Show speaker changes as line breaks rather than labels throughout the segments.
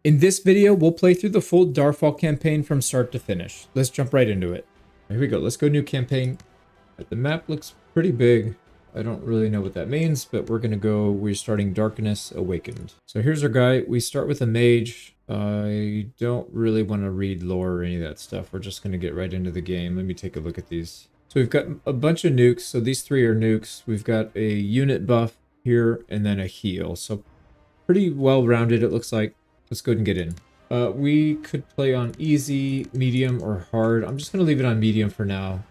In this video, we'll play through the full Darfall campaign from start to finish. Let's jump right into it. Here we go. Let's go new campaign. The map looks pretty big. I don't really know what that means, but we're starting Darkness Awakened. So here's our guy. We start with a mage. I don't really want to read lore or any of that stuff. We're just going to get right into the game. Let me take a look at these. So we've got a bunch of nukes. So these three are nukes. We've got a unit buff here and then a heal. So pretty well rounded, it looks like. Let's go ahead and get in. We could play on easy, medium, or hard. I'm just going to leave it on medium for now.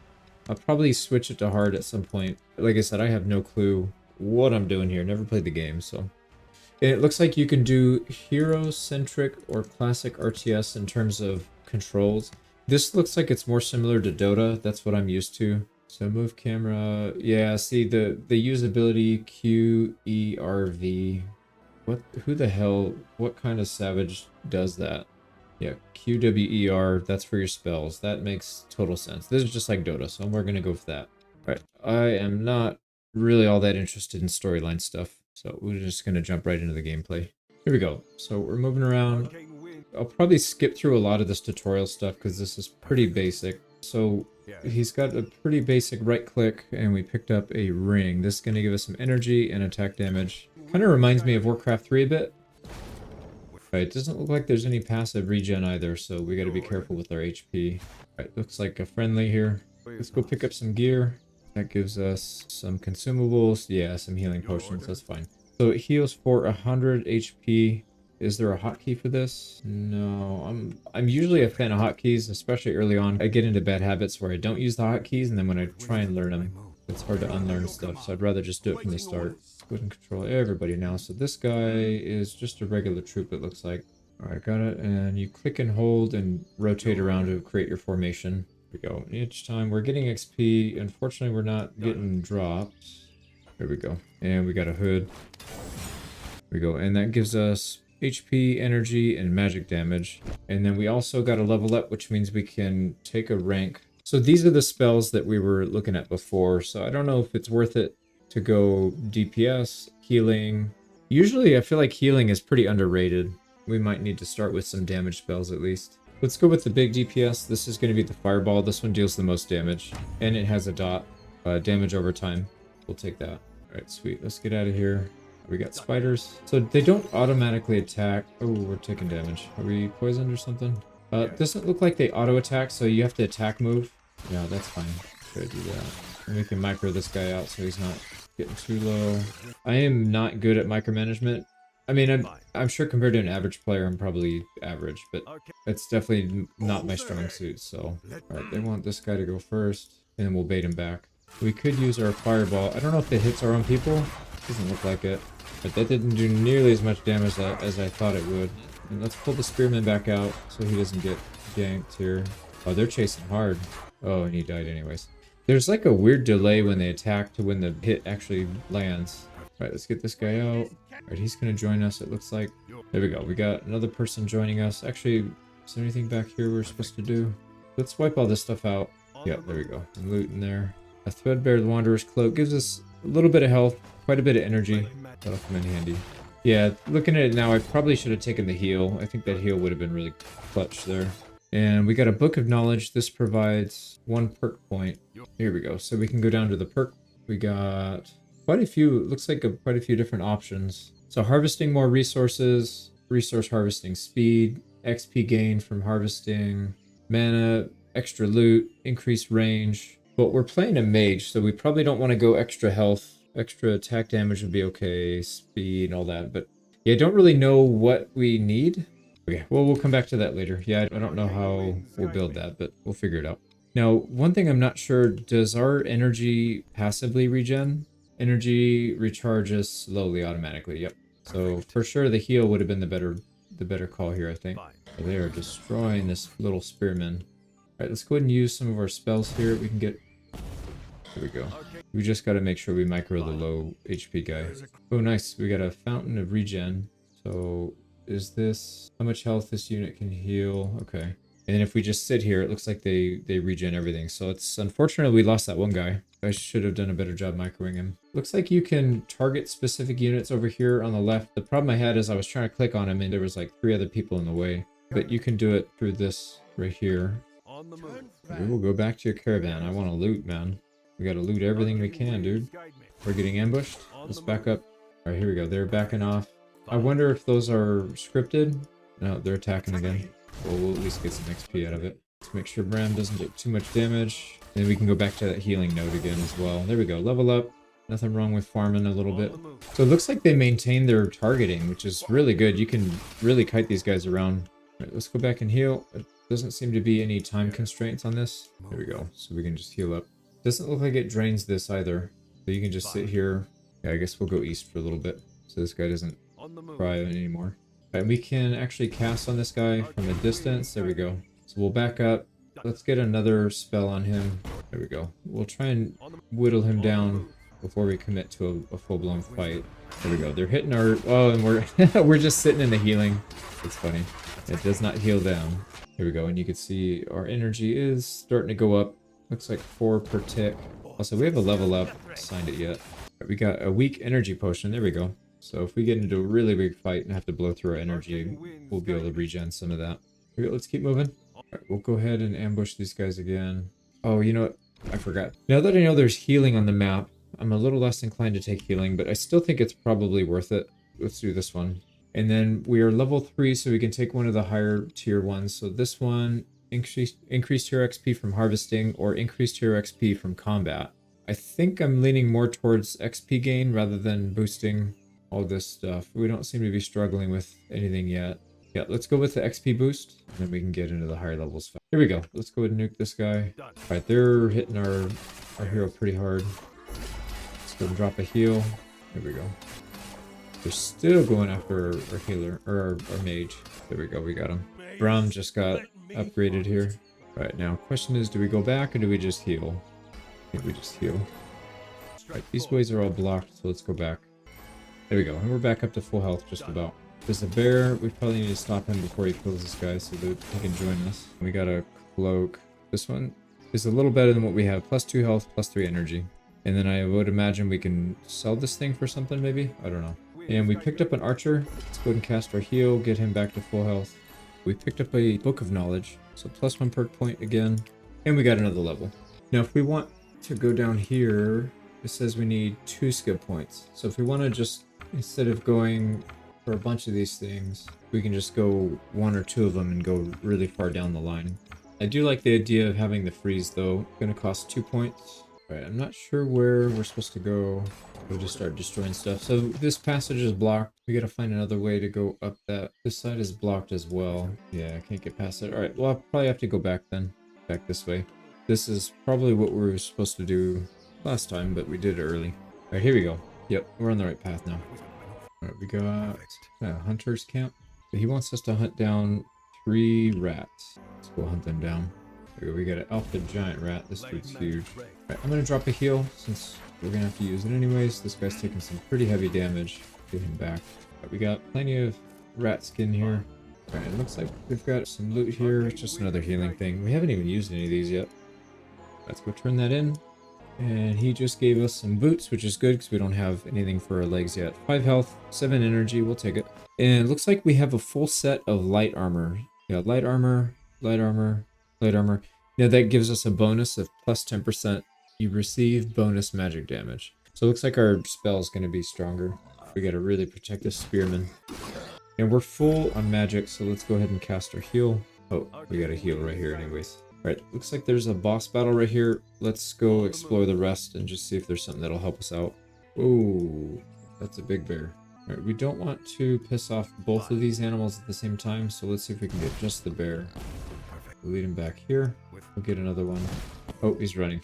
I'll probably switch it to hard at some point. Like I said, I have no clue what I'm doing here. Never played the game, so. And it looks like you can do hero-centric or classic RTS in terms of controls. This looks like it's more similar to Dota. That's what I'm used to. So move camera. Yeah, see the usability QERV. Who the hell, what kind of savage does that? Yeah, QWER, that's for your spells. That makes total sense. This is just like Dota, so we're gonna go for that. All right, I am not really all that interested in storyline stuff, so we're just gonna jump right into the gameplay. Here we go. So we're moving around. I'll probably skip through a lot of this tutorial stuff because this is pretty basic. So he's got a pretty basic right click and we picked up a ring. This is going to give us some energy and attack damage. Kind of reminds me of Warcraft 3 a bit. Right, it doesn't look like there's any passive regen either, so we got to be careful with our HP. Right, looks like a friendly here. Let's go pick up some gear. That gives us some consumables. Yeah, some healing potions, that's fine. So it heals for 100 HP. Is there a hotkey for this? No, I'm usually a fan of hotkeys, especially early on. I get into bad habits where I don't use the hotkeys, and then when I try and learn them, it's hard to unlearn stuff, so I'd rather just do it from the start. Go ahead and control everybody now. So this guy is just a regular troop, it looks like. Alright, got it. And you click and hold and rotate around to create your formation. Here we go. Each time we're getting XP. Unfortunately, we're not getting drops. There we go. And we got a hood. There we go. And that gives us HP, energy, and magic damage. And then we also got a level up, which means we can take a rank. So these are the spells that we were looking at before. So I don't know if it's worth it to go DPS, healing. Usually I feel like healing is pretty underrated. We might need to start with some damage spells at least. Let's go with the big DPS. This is going to be the fireball. This one deals the most damage. And it has a dot. Damage over time. We'll take that. Alright, sweet. Let's get out of here. We got spiders. So they don't automatically attack. Oh, we're taking damage. Are we poisoned or something? Doesn't look like they auto attack, so you have to attack move. Yeah, that's fine. Should do that. And we can micro this guy out so he's not getting too low. I am not good at micromanagement. I mean, I'm sure compared to an average player, I'm probably average, but it's definitely not my strong suit. So, alright, they want this guy to go first, and then we'll bait him back. We could use our fireball. I don't know if it hits our own people. Doesn't look like it. But that didn't do nearly as much damage as I thought it would. And let's pull the spearman back out so he doesn't get ganked here. Oh, they're chasing hard. Oh, and he died anyways. There's like a weird delay when they attack to when the hit actually lands. Alright, let's get this guy out. Alright, he's gonna join us, it looks like. There we go. We got another person joining us. Actually, is there anything back here we're supposed to do? Let's wipe all this stuff out. Yeah, there we go. Some loot in there. A threadbare wanderer's cloak gives us a little bit of health, quite a bit of energy. That'll come in handy. Yeah, looking at it now, I probably should have taken the heal. I think that heal would have been really clutch there. And we got a book of knowledge. This provides 1 perk point. Here we go. So we can go down to the perk. We got quite a few, looks like quite a few different options. So harvesting more resources, resource harvesting speed, XP gain from harvesting, mana, extra loot, increased range. But we're playing a mage, so we probably don't want to go extra health. Extra attack damage would be okay, speed, all that. But yeah, I don't really know what we need. Okay, well, we'll come back to that later. Yeah, I don't know how we'll build that, but we'll figure it out. Now, one thing I'm not sure, does our energy passively regen? Energy recharges slowly automatically, yep. So for sure the heal would have been the better call here, I think. So they are destroying this little spearman. Alright, let's go ahead and use some of our spells here. We can get... There we go. We just got to make sure we micro the low HP guy. Oh, nice. We got a fountain of regen. So is this... How much health this unit can heal? Okay. And if we just sit here, it looks like they regen everything. So it's unfortunate we lost that one guy. I should have done a better job microing him. Looks like you can target specific units over here on the left. The problem I had is I was trying to click on him and there was like 3 other people in the way. But you can do it through this right here. We will go back to your caravan. I want to loot, man. We gotta loot everything we can, dude. We're getting ambushed. Let's back up. All right, here we go. They're backing off. I wonder if those are scripted. No, they're attacking again. Well, we'll at least get some XP out of it. Let's make sure Bram doesn't get too much damage. And we can go back to that healing node again as well. There we go. Level up. Nothing wrong with farming a little bit. So it looks like they maintain their targeting, which is really good. You can really kite these guys around. All right, let's go back and heal. It doesn't seem to be any time constraints on this. There we go. So we can just heal up. Doesn't look like it drains this either. So you can just sit here. Yeah, I guess we'll go east for a little bit. So this guy doesn't cry anymore. All right, we can actually cast on this guy from a distance. There we go. So we'll back up. Let's get another spell on him. There we go. We'll try and whittle him down before we commit to a full-blown fight. There we go. They're hitting our... Oh, and we're just sitting in the healing. It's funny. It does not heal down. Here we go. And you can see our energy is starting to go up. Looks like 4 per tick. Also, we have a level up. Signed it yet. We got a weak energy potion. There we go. So if we get into a really big fight and have to blow through our energy, we'll be able to regen some of that. Here we go. Let's keep moving. All right, we'll go ahead and ambush these guys again. Oh, you know what? I forgot. Now that I know there's healing on the map, I'm a little less inclined to take healing, but I still think it's probably worth it. Let's do this one. And then we are level 3, so we can take one of the higher tier ones. So this one, increase tier XP from harvesting or increase tier XP from combat. I think I'm leaning more towards XP gain rather than boosting all this stuff. We don't seem to be struggling with anything yet. Yeah, let's go with the XP boost, and then we can get into the higher levels. Here we go. Let's go ahead and nuke this guy. All right, they're hitting our hero pretty hard. Let's go and drop a heal. There we go. They're still going after our healer, or our mage. There we go, we got him. Bram just got upgraded here. All right, now question is, do we go back or do we just heal? I think we just heal. All right, these ways are all blocked, so let's go back. There we go, and we're back up to full health just about. There's a bear. We probably need to stop him before he kills this guy so that he can join us. We got a cloak. This one is a little better than what we have. Plus 2 health, plus 3 energy. And then I would imagine we can sell this thing for something maybe? I don't know. And we picked up an archer. Let's go ahead and cast our heal, get him back to full health. We picked up a book of knowledge. So plus 1 perk point again. And we got another level. Now if we want to go down here, it says we need 2 skill points. So if we want to just, instead of going for a bunch of these things, we can just go 1 or 2 of them and go really far down the line. I do like the idea of having the freeze though. It's gonna cost 2 points. Alright, I'm not sure where we're supposed to go. We'll just start destroying stuff. So this passage is blocked. We gotta find another way to go up that. This side is blocked as well. Yeah, I can't get past it. Alright, well I'll probably have to go back then. Back this way. This is probably what we were supposed to do last time, but we did it early. Alright, here we go. Yep, we're on the right path now. Alright, we got Hunter's Camp. He wants us to hunt down 3 rats. Let's go hunt them down. There we go, we got an alpha giant rat. This dude's huge. Alright, I'm gonna drop a heal since we're gonna have to use it anyways. This guy's taking some pretty heavy damage. Get him back. Right, we got plenty of rat skin here. Alright, it looks like we've got some loot here. It's just another healing thing. We haven't even used any of these yet. Let's go turn that in. And he just gave us some boots, which is good because we don't have anything for our legs yet. 5 health, 7 energy, we'll take it. And it looks like we have a full set of light armor. Yeah, light armor, light armor, light armor. Now that gives us a bonus of plus 10%. You receive bonus magic damage. So it looks like our spell is going to be stronger. We got to really protect this spearman. And we're full on magic, so let's go ahead and cast our heal. Oh, we got a heal right here anyways. Alright, looks like there's a boss battle right here. Let's go explore the rest and just see if there's something that'll help us out. Oh, that's a big bear. Alright, we don't want to piss off both of these animals at the same time, so let's see if we can get just the bear. We'll lead him back here. We'll get another one. Oh, he's running.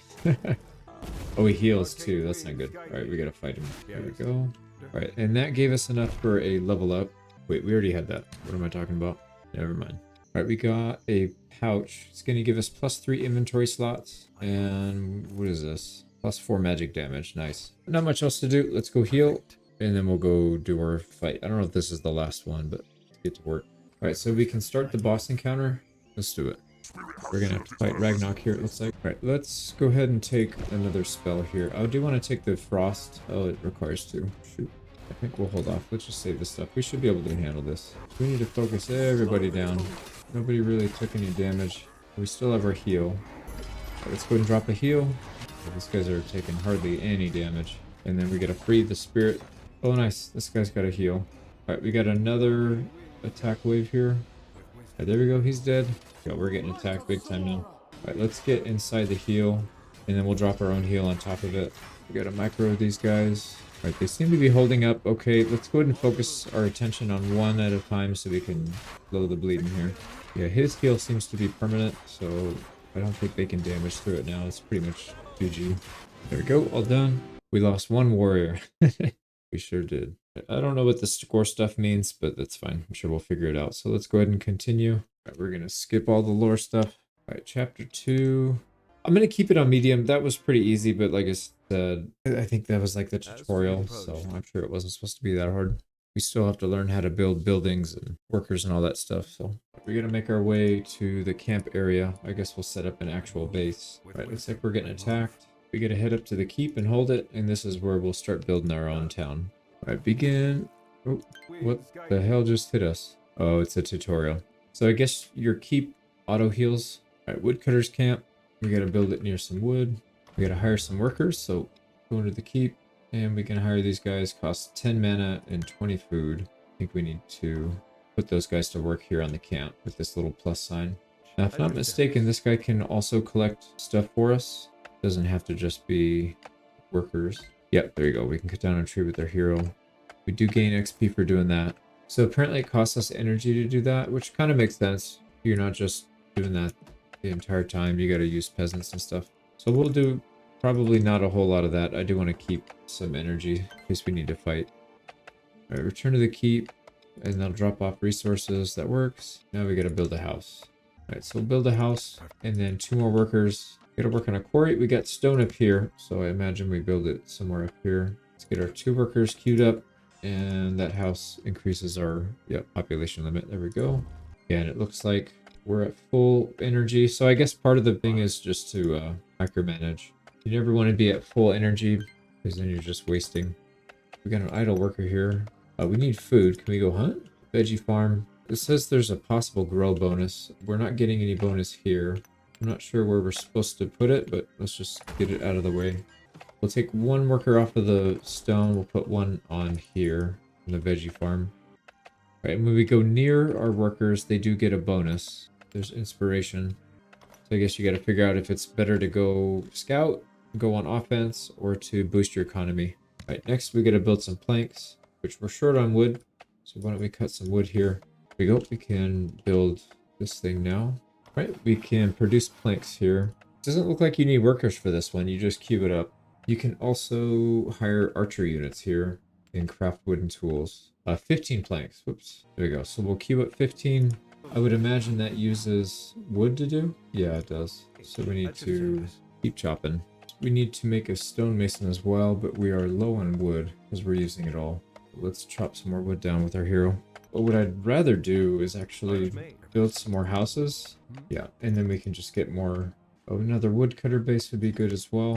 Oh, he heals too. That's not good. Alright, we gotta fight him. There we go. Alright, and that gave us enough for a level up. Wait, we already had that. What am I talking about? Never mind. Alright, we got a pouch. It's going to give us plus 3 inventory slots. And what is this? Plus 4 magic damage. Nice. Not much else to do. Let's go heal. And then we'll go do our fight. I don't know if this is the last one, but let's get to work. Alright, so we can start the boss encounter. Let's do it. We're gonna have to fight Ragnarok here, it looks like. Alright, let's go ahead and take another spell here. I do want to take the Frost. Oh, it requires two. Shoot. I think we'll hold off. Let's just save this stuff. We should be able to handle this. We need to focus everybody down. Nobody really took any damage. We still have our heal. Right, let's go ahead and drop a heal. These guys are taking hardly any damage. And then we gotta free the spirit. Oh, nice. This guy's got a heal. Alright, we got another attack wave here. Alright, there we go. He's dead. Yeah, we're getting attacked big time now. Alright, let's get inside the heal. And then we'll drop our own heal on top of it. We gotta micro these guys. Alright, they seem to be holding up. Okay, let's go ahead and focus our attention on one at a time so we can slow the bleeding here. Yeah, his heal seems to be permanent, so I don't think they can damage through it now. It's pretty much GG. There we go, all done. We lost one warrior. We sure did. I don't know what the score stuff means, but that's fine. I'm sure we'll figure it out. So let's go ahead and continue. Right, we're gonna skip all the lore stuff. All right, chapter 2. I'm gonna keep it on medium. That was pretty easy, but like I said, I think that was like the tutorial, so I'm sure it wasn't supposed to be that hard. We still have to learn how to build buildings and workers and all that stuff, so we're gonna make our way to the camp area. I guess we'll set up an actual base. All right, looks like we're getting attacked. We gotta head up to the keep and hold it, and this is where we'll start building our own town. All right, begin. Oh, what the hell just hit us? Oh, it's a tutorial. So I guess your keep auto heals. All right, woodcutter's camp. We gotta build it near some wood. We gotta hire some workers, so go into the keep, and we can hire these guys. Cost 10 mana and 20 food. I think we need to put those guys to work here on the camp with this little plus sign. Now, if I'm not mistaken, this guy can also collect stuff for us. Doesn't have to just be workers. Yep, there you go. We can cut down a tree with our hero. We do gain XP for doing that. So apparently it costs us energy to do that, which kind of makes sense. You're not just doing that the entire time. You got to use peasants and stuff. So we'll do probably not a whole lot of that. I do want to keep some energy in case we need to fight. All right, return to the keep, and that'll drop off resources. That works. Now we got to build a house. All right, so we'll build a house, and then 2 more workers. We got to work on a quarry. We got stone up here, so I imagine we build it somewhere up here. Let's get our 2 workers queued up, and that house increases our population limit. There we go. Yeah, and it looks like we're at full energy. So I guess part of the thing is just to micromanage. You never want to be at full energy because then you're just wasting. We got an idle worker here. We need food. Can we go hunt? Veggie farm. It says there's a possible grow bonus. We're not getting any bonus here. I'm not sure where we're supposed to put it, but let's just get it out of the way. We'll take 1 worker off of the stone. We'll put 1 on here in the veggie farm. All right, and when we go near our workers, they do get a bonus. There's inspiration. So I guess you got to figure out if it's better to go scout, go on offense, or to boost your economy. All right, next we got to build some planks, which we're short on wood. So why don't we cut some wood here? There we go. We can build this thing now. All right, we can produce planks here. Doesn't look like you need workers for this one. You just cube it up. You can also hire archer units here and craft wooden tools. 15 planks. Whoops. There we go. So we'll queue up 15. I would imagine that uses wood to do. Yeah, it does. So we need to keep chopping. We need to make a stonemason as well, but we are low on wood because we're using it all. Let's chop some more wood down with our hero. But what I'd rather do is actually build some more houses. Yeah, and then we can just get more. Oh, another woodcutter base would be good as well.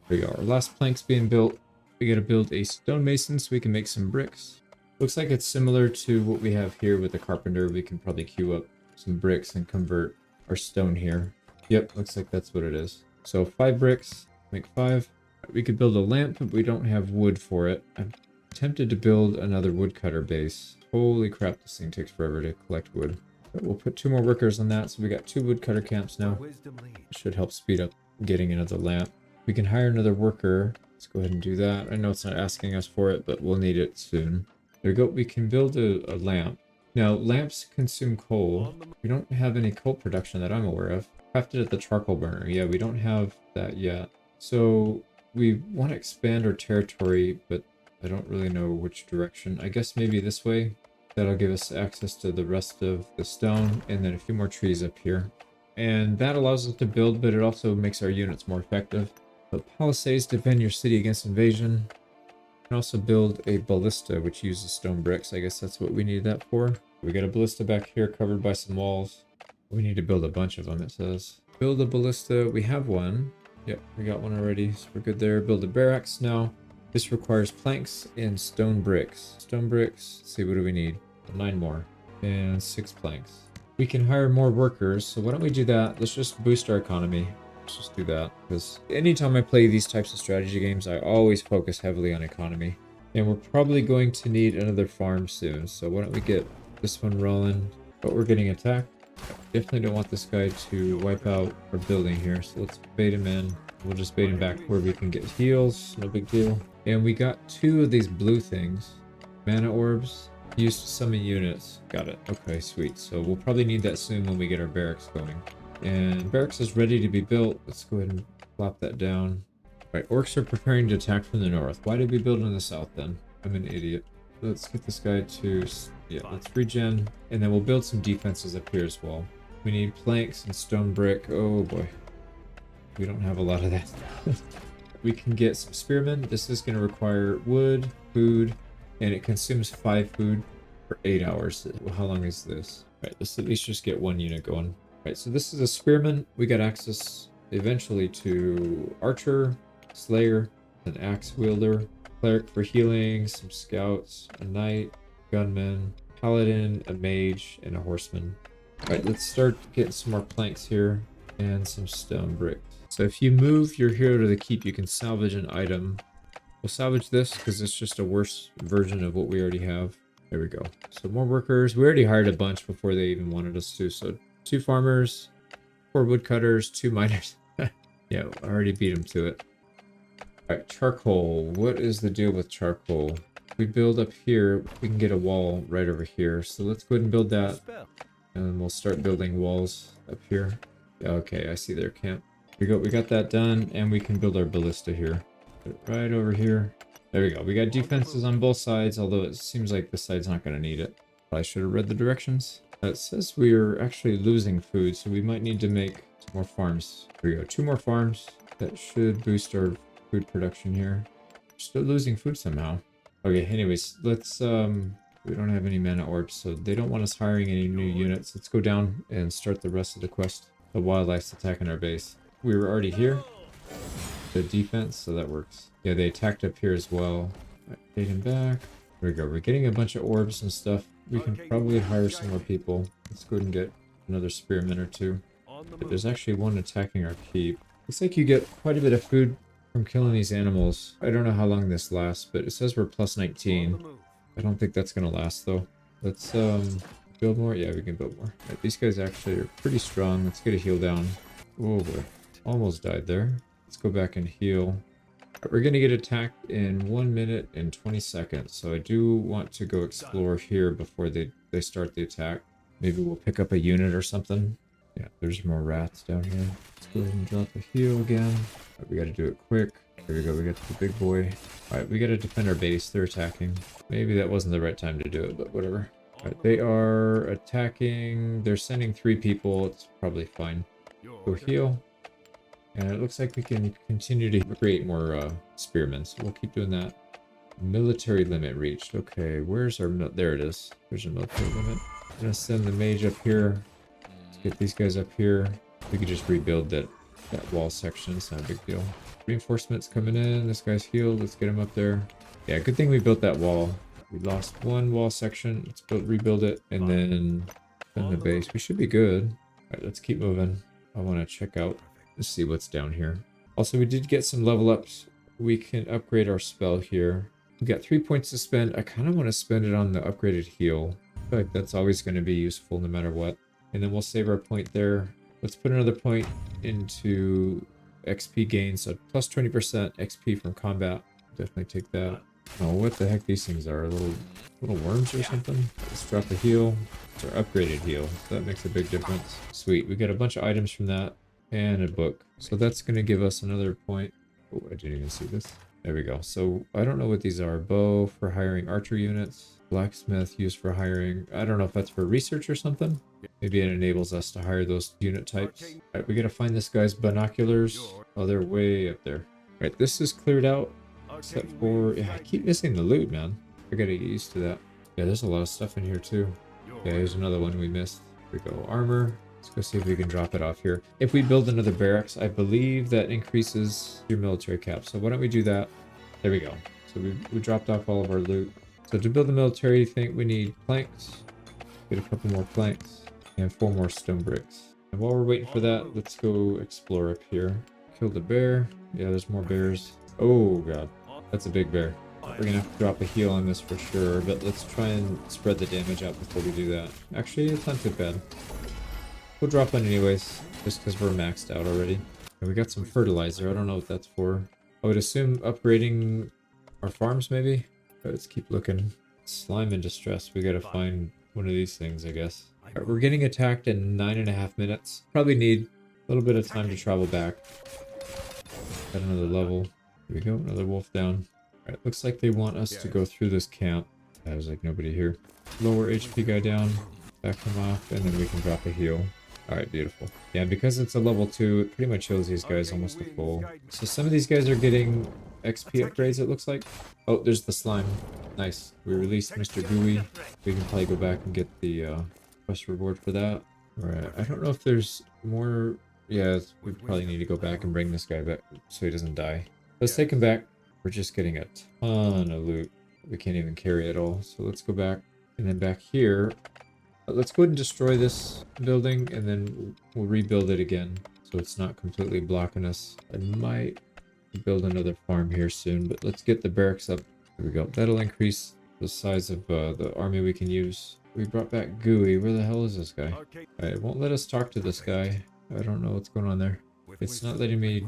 There we go. Our last plank's being built. We gotta build a stonemason so we can make some bricks. Looks like it's similar to what we have here with the carpenter. We can probably queue up some bricks and convert our stone here. Yep, looks like that's what it is. So 5 bricks, make 5. We could build a lamp, but we don't have wood for it. I'm tempted to build another woodcutter base. Holy crap, this thing takes forever to collect wood. But we'll put 2 more workers on that, so we got 2 woodcutter camps now. It should help speed up getting another lamp. We can hire another worker. Let's go ahead and do that. I know it's not asking us for it, but we'll need it soon. There we go. We can build a lamp. Now, lamps consume coal. We don't have any coal production that I'm aware of. Crafted at the charcoal burner. Yeah, we don't have that yet. So we want to expand our territory, but I don't really know which direction. I guess maybe this way. That'll give us access to the rest of the stone and then a few more trees up here. And that allows us to build, but it also makes our units more effective. But palisades defend your city against invasion. We can also build a ballista, which uses stone bricks. I guess that's what we need that for. We got a ballista back here covered by some walls. We need to build a bunch of them, it says. Build a ballista. We have one. Yep, we got one already, so we're good there. Build a barracks now. This requires planks and stone bricks. Stone bricks, let's see, what do we need? 9 more. And 6 planks. We can hire more workers, so why don't we do that? Let's just boost our economy. Let's just do that, because anytime I play these types of strategy games, I always focus heavily on economy. And we're probably going to need another farm soon, so why don't we get this one rolling? But we're getting attacked. Definitely don't want this guy to wipe out our building here, so let's bait him in. We'll just bait him back where we can get heals, no big deal. And we got 2 of these blue things. Mana orbs, used to summon units. Got it. Okay, sweet. So we'll probably need that soon when we get our barracks going. And barracks is ready to be built. Let's go ahead and plop that down. Right, orcs are preparing to attack from the north. Why did we build in the south then? I'm an idiot. Let's get this guy to, yeah, let's regen, and then we'll build some defenses up here as well. We need planks and stone brick. Oh boy, we don't have a lot of that. We can get some spearmen. This is going to require wood, food, and it consumes 5 food for 8 hours. How long is this? Right, let's at least just get 1 unit going. Right, so this is a spearman. We got access eventually to archer, slayer, an axe wielder, cleric for healing, some scouts, a knight, gunman, paladin, a mage, and a horseman. Alright, let's start getting some more planks here and some stone bricks. So if you move your hero to the keep, you can salvage an item. We'll salvage this because it's just a worse version of what we already have. There we go. So more workers. We already hired a bunch before they even wanted us to. So 2 farmers, 4 woodcutters, 2 miners. Yeah, I already beat them to it. Alright, charcoal. What is the deal with charcoal? If we build up here, we can get a wall right over here. So let's go ahead and build that. And we'll start building walls up here. Okay, I see their camp. We got that done, and we can build our ballista here. Put it right over here. There we go. We got defenses on both sides, although it seems like this side's not going to need it. I should have read the directions. It says we are actually losing food, so we might need to make some more farms. There we go. 2 more farms. That should boost our food production here. We're still losing food somehow. Okay, anyways, let's we don't have any mana orbs, so they don't want us hiring any new units. Let's go down and start the rest of the quest. The wildlife's attacking our base. We were already here. The defense, so that works. Yeah, they attacked up here as well. Right, take him back. There we go. We're getting a bunch of orbs and stuff. We can probably hire some more people. Let's go ahead and get another spearman or 2. But there's actually one attacking our keep. Looks like you get quite a bit of food from killing these animals. I don't know how long this lasts, but it says we're plus 19. I don't think that's gonna last though. Let's build more. Yeah, we can build more. Right, these guys actually are pretty strong. Let's get a heal down. Oh boy, almost died there. Let's go back and heal. Right, we're gonna get attacked in 1 minute and 20 seconds. So I do want to go explore here before they start the attack. Maybe we'll pick up a unit or something. Yeah, there's more rats down here. Let's go ahead and drop a heal again. Right, we gotta do it quick. There we go, we got the big boy. Alright, we gotta defend our base. They're attacking. Maybe that wasn't the right time to do it, but whatever. Alright, they are attacking. They're sending 3 people. It's probably fine. Go heal. And it looks like we can continue to create more spearmen, so we'll keep doing that. Military limit reached. Okay, where's our... There it is. There's our military limit. I'm gonna send the mage up here. Let's get these guys up here. We could just rebuild that wall section. It's not a big deal. Reinforcements coming in. This guy's healed. Let's get him up there. Yeah, good thing we built that wall. We lost 1 wall section. Let's rebuild it, and then defend the base. We should be good. All right, let's keep moving. I want to check out. Let's see what's down here. Also, we did get some level ups. We can upgrade our spell here. We got 3 points to spend. I kind of want to spend it on the upgraded heal. I feel like that's always going to be useful no matter what. And then we'll save our point there. Let's put another point into XP gain. So plus 20% XP from combat. Definitely take that. Oh, what the heck these things are? Little worms or something? Let's drop a heal. It's our upgraded heal. So that makes a big difference. Sweet. We got a bunch of items from that. And a book. So that's going to give us another point. Oh, I didn't even see this. There we go. So I don't know what these are. Bow for hiring archer units. Blacksmith used for hiring. I don't know if that's for research or something. Maybe it enables us to hire those unit types. All right, we got to find this guy's binoculars. Oh, they're way up there. All right, this is cleared out. Except for... Yeah, I keep missing the loot, man. I got to get used to that. Yeah, there's a lot of stuff in here too. Yeah, here's another one we missed. Here we go. Armor. Let's go see if we can drop it off here. If we build another barracks, I believe that increases your military cap. So why don't we do that? There we go. So we dropped off all of our loot. So to build the military thing, we need planks. Get a couple more planks and 4 more stone bricks. And while we're waiting for that, let's go explore up here. Killed a bear. Yeah, there's more bears. Oh god, that's a big bear. We're gonna have to drop a heal on this for sure, but let's try and spread the damage out before we do that. Actually, it's not too bad. We'll drop one anyways, just because we're maxed out already. And we got some fertilizer. I don't know what that's for. I would assume upgrading our farms, maybe? But let's keep looking. Slime in distress. We gotta find one of these things, I guess. Alright, we're getting attacked in 9.5 minutes. Probably need a little bit of time to travel back. Got another level. Here we go, another wolf down. Alright, looks like they want us to go through this camp. There's like nobody here. Lower HP guy down. Back him off, and then we can drop a heal. Alright, beautiful. Yeah, because it's a level 2, it pretty much heals these guys almost to full. So some of these guys are getting XP upgrades, it looks like. Oh, there's the slime. Nice. We released Mr. Gooey. We can probably go back and get the quest reward for that. Alright, I don't know if there's more... Yeah, we probably need to go back and bring this guy back so he doesn't die. Let's take him back. We're just getting a ton of loot. We can't even carry it all. So let's go back. And then back here, let's go ahead and destroy this building and then we'll rebuild it again. So it's not completely blocking us. I might build another farm here soon, but let's get the barracks up. There we go. That'll increase the size of the army we can use. We brought back Gooey. Where the hell is this guy? Alright, it won't let us talk to this guy. I don't know what's going on there. It's not letting me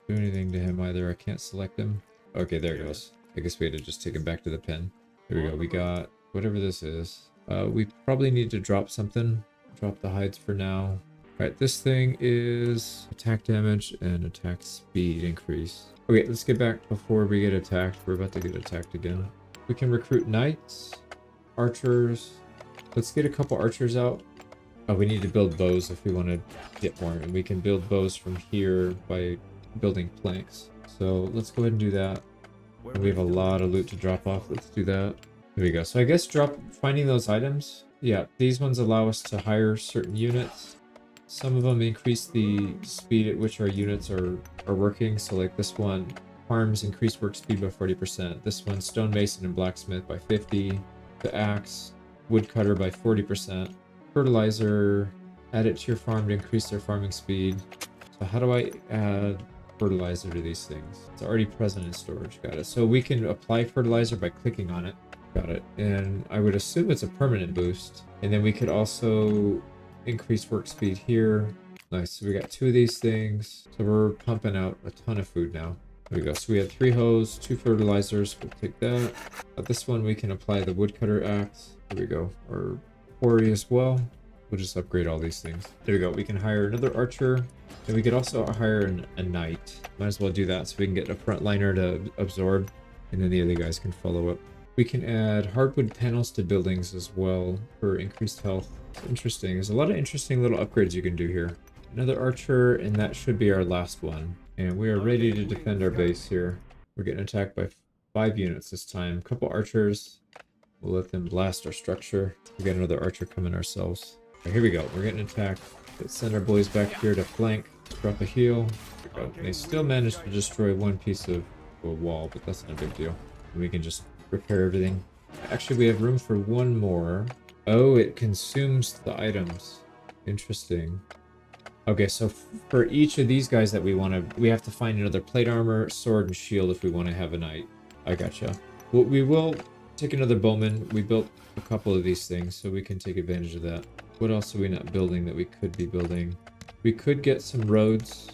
do anything to him either. I can't select him. Okay, there it goes. I guess we had to just take him back to the pen. There we go. We got whatever this is. We probably need to drop something. Drop the hides for now. Alright, this thing is attack damage and attack speed increase. Okay, let's get back before we get attacked. We're about to get attacked again. We can recruit knights, archers. Let's get a couple archers out. Oh, we need to build bows if we want to get more. And we can build bows from here by building planks. So let's go ahead and do that. And we have a lot of loot to drop off. Let's do that. There we go. So I guess finding those items. Yeah, these ones allow us to hire certain units. Some of them increase the speed at which our units are working. So like this one, farms increase work speed by 40%. This one, stonemason and blacksmith by 50. The axe, woodcutter by 40%. Fertilizer, add it to your farm to increase their farming speed. So how do I add fertilizer to these things? It's already present in storage. Got it. So we can apply fertilizer by clicking on it. Got it. And I would assume it's a permanent boost. And then we could also increase work speed here. Nice. So we got 2 of these things. So we're pumping out a ton of food now. There we go. So we have 3 hoes, 2 fertilizers. We'll take that. This one we can apply the woodcutter axe. There we go. Or quarry as well. We'll just upgrade all these things. There we go. We can hire another archer. And we could also hire a knight. Might as well do that so we can get a frontliner to absorb. And then the other guys can follow up. We can add hardwood panels to buildings as well for increased health. It's interesting. There's a lot of interesting little upgrades you can do here. Another archer, and that should be our last one. And we are ready to defend our base here. We're getting attacked by 5 units this time. A couple archers. We'll let them blast our structure. We got another archer coming ourselves. Right, here we go. We're getting attacked. Let's send our boys back here to flank. Drop a heal. They still managed to destroy one piece of a wall, but that's not a big deal. And we can just repair everything. Actually, we have room for one more. Oh, it consumes the items. Interesting. Okay, so for each of these guys that we have to find another plate armor, sword, and shield if we want to have a knight. I gotcha. Well, we will take another bowman. We built a couple of these things, so we can take advantage of that. What else are we not building that we could be building? We could get some roads.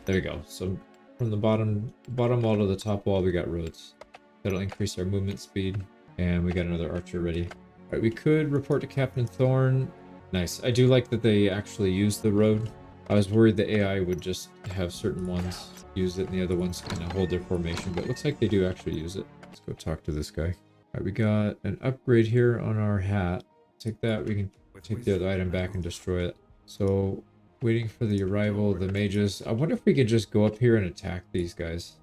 There we go. So from the bottom wall to the top wall, we got roads. That'll increase our movement speed. And we got another archer ready. All right, we could report to Captain Thorn. Nice. I do like that they actually use the road. I was worried the AI would just have certain ones use it and the other ones kind of hold their formation, but it looks like they do actually use it. Let's go talk to this guy. All right, we got an upgrade here on our hat. Take that. We can take the other item back and destroy it. So waiting for the arrival of the mages. I wonder if we could just go up here and attack these guys.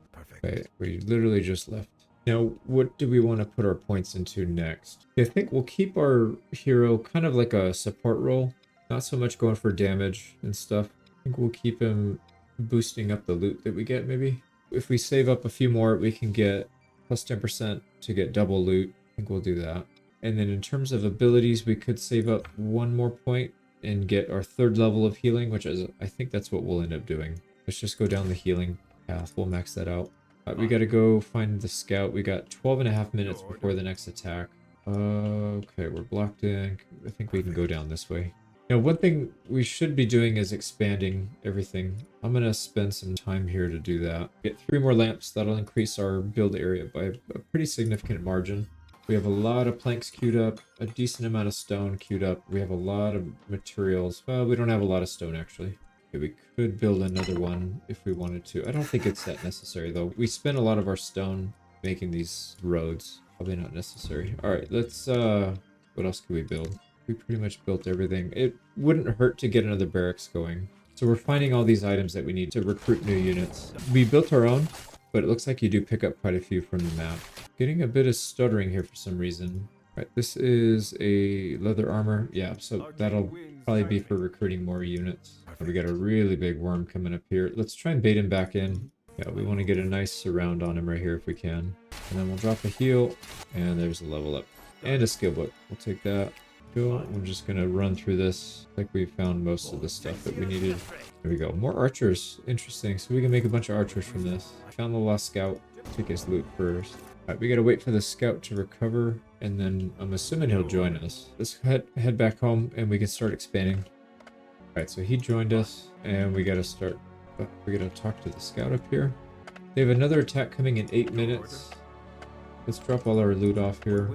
Okay, we literally just left. Now, what do we want to put our points into next? I think we'll keep our hero kind of like a support role. Not so much going for damage and stuff. I think we'll keep him boosting up the loot that we get, maybe. If we save up a few more, we can get plus 10% to get double loot. I think we'll do that. And then in terms of abilities, we could save up one more point and get our 3rd level of healing, which is, I think that's what we'll end up doing. Let's just go down the healing path. We'll max that out. We got to go find the scout. We got 12.5 minutes before the next attack. Okay, we're blocked in. I think we can go down this way. Now, one thing we should be doing is expanding everything. I'm going to spend some time here to do that. Get 3 more lamps. That'll increase our build area by a pretty significant margin. We have a lot of planks queued up, a decent amount of stone queued up. We have a lot of materials. Well, we don't have a lot of stone, actually. Okay, we could build another one if we wanted to. I don't think it's that necessary, though. We spent a lot of our stone making these roads. Probably not necessary. All right, let's, what else can we build? We pretty much built everything. It wouldn't hurt to get another barracks going. So we're finding all these items that we need to recruit new units. We built our own, but it looks like you do pick up quite a few from the map. Getting a bit of stuttering here for some reason. All right, this is a leather armor. Yeah, so that'll probably be for recruiting more units. We got a really big worm coming up here. Let's try and bait him back in. Yeah, we want to get a nice surround on him right here if we can. And then we'll drop a heal, and there's a level up. And a skill book. We'll take that. We're just gonna run through this. Like we found most of the stuff that we needed. There we go. More archers. Interesting. So we can make a bunch of archers from this. Found the lost scout. Take his loot first. Alright, we gotta wait for the scout to recover, and then I'm assuming he'll join us. Let's head back home and we can start expanding. Alright, so he joined us, and we gotta start. We gotta talk to the scout up here. They have another attack coming in 8 minutes. Let's drop all our loot off here.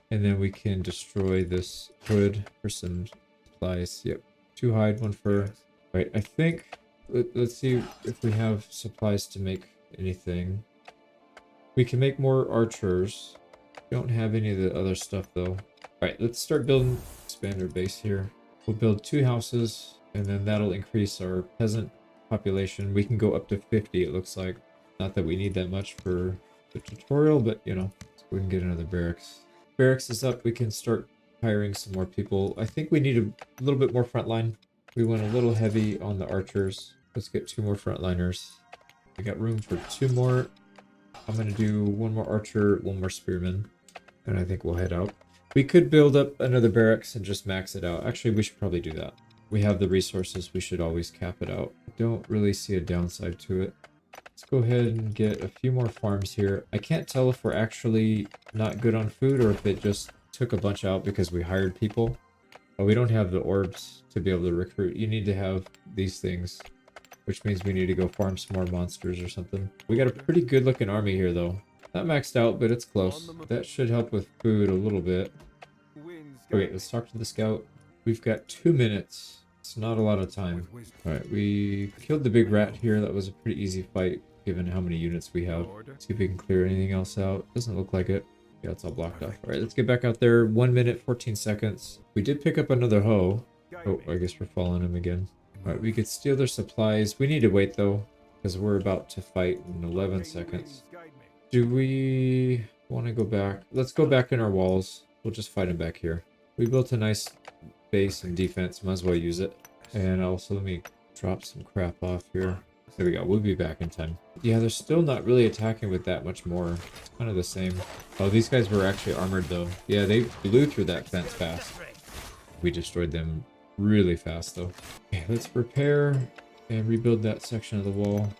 And then we can destroy this hood for some supplies. Yep. 2 hide, 1 fur. Right, I think... Let's see if we have supplies to make anything. We can make more archers. Don't have any of the other stuff, though. Alright, let's start building... Expand our base here. We'll build 2 houses, and then that'll increase our peasant population. We can go up to 50, it looks like. Not that we need that much for the tutorial, but, you know, we can get another barracks. Barracks is up, we can start hiring some more people. I think we need a little bit more frontline. We went a little heavy on the archers. Let's get 2 more frontliners. We got room for 2 more. I'm going to do 1 more archer, 1 more spearman, and I think we'll head out. We could build up another barracks and just max it out. Actually, we should probably do that. We have the resources, we should always cap it out. I don't really see a downside to it. Let's go ahead and get a few more farms here. I can't tell if we're actually not good on food or if it just took a bunch out because we hired people. Oh, we don't have the orbs to be able to recruit. You need to have these things, which means we need to go farm some more monsters or something. We got a pretty good looking army here though. Not maxed out, but it's close. That should help with food a little bit. Okay, let's talk to the scout. We've got 2 minutes. It's not a lot of time. Alright, we killed the big rat here. That was a pretty easy fight given how many units we have. See if we can clear anything else out. Doesn't look like it. Yeah, it's all blocked off. Alright, let's get back out there. 1 minute, 14 seconds. We did pick up another hoe. Oh, I guess we're following him again. Alright, we could steal their supplies. We need to wait though, because we're about to fight in 11 seconds. Do we want to go back? Let's go back in our walls. We'll just fight him back here. We built a nice base and defense. Might as well use it. And also, let me drop some crap off here. There we go. We'll be back in time. Yeah, they're still not really attacking with that much more. It's kind of the same. Oh, these guys were actually armored though. Yeah, they blew through that fence fast. We destroyed them really fast though. Okay, let's repair and rebuild that section of the wall.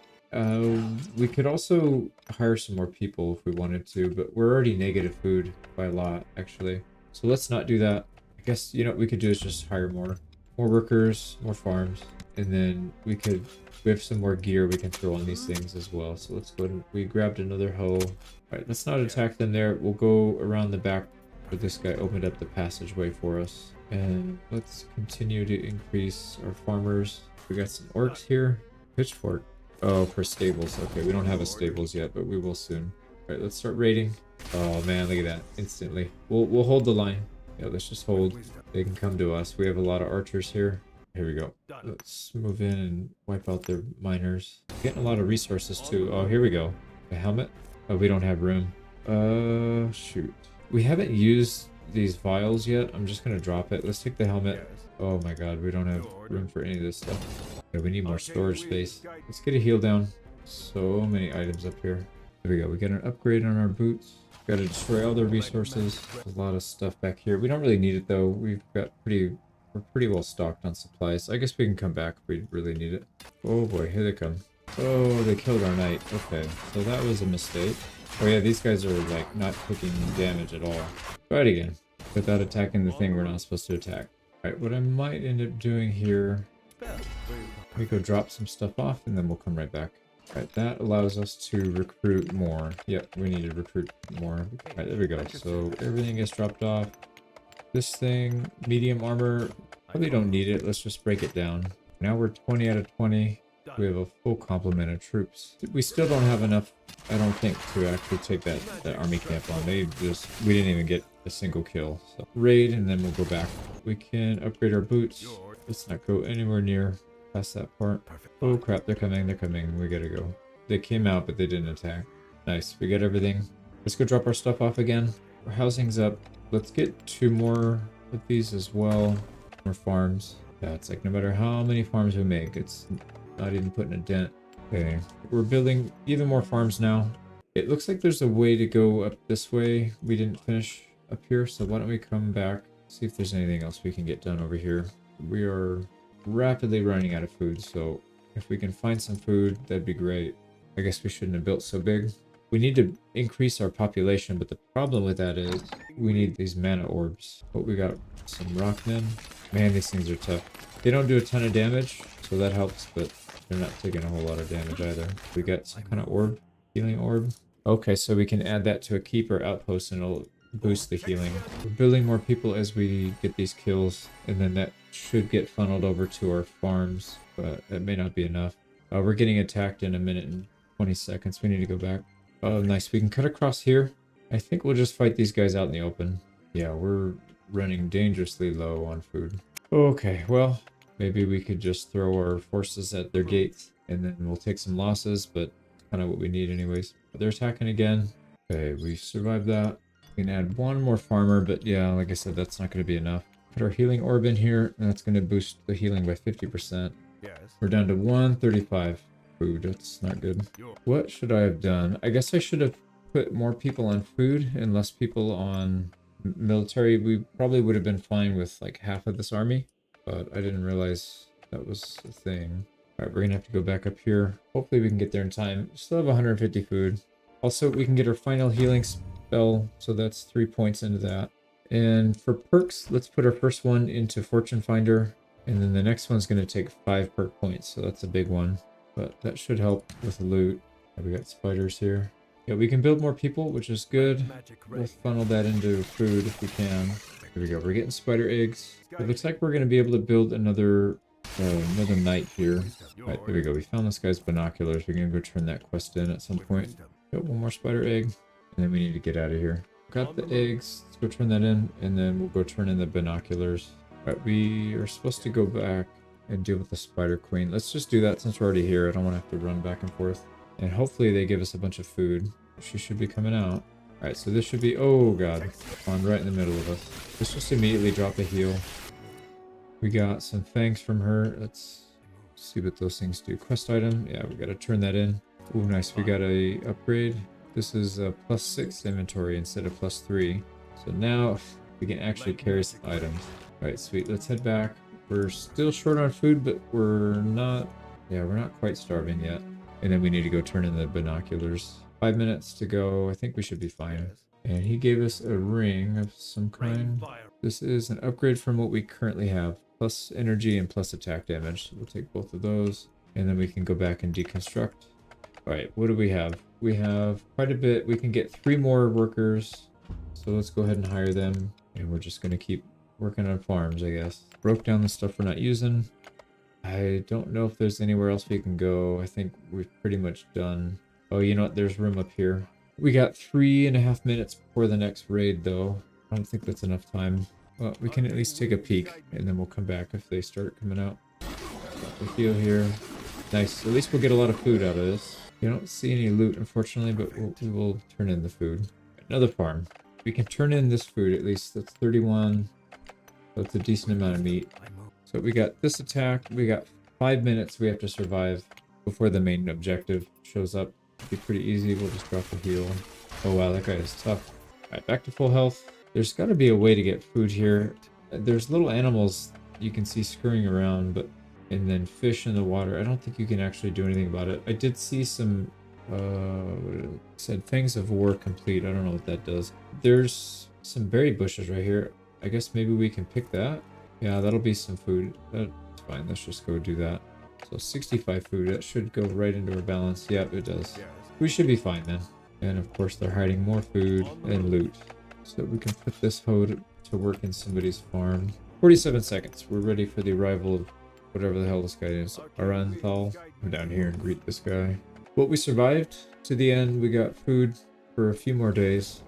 We could also hire some more people if we wanted to, but we're already negative food by a lot, actually. So let's not do that. I guess, you know, what we could do is just hire more workers, more farms, and then we have some more gear we can throw on these things as well. So let's go ahead and we grabbed another hoe. All right, let's not attack them there. We'll go around the back where this guy opened up the passageway for us. And let's continue to increase our farmers. We got some orcs here. Pitchfork. Oh, for stables. Okay, we don't have a stables yet, but we will soon. All right, let's start raiding. Oh man, look at that. Instantly. We'll hold the line. Yeah, let's just hold. They can come to us. We have a lot of archers here. Here we go. Let's move in and wipe out their miners. Getting a lot of resources too. Oh, here we go. A helmet. Oh, we don't have room. Shoot. We haven't used these vials yet. I'm just gonna drop it. Let's take the helmet. Oh my god, we don't have room for any of this stuff. Yeah, we need more storage space. Let's get a heal down. So many items up here. There we go. We got an upgrade on our boots. Got to destroy all the resources. There's a lot of stuff back here. We don't really need it though. We're pretty well stocked on supplies. I guess we can come back if we really need it. Oh boy, here they come. Oh, they killed our knight. Okay, so that was a mistake. Oh yeah, these guys are like not taking damage at all. Try it again. Without attacking the thing we're not supposed to attack. Alright, what I might end up doing here, we go drop some stuff off and then we'll come right back. Alright, that allows us to recruit more. Yep, we need to recruit more. Alright, there we go. So everything gets dropped off. This thing, medium armor, probably don't need it. Let's just break it down. Now we're 20 out of 20. We have a full complement of troops. We still don't have enough, I don't think, to actually take that army camp on. We didn't even get a single kill. So raid and then we'll go back. We can upgrade our boots. Let's not go anywhere near past that part. Oh crap, they're coming, we gotta go. They came out, but they didn't attack. Nice, we got everything. Let's go drop our stuff off again. Our housing's up. Let's get 2 more of these as well. More farms. Yeah, it's like no matter how many farms we make, it's not even putting a dent. Okay, we're building even more farms now. It looks like there's a way to go up this way. We didn't finish up here, so why don't we come back, see if there's anything else we can get done over here. We are rapidly running out of food, so if we can find some food, that'd be great. I guess we shouldn't have built so big. We need to increase our population, but the problem with that is we need these mana orbs. But we got some rockmen. Man, these things are tough. They don't do a ton of damage, so that helps, but they're not taking a whole lot of damage either. We got some kind of orb, healing orb. Okay, so we can add that to a keeper outpost and it'll boost the healing. We're building more people as we get these kills, and then that should get funneled over to our farms, but that may not be enough. We're getting attacked in 1 minute and 20 seconds. We need to go back. Oh, nice. We can cut across here. I think we'll just fight these guys out in the open. Yeah, we're running dangerously low on food. Okay, well, maybe we could just throw our forces at their gates and then we'll take some losses, but kind of what we need anyways. They're attacking again. Okay, we survived that. We can add 1 more farmer, but yeah, like I said, that's not going to be enough. Put our healing orb in here, and that's going to boost the healing by 50%. Yes. We're down to 135 food. That's not good. What should I have done? I guess I should have put more people on food and less people on military. We probably would have been fine with like half of this army, but I didn't realize that was a thing. All right, we're gonna have to go back up here. Hopefully we can get there in time. Still have 150 food. Also, we can get our final healing spell, so that's 3 points into that. And for perks, let's put our first one into Fortune Finder, and then the next one's gonna take 5 perk points, so that's a big one. But that should help with the loot. We got spiders here. Yeah, we can build more people, which is good. We'll funnel that into food if we can. Here we go. We're getting spider eggs. It looks like we're going to be able to build another knight here. All right, there we go. We found this guy's binoculars. We're going to go turn that quest in at some point. Got 1 more spider egg, and then we need to get out of here. Got the eggs. Let's go turn that in, and then we'll go turn in the binoculars. All right, we are supposed to go back and deal with the spider queen. Let's just do that since we're already here. I don't want to have to run back and forth. And hopefully they give us a bunch of food. She should be coming out. Alright, so this should be... Oh god. On right in the middle of us. Let's just immediately drop a heal. We got some thanks from her. Let's see what those things do. Quest item. Yeah, we gotta turn that in. Oh, nice. We got a upgrade. This is a +6 inventory instead of +3. So now we can actually carry some items. Alright, sweet. Let's head back. We're still short on food, but we're not quite starving yet. And then we need to go turn in the binoculars. 5 minutes to go. I think we should be fine. And he gave us a ring of some kind. This is an upgrade from what we currently have. Plus energy and plus attack damage. We'll take both of those. And then we can go back and deconstruct. Alright, what do we have? We have quite a bit. We can get 3 more workers. So let's go ahead and hire them. And we're just going to keep working on farms, I guess. Broke down the stuff we're not using. I don't know if there's anywhere else we can go. I think we've pretty much done. Oh, you know what? There's room up here. We got 3.5 minutes before the next raid, though. I don't think that's enough time. Well, we can at least take a peek, and then we'll come back if they start coming out. Got the heal here. Nice. At least we'll get a lot of food out of this. You don't see any loot, unfortunately, but we will turn in the food. Another farm. We can turn in this food at least. That's 31. That's a decent amount of meat. So we got this attack. We got 5 minutes we have to survive before the main objective shows up. It'll be pretty easy. We'll just drop a heal. Oh wow, that guy is tough. Alright, back to full health. There's got to be a way to get food here. There's little animals you can see scurrying around, but and then fish in the water. I don't think you can actually do anything about it. I did see some it said Fangs of War complete. I don't know what that does. There's some berry bushes right here. I guess maybe we can pick that. Yeah, that'll be some food. That's fine. Let's just go do that. So 65 food. That should go right into our balance. Yep, it does. We should be fine then. And of course, they're hiding more food and loot. So we can put this hoe to work in somebody's farm. 47 seconds. We're ready for the arrival of whatever the hell this guy is. Darfall. Come down here and greet this guy. Well, we survived to the end. We got food for a few more days.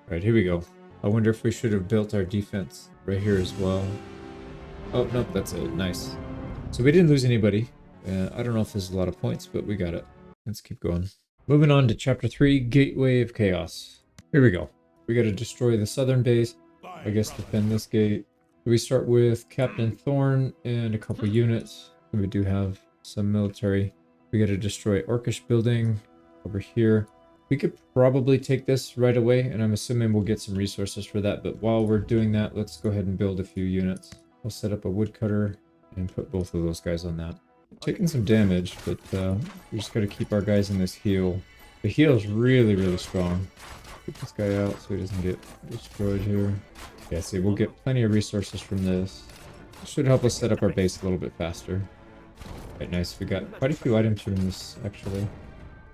All right, here we go. I wonder if we should have built our defense right here as well. Oh, nope, that's it. Nice. So we didn't lose anybody. I don't know if this is a lot of points, but we got it. Let's keep going. Moving on to Chapter 3, Gateway of Chaos. Here we go. We got to destroy the southern base. I guess defend this gate. We start with Captain Thorn and a couple units. We do have some military. We got to destroy Orcish building over here. We could probably take this right away, and I'm assuming we'll get some resources for that. But while we're doing that, let's go ahead and build a few units. We'll set up a woodcutter and put both of those guys on that. Taking some damage, but we just got to keep our guys in this heal. The heal is really, really strong. Get this guy out so he doesn't get destroyed here. Yeah, see, we'll get plenty of resources from this. It should help us set up our base a little bit faster. Right, nice. We got quite a few items from this, actually.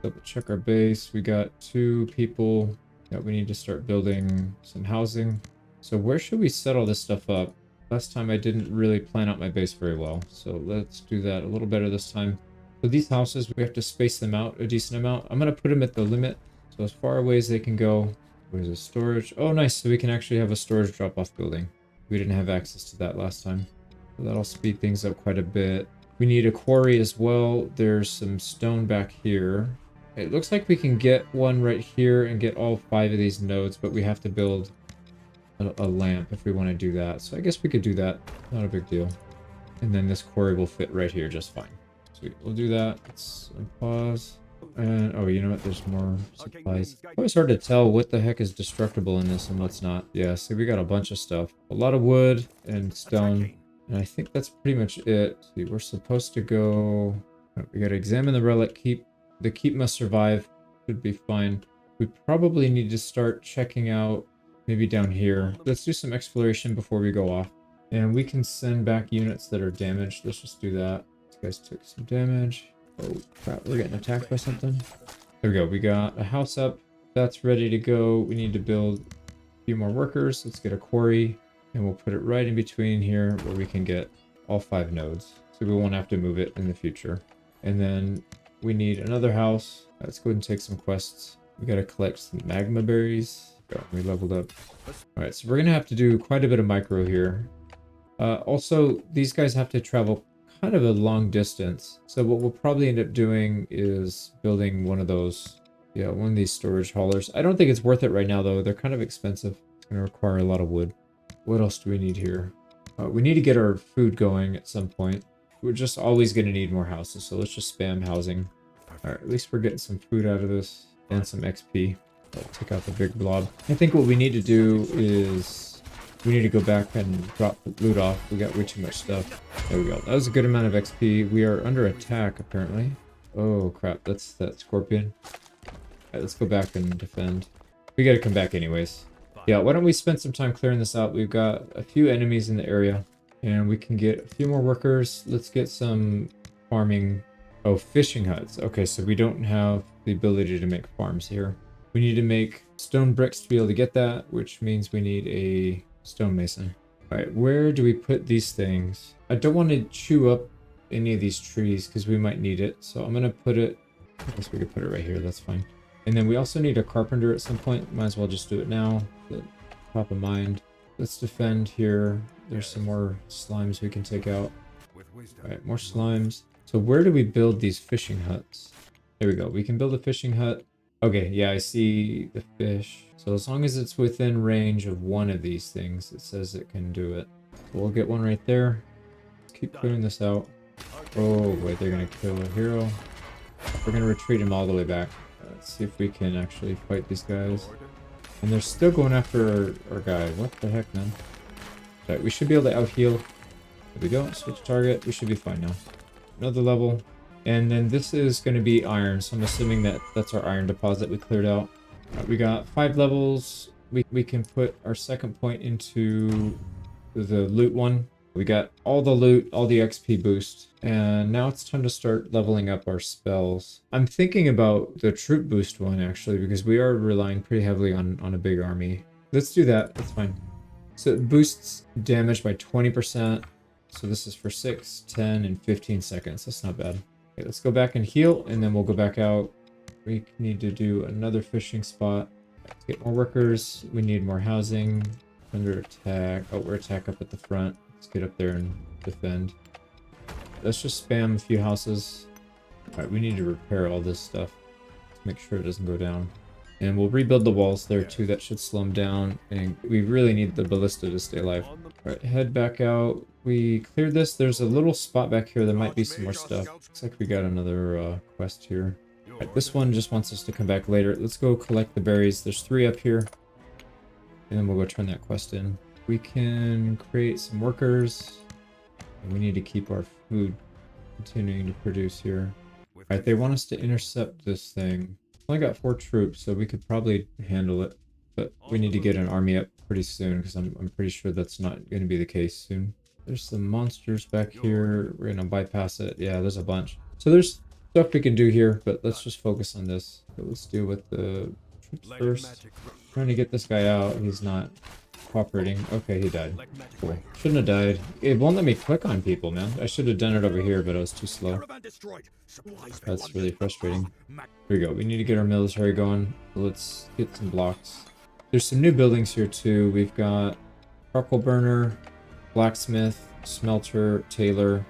Double check our base. We got 2 people that we need to start building some housing. So where should we set all this stuff up? Last time I didn't really plan out my base very well, so let's do that a little better this time. So these houses, we have to space them out a decent amount. I'm going to put them at the limit, so as far away as they can go. Where's the storage? Oh, nice. So we can actually have a storage drop-off building. We didn't have access to that last time. So that'll speed things up quite a bit. We need a quarry as well. There's some stone back here. It looks like we can get one right here and get all 5 of these nodes, but we have to build a lamp if we want to do that. So I guess we could do that. Not a big deal. And then this quarry will fit right here just fine. Sweet. We'll do that. Let's unpause. And oh, you know what? There's more supplies. Always hard to tell what the heck is destructible in this and what's not. Yeah, see, we got a bunch of stuff. A lot of wood and stone. And I think that's pretty much it. See, we're supposed to go... We gotta examine the relic. The keep must survive. Should be fine. We probably need to start checking out maybe down here. Let's do some exploration before we go off. And we can send back units that are damaged. Let's just do that. These guys took some damage. Oh crap, we're getting attacked by something. There we go. We got a house up. That's ready to go. We need to build a few more workers. Let's get a quarry. And we'll put it right in between here where we can get all 5 nodes. So we won't have to move it in the future. And then we need another house. Let's go ahead and take some quests. We gotta collect some magma berries. Oh, we leveled up. Alright, so we're gonna have to do quite a bit of micro here. Also, these guys have to travel kind of a long distance. So what we'll probably end up doing is building one of those, yeah, one of these storage haulers. I don't think it's worth it right now though. They're kind of expensive. It's gonna require a lot of wood. What else do we need here? We need to get our food going at some point. We're just always gonna need more houses, so let's just spam housing. Alright, at least we're getting some food out of this and some XP. I'll take out the big blob. I think what we need to do is we need to go back and drop the loot off. We got way too much stuff. There we go. That was a good amount of XP. We are under attack, apparently. Oh, crap. That's that scorpion. Alright, let's go back and defend. We gotta come back anyways. Yeah, why don't we spend some time clearing this out? We've got a few enemies in the area. And we can get a few more workers. Let's get some farming. Oh, fishing huts. Okay, so we don't have the ability to make farms here. We need to make stone bricks to be able to get that, which means we need a stonemason. All right, where do we put these things? I don't want to chew up any of these trees because we might need it. So I'm going to put it, I guess we could put it right here. That's fine. And then we also need a carpenter at some point. Might as well just do it now. Top of mind. Let's defend here. There's some more slimes we can take out. All right, more slimes. So where do we build these fishing huts? There we go. We can build a fishing hut. Okay, yeah, I see the fish. So as long as it's within range of one of these things, it says it can do it. We'll get one right there. Let's keep clearing this out. Oh, wait, they're gonna kill a hero. We're gonna retreat him all the way back. Let's see if we can actually fight these guys. And they're still going after our guy. What the heck, man? Right, we should be able to out-heal. There we go. Switch target. We should be fine now. Another level. And then this is going to be iron. So I'm assuming that that's our iron deposit we cleared out. We got 5 levels. We can put our second point into the loot one. We got all the loot, all the XP boost. And now it's time to start leveling up our spells. I'm thinking about the troop boost one, actually, because we are relying pretty heavily on a big army. Let's do that. That's fine. So it boosts damage by 20%. So this is for 6, 10, and 15 seconds. That's not bad. Okay, let's go back and heal, and then we'll go back out. We need to do another fishing spot. Let's get more workers. We need more housing. Under attack. Oh, we're attack up at the front. Let's get up there and defend. Let's just spam a few houses. Alright, we need to repair all this stuff. Let's make sure it doesn't go down. And we'll rebuild the walls there too. That should slow them down. And we really need the ballista to stay alive. Alright, head back out. We cleared this. There's a little spot back here. There might be some more stuff. Looks like we got another quest here. Alright, this one just wants us to come back later. Let's go collect the berries. There's 3 up here. And then we'll go turn that quest in. We can create some workers. And we need to keep our food continuing to produce here. Alright, they want us to intercept this thing. Only got 4 troops, so we could probably handle it. But we need to get an army up pretty soon, because I'm pretty sure that's not going to be the case soon. There's some monsters back here. We're going to bypass it. Yeah, there's a bunch. So there's stuff we can do here, but let's just focus on this. So let's deal with the troops first. Trying to get this guy out. He's not cooperating. Okay, he died. Cool. Shouldn't have died. It won't let me click on people, man. I should have done it over here, but I was too slow. That's really frustrating. Here we go. We need to get our military going. Let's get some blocks. There's some new buildings here too. We've got charcoal burner, blacksmith, smelter, tailor,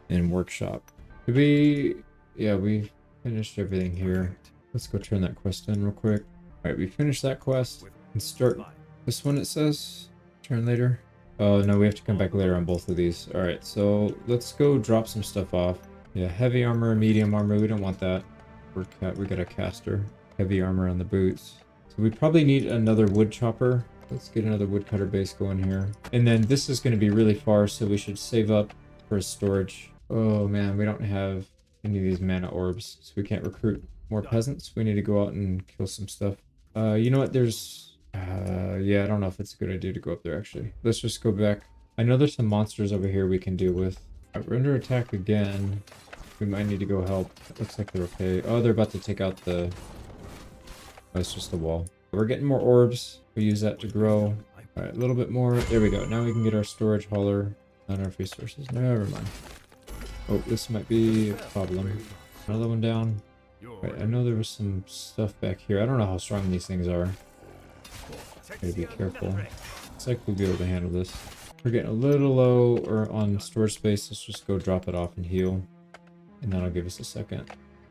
and workshop. Did we... Yeah, we finished everything here. Let's go turn that quest in real quick. Alright, we finished that quest. And start this one, it says. Turn later. Oh, no, we have to come back later on both of these. Alright, so let's go drop some stuff off. Yeah, heavy armor, medium armor. We don't want that. We got a caster. Heavy armor on the boots. So we probably need another wood chopper. Let's get another woodcutter base going here. And then this is going to be really far, so we should save up for storage. Oh man, we don't have any of these mana orbs, so we can't recruit more peasants. We need to go out and kill some stuff. You know what? There's... yeah, I don't know if it's a good idea to go up there, actually. Let's just go back. I know there's some monsters over here we can deal with. We're under attack again. We might need to go help. It looks like they're okay. Oh, they're about to take out the... Oh, it's just a wall. We're getting more orbs. We use that to grow. Alright, a little bit more. There we go. Now we can get our storage hauler. Not enough resources. Never mind. Oh, this might be a problem. Another one down. Right, I know there was some stuff back here. I don't know how strong these things are. Gotta be careful. Looks like we'll be able to handle this. We're getting a little low or on storage space. Let's just go drop it off and heal. And that'll give us a second.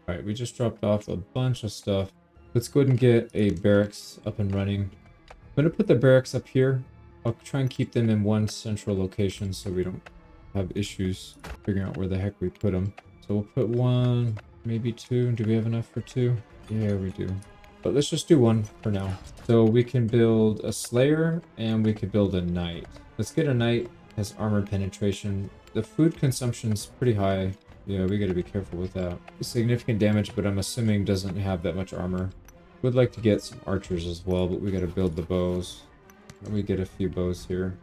Alright, we just dropped off a bunch of stuff. Let's go ahead and get a barracks up and running. I'm going to put the barracks up here. I'll try and keep them in one central location so we don't have issues figuring out where the heck we put them. So we'll put 1, maybe 2. Do we have enough for 2? Yeah, we do. But let's just do 1 for now. So we can build a Slayer and we could build a Knight. Let's get a Knight. Has armor penetration. The food consumption's pretty high. Yeah, we got to be careful with that. Significant damage, but I'm assuming doesn't have that much armor. Would like to get some archers as well, but we got to build the bows. Let me get a few bows here.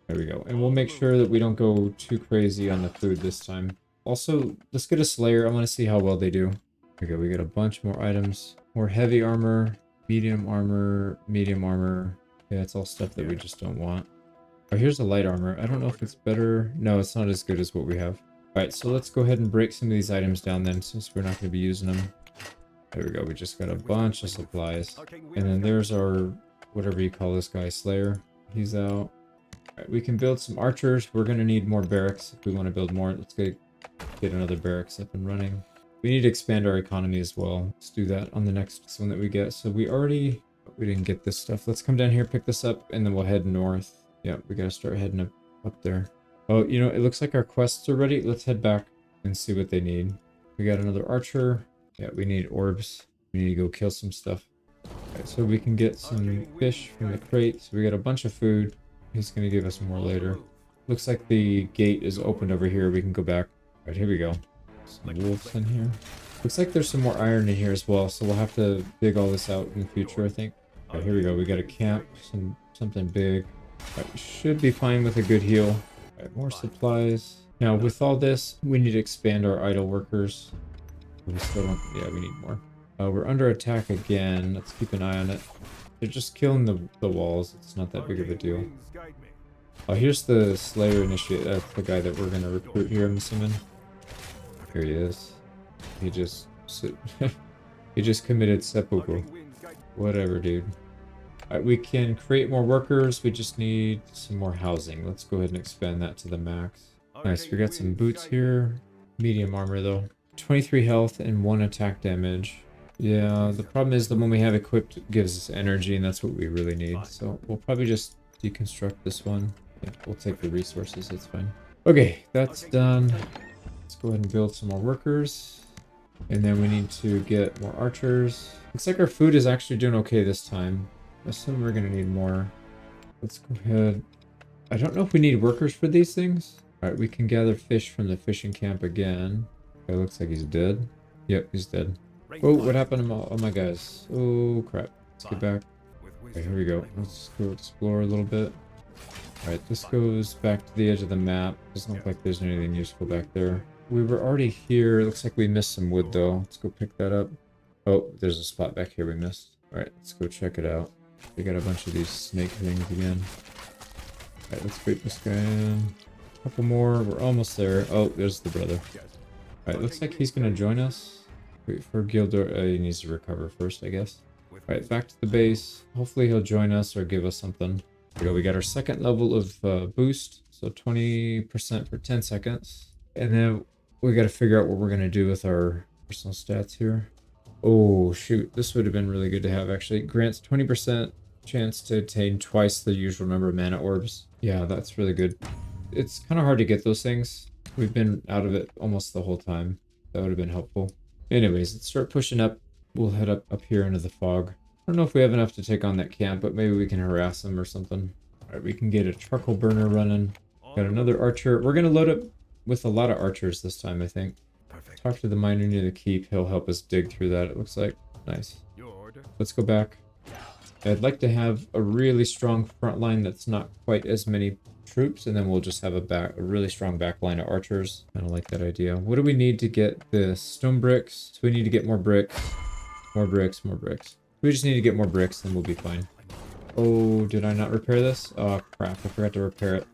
There we go. And we'll make sure that we don't go too crazy on the food this time. Also, let's get a Slayer. I want to see how well they do. Okay, we got a bunch more items. More heavy armor, medium armor, medium armor. Yeah, it's all stuff that we just don't want. Oh, here's the light armor. I don't know if it's better. No, it's not as good as what we have. Alright, so let's go ahead and break some of these items down then, since we're not going to be using them. There we go, we just got a bunch of supplies. And then there's our, whatever you call this guy, Slayer. He's out. Alright, we can build some archers. We're going to need more barracks if we want to build more. Let's get another barracks up and running. We need to expand our economy as well. Let's do that on the next one that we get. So we didn't get this stuff. Let's come down here, pick this up, and then we'll head north. Yeah, we got to start heading up there. Oh, you know, it looks like our quests are ready. Let's head back and see what they need. We got another archer. Yeah, we need orbs. We need to go kill some stuff. Alright, so we can get some fish from the crate. So we got a bunch of food. He's going to give us more later. Looks like the gate is open over here. We can go back. Alright, here we go. Some wolves in here. Looks like there's some more iron in here as well. So we'll have to dig all this out in the future, I think. Alright, here we go. We got a camp. Something big. Alright, we should be fine with a good heal. Alright, more supplies. Now, with all this, we need to expand our idle workers. We still don't... Yeah, we need more. We're under attack again. Let's keep an eye on it. They're just killing the walls. It's not that big of a deal. Oh, here's the Slayer Initiate. That's the guy that we're going to recruit here, I'm assuming. Here he is. He just... he just committed seppuku. Whatever, dude. Alright, we can create more workers. We just need some more housing. Let's go ahead and expand that to the max. Nice, we got some boots here. Medium armor, though. 23 health and 1 attack damage. Yeah, the problem is the one we have equipped gives us energy, and that's what we really need. So we'll probably just deconstruct this one. Yeah, we'll take the resources, that's fine. Okay, that's done. Let's go ahead and build some more workers. And then we need to get more archers. Looks like our food is actually doing okay this time. I assume we're gonna need more. Let's go ahead. I don't know if we need workers for these things. Alright, we can gather fish from the fishing camp again. It looks like he's dead. Yep, he's dead. Oh, what happened to all my guys? Oh, crap. Let's get back. Okay, here we go. Let's go explore a little bit. Alright, this goes back to the edge of the map. Doesn't look like there's anything useful back there. We were already here. Looks like we missed some wood, though. Let's go pick that up. Oh, there's a spot back here we missed. Alright, let's go check it out. We got a bunch of these snake things again. Alright, let's break this guy in. A couple more. We're almost there. Oh, there's the brother. Alright, looks like he's gonna join us. Wait for Gildor. He needs to recover first, I guess. Alright, back to the base. Hopefully he'll join us or give us something. There we go. We got our second level of boost. So 20% for 10 seconds. And then we got to figure out what we're going to do with our personal stats here. Oh, shoot. This would have been really good to have, actually. Grants 20% chance to attain twice the usual number of mana orbs. Yeah, that's really good. It's kind of hard to get those things. We've been out of it almost the whole time. That would have been helpful. Anyways, let's start pushing up. We'll head up here into the fog. I don't know if we have enough to take on that camp, but maybe we can harass them or something. Alright, we can get a charcoal burner running. Got another archer. We're going to load up with a lot of archers this time, I think. Perfect. Talk to the miner near the keep. He'll help us dig through that, it looks like. Nice. Let's go back. I'd like to have a really strong front line that's not quite as many troops, and then we'll just have a really strong back line of archers. I don't like that idea. What do we need to get the stone bricks? So we need to get more bricks. More bricks, more bricks. We just need to get more bricks, then we'll be fine. Oh, did I not repair this? Oh, crap. I forgot to repair it.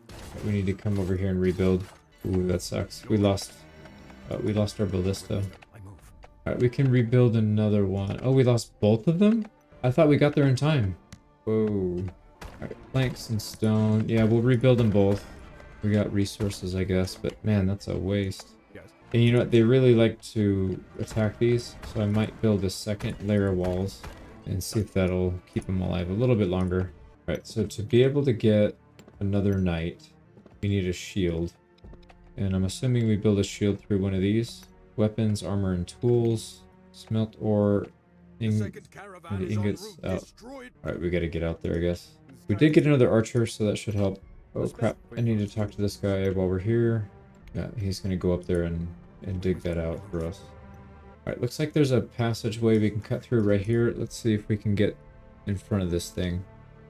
We need to come over here and rebuild. Ooh, that sucks. We lost our ballista. Alright, we can rebuild another one. Oh, we lost both of them? I thought we got there in time. Whoa. Alright, planks and stone. Yeah, we'll rebuild them both. We got resources, I guess, but man, that's a waste. And you know what? They really like to attack these, so I might build a second layer of walls and see if that'll keep them alive a little bit longer. Alright, so to be able to get another knight, we need a shield. And I'm assuming we build a shield through one of these. Weapons, armor, and tools. Smelt ore. The ingots out. Alright, we gotta get out there, I guess. We did get another archer, so that should help. Oh crap, I need to talk to this guy while we're here. Yeah, he's gonna go up there and dig that out for us. Alright, looks like there's a passageway we can cut through right here. Let's see if we can get in front of this thing.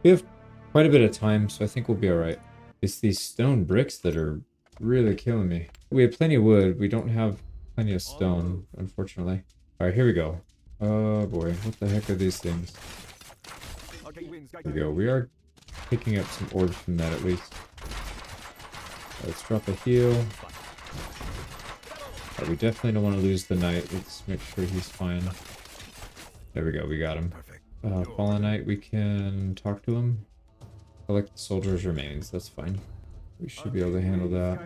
We have quite a bit of time, so I think we'll be alright. It's these stone bricks that are really killing me. We have plenty of wood. We don't have plenty of stone, unfortunately. Alright, here we go. Oh boy, what the heck are these things? Here we go. We are picking up some orbs from that at least. Let's drop a heal. Right, we definitely don't want to lose the knight. Let's make sure he's fine. There we go, we got him. Fallen knight, we can talk to him. Collect the soldier's remains, that's fine. We should be able to handle that.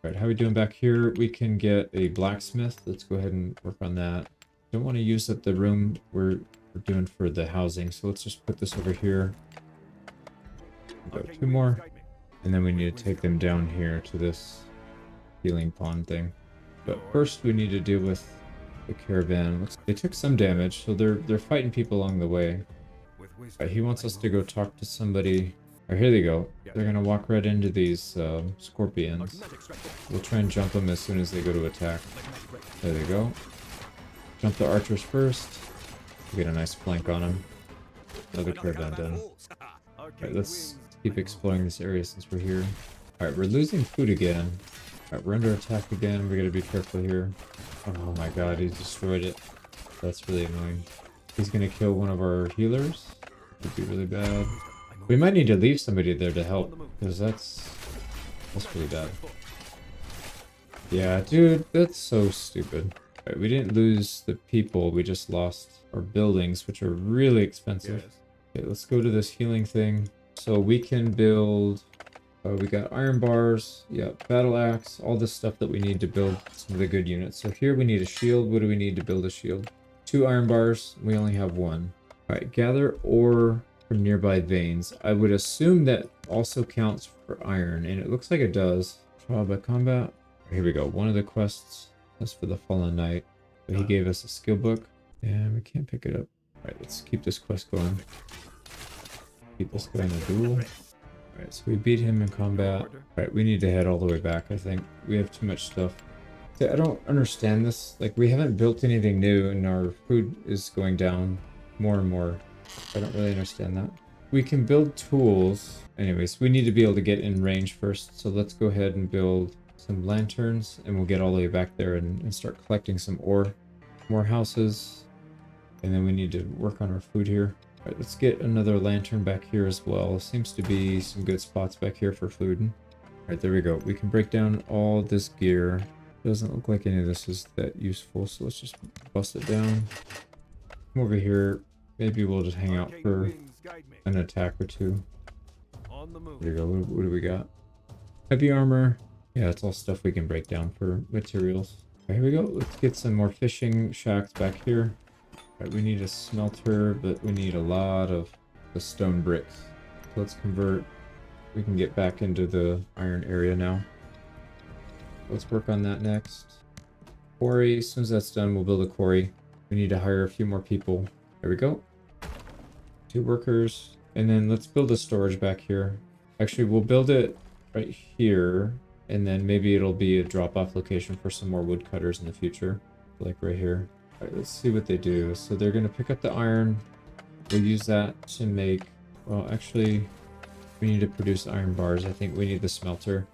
Alright, how are we doing back here? We can get a blacksmith. Let's go ahead and work on that. Don't want to use up the room we're doing for the housing, so let's just put this over here. Go 2 more. And then we need to take them down here to this healing pond thing. But first we need to deal with the caravan. Looks they took some damage, so they're fighting people along the way. He wants us to go talk to somebody. Oh, here they go. They're gonna walk right into these scorpions. We'll try and jump them as soon as they go to attack. There they go. Jump the archers first. We get a nice flank on them. Another caravan done. Alright, let's keep exploring this area since we're here. Alright, we're losing food again. Alright, we're under attack again. We gotta be careful here. Oh my god, he destroyed it. That's really annoying. He's gonna kill one of our healers. Would be really bad. We might need to leave somebody there to help, because that's really bad. Yeah, dude, that's so stupid. Right, we didn't lose the people, we just lost our buildings, which are really expensive. Okay, let's go to this healing thing. So we can build, we got iron bars, yeah, battle axe, all this stuff that we need to build some of the good units. So here we need a shield. What do we need to build a shield? 2 iron bars, we only have 1. Alright, gather ore from nearby veins. I would assume that also counts for iron, and it looks like it does. Trial by combat. Here we go. One of the quests. That's for the Fallen Knight. But he gave us a skill book, and we can't pick it up. Alright, let's keep this quest going. Keep this guy in a duel. Alright, so we beat him in combat. Alright, we need to head all the way back, I think. We have too much stuff. See, I don't understand this. Like, we haven't built anything new, and our food is going down more and more. I don't really understand that. We can build tools. Anyways, we need to be able to get in range first. So let's go ahead and build some lanterns, and we'll get all the way back there and start collecting some ore. More houses. And then we need to work on our food here. All right, let's get another lantern back here as well. Seems to be some good spots back here for food. All right, there we go. We can break down all this gear. Doesn't look like any of this is that useful, so let's just bust it down. Come over here. Maybe we'll just hang out for an attack or two. There you go. What do we got? Heavy armor. Yeah, it's all stuff we can break down for materials. Right, here we go. Let's get some more fishing shacks back here. Right, we need a smelter, but we need a lot of the stone bricks. So let's convert. We can get back into the iron area now. Let's work on that next. Quarry. As soon as that's done, we'll build a quarry. We need to hire a few more people. There we go. 2 workers. And then let's build a storage back here. Actually, we'll build it right here. And then maybe it'll be a drop-off location for some more woodcutters in the future. Like right here. All right, let's see what they do. So they're going to pick up the iron. We'll use that to make... Well, actually, we need to produce iron bars. I think we need the smelter.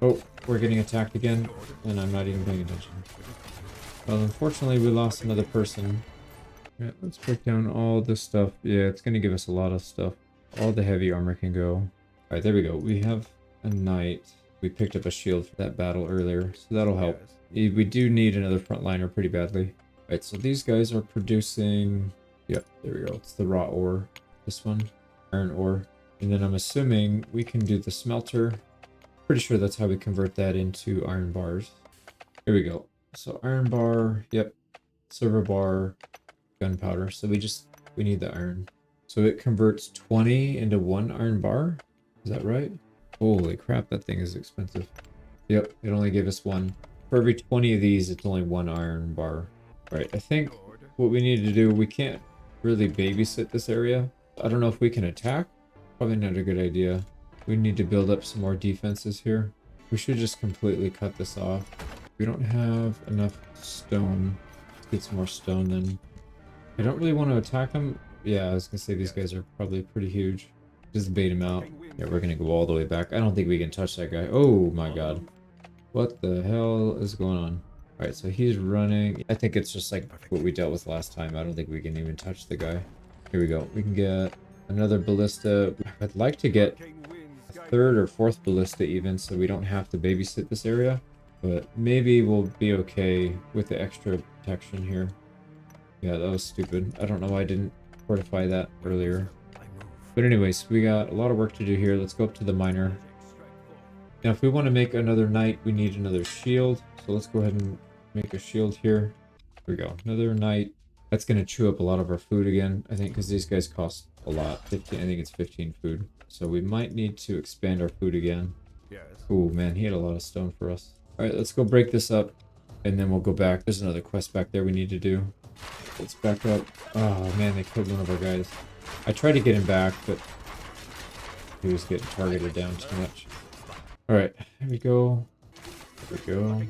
Oh, we're getting attacked again. And I'm not even paying attention. Well, unfortunately, we lost another person. Yeah, let's break down all this stuff. Yeah, it's going to give us a lot of stuff. All the heavy armor can go. All right, there we go. We have a knight. We picked up a shield for that battle earlier, so that'll help. We do need another frontliner pretty badly. All right, so these guys are producing... Yep, there we go. It's the raw ore. This one. Iron ore. And then I'm assuming we can do the smelter. Pretty sure that's how we convert that into iron bars. Here we go. So iron bar. Yep. Silver bar. Gunpowder. So we need the iron. So it converts 20 into 1 iron bar. Is that right? Holy crap, that thing is expensive. Yep, it only gave us 1. For every 20 of these, it's only 1 iron bar. Right, I think what we need to do, we can't really babysit this area. I don't know if we can attack. Probably not a good idea. We need to build up some more defenses here. We should just completely cut this off. We don't have enough stone. Let's get some more stone then. I don't really want to attack them. Yeah, I was gonna say these guys are probably pretty huge. Just bait him out. Yeah, we're gonna go all the way back. I don't think we can touch that guy. Oh my god. What the hell is going on? Alright, so he's running. I think it's just like what we dealt with last time. I don't think we can even touch the guy. Here we go. We can get another ballista. I'd like to get a 3rd or 4th ballista even, so we don't have to babysit this area. But maybe we'll be okay with the extra protection here. Yeah, that was stupid. I don't know why I didn't fortify that earlier. But anyways, we got a lot of work to do here. Let's go up to the miner. Now, if we want to make another knight, we need another shield. So let's go ahead and make a shield here. Here we go. Another knight. That's going to chew up a lot of our food again, I think, because these guys cost a lot. 15, I think it's 15 food. So we might need to expand our food again.
Yes.
Oh man, he had a lot of stone for us. All right, let's go break this up, and then we'll go back. There's another quest back there we need to do. Let's back up. Oh man, they killed one of our guys. I tried to get him back, but he was getting targeted down too much. All right, here we go. There we go.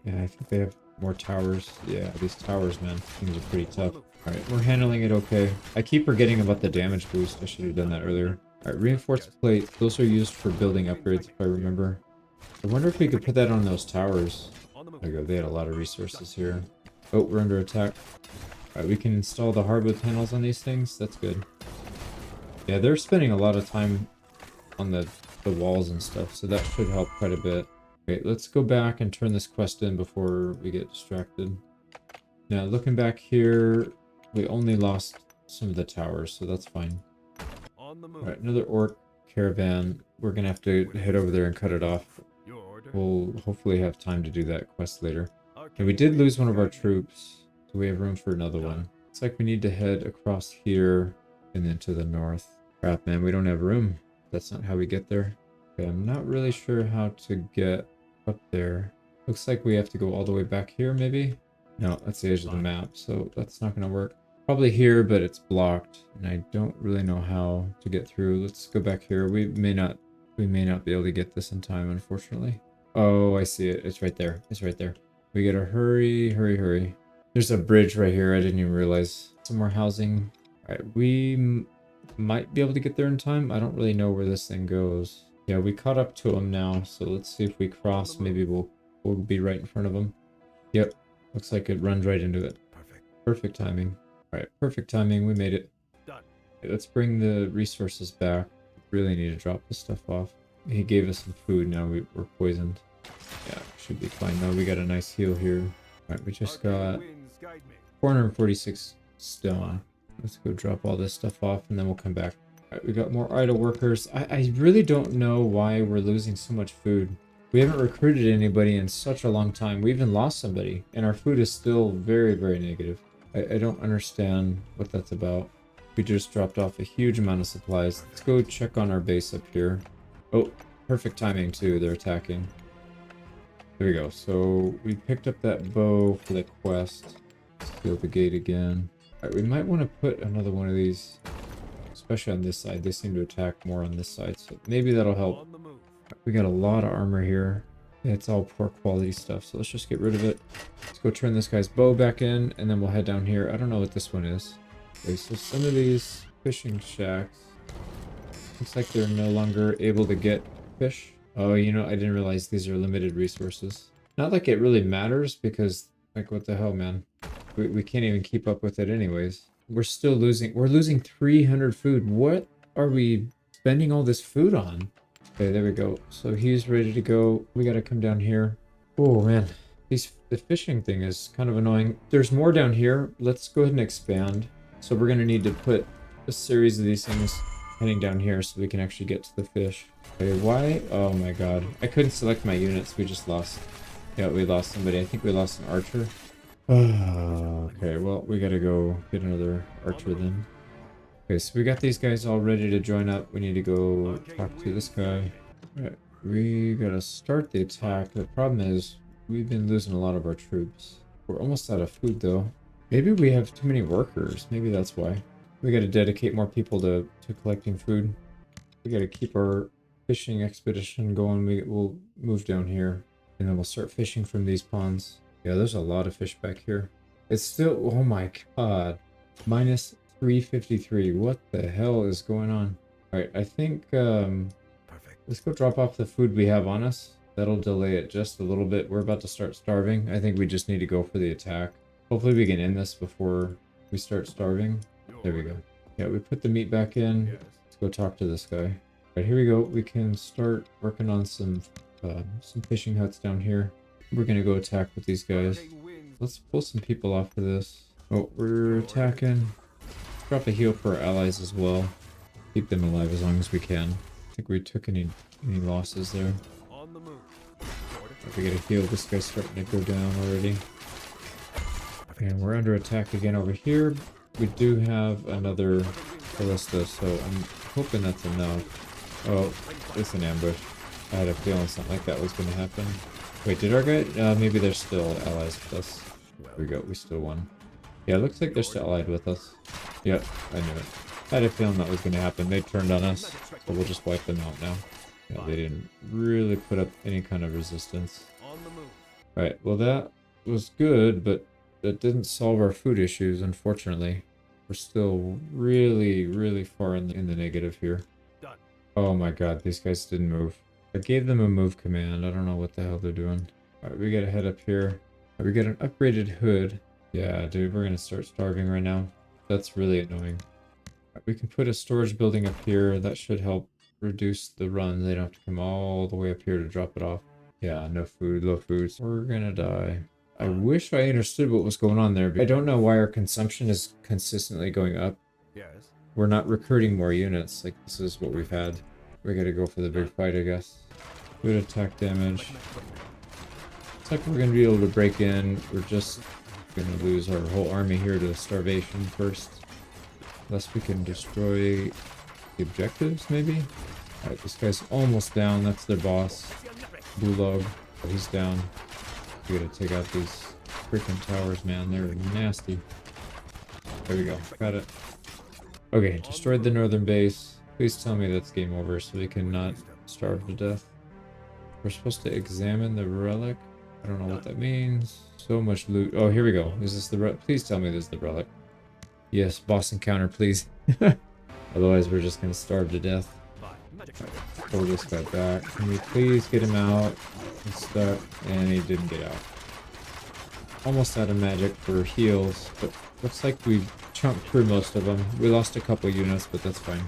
Yeah, I think they have more towers. Yeah, these towers, man, things are pretty tough. All right, we're handling it okay. I keep forgetting about the damage boost. I should have done that earlier. All right, reinforced plates. Those are used for building upgrades, if I remember. I wonder if we could put that on those towers. There we go. They had a lot of resources here. Oh, we're under attack. All right, we can install the hardwood panels on these things. That's good. Yeah, they're spending a lot of time on the walls and stuff, so that should help quite a bit. Okay, let's go back and turn this quest in before we get distracted. Now, looking back here, we only lost some of the towers, so that's fine. All right, another orc caravan. We're gonna have to head over there and cut it off. We'll hopefully have time to do that quest later. And we did lose one of our troops, so we have room for another one. Looks like we need to head across here and then to the north. Crap, man, we don't have room. That's not how we get there. Okay, I'm not really sure how to get up there. Looks like we have to go all the way back here, maybe? No, that's the edge of the map, so that's not gonna work. Probably here, but it's blocked, and I don't really know how to get through. Let's go back here. We may not be able to get this in time, unfortunately. Oh, I see it. It's right there. It's right there. We gotta hurry, hurry, hurry. There's a bridge right here. I didn't even realize. Some more housing. All right, we might be able to get there in time. I don't really know where this thing goes. Yeah, we caught up to him now, so let's see if we cross. Maybe we'll be right in front of him. Yep, looks like it runs right into it. Perfect timing. All right, perfect timing. We made it. Done. Okay, let's bring the resources back. Really need to drop this stuff off. He gave us some food. Now we're poisoned. Yeah, should be fine though. We got a nice heal here. All right, we just got 446 stone. Let's go drop all this stuff off and then we'll come back. All right, we got more idle workers. I really don't know why we're losing so much food. We haven't recruited anybody in such a long time. We even lost somebody and our food is still very, very negative. I don't understand what that's about. We just dropped off a huge amount of supplies. Let's go check on our base up here. Oh, perfect timing too. They're attacking. There we go. So we picked up that bow for the quest. Seal the gate again. All right, we might want to put another one of these, especially on this side. They seem to attack more on this side, so maybe that'll help. We got a lot of armor here. It's all poor quality stuff, so let's just get rid of it. Let's go turn this guy's bow back in, and then we'll head down here. I don't know what this one is. Okay, so some of these fishing shacks, looks like they're no longer able to get fish. Oh, you know, I didn't realize these are limited resources. Not like it really matters, because, like, what the hell, man? We can't even keep up with it anyways. We're still losing. We're losing 300 food. What are we spending all this food on? Okay, there we go. So he's ready to go. We gotta come down here. Oh man, the fishing thing is kind of annoying. There's more down here. Let's go ahead and expand. So we're gonna need to put a series of these things heading down here so we can actually get to the fish. Okay, why? Oh my god. I couldn't select my units. We just lost. Yeah, we lost somebody. I think we lost an archer. Okay, well, we gotta go get another archer then. Okay, so we got these guys all ready to join up. We need to go talk to this guy. Alright, we gotta start the attack. The problem is, we've been losing a lot of our troops. We're almost out of food though. Maybe we have too many workers. Maybe that's why. We gotta dedicate more people to collecting food. We gotta keep our fishing expedition going. We'll move down here. And then we'll start fishing from these ponds. Yeah, there's a lot of fish back here. It's still, oh my god. Minus 353. What the hell is going on? Alright, I think, perfect. Let's go drop off the food we have on us. That'll delay it just a little bit. We're about to start starving. I think we just need to go for the attack. Hopefully we can end this before we start starving. There we go. Yeah, we put the meat back in. Let's go talk to this guy. Alright, here we go. We can start working on some fishing huts down here. We're gonna go attack with these guys. Let's pull some people off of this. Oh, we're attacking. Let's drop a heal for our allies as well. Keep them alive as long as we can. I think we took any losses there. If we get a heal, this guy's starting to go down already. And we're under attack again over here. We do have another ballista, so I'm hoping that's enough. Oh, it's an ambush. I had a feeling something like that was going to happen. Wait, did our guy? Maybe they're still allies with us. There we go. We still won. Yeah, it looks like they're still allied with us. Yep, I knew it. I had a feeling that was going to happen. They turned on us, so we'll just wipe them out now. Yeah, they didn't really put up any kind of resistance. Right, well that was good, but that didn't solve our food issues, unfortunately. We're still really, really far in the negative here. Oh my god, these guys didn't move. I gave them a move command. I don't know what the hell they're doing. Alright, we gotta head up here. We got an upgraded hood. Yeah, dude, we're gonna start starving right now. That's really annoying. We can put a storage building up here. That should help reduce the run. They don't have to come all the way up here to drop it off. Yeah, no food, low food. We're gonna die. I wish I understood what was going on there. But I don't know why our consumption is consistently going up.
Yes.
We're not recruiting more units. Like, this is what we've had. We gotta go for the big fight, I guess. Good attack damage. Looks like we're gonna be able to break in. We're just gonna lose our whole army here to starvation first. Unless we can destroy the objectives, maybe? Alright, this guy's almost down. That's their boss. Bulog. Oh, he's down. We gotta take out these freaking towers, man. They're nasty. There we go. Got it. Okay, destroyed the northern base. Please tell me that's game over so we can not starve to death. We're supposed to examine the relic. I don't know what that means. So much loot. Oh, here we go. Is this the relic? Please tell me this is the relic. Yes, boss encounter, please. Otherwise, we're just gonna starve to death. Right, pull this guy back. Can we please get him out? He's stuck, and he didn't get out. Almost out of magic for heals, but looks like we chunked through most of them. We lost a couple units, but that's fine.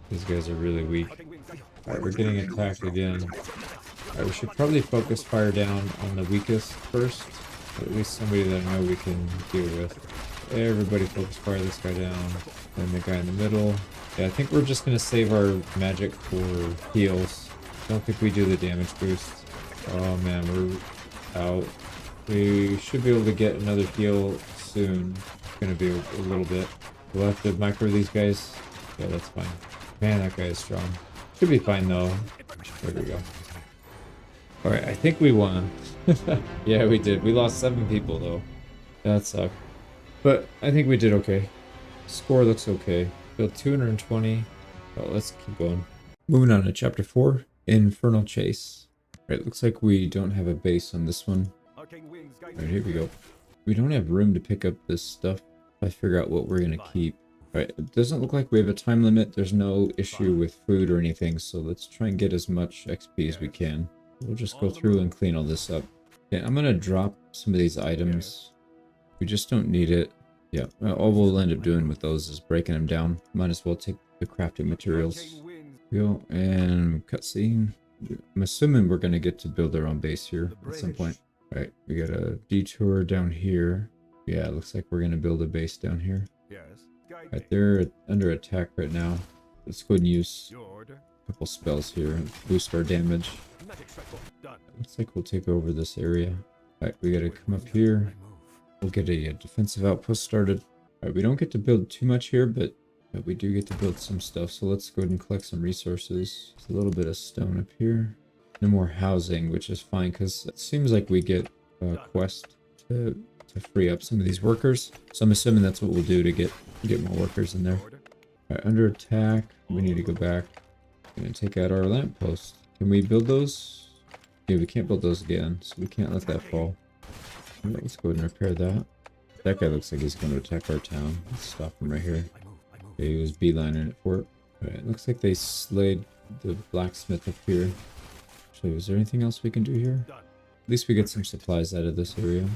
These guys are really weak. Alright, we're getting attacked again. Alright, we should probably focus fire down on the weakest first. Or at least somebody that I know we can deal with. Everybody focus fire this guy down. Then the guy in the middle. Yeah, I think we're just going to save our magic for heals. Don't think we do the damage boost. Oh man, we're out. We should be able to get another heal soon. It's going to be a little bit. We'll have to micro these guys. Yeah, that's fine. Man, that guy is strong. Should be fine though. There we go. Alright, I think we won. Yeah, we did. We lost 7 people though. That sucked. But I think we did okay. Score looks okay. Built 220. Oh, let's keep going. Moving on to chapter 4, Infernal Chase. Right, looks like we don't have a base on this one. Alright, here we go. We don't have room to pick up this stuff. I figure out what we're gonna keep. Alright, it doesn't look like we have a time limit. There's no issue with food or anything, so let's try and get as much XP as we can. We'll just go through and clean all this up. Okay, I'm gonna drop some of these items. We just don't need it. Yeah, all we'll end up doing with those is breaking them down. Might as well take the crafting materials. Go and cutscene. I'm assuming we're gonna get to build our own base here at some point. Alright, we got a detour down here. Yeah, it looks like we're gonna build a base down here. Alright, they're under attack right now. Let's go and use a couple spells here and boost our damage. Looks like we'll take over this area. Alright, we gotta come up here. We'll get a defensive outpost started. Alright, we don't get to build too much here, but we do get to build some stuff. So let's go ahead and collect some resources. There's a little bit of stone up here. No more housing, which is fine because it seems like we get a quest to free up some of these workers. So I'm assuming that's what we'll do to get more workers in there. Alright, under attack. We need to go back and take out our lamppost. Can we build those? Yeah, we can't build those again, so we can't let that fall. Alright, let's go ahead and repair that. That guy looks like he's going to attack our town. Let's stop him right here. Okay, he was beelining it for it. Alright, it looks like they slayed the blacksmith up here. Actually, is there anything else we can do here? At least we get some supplies out of this area.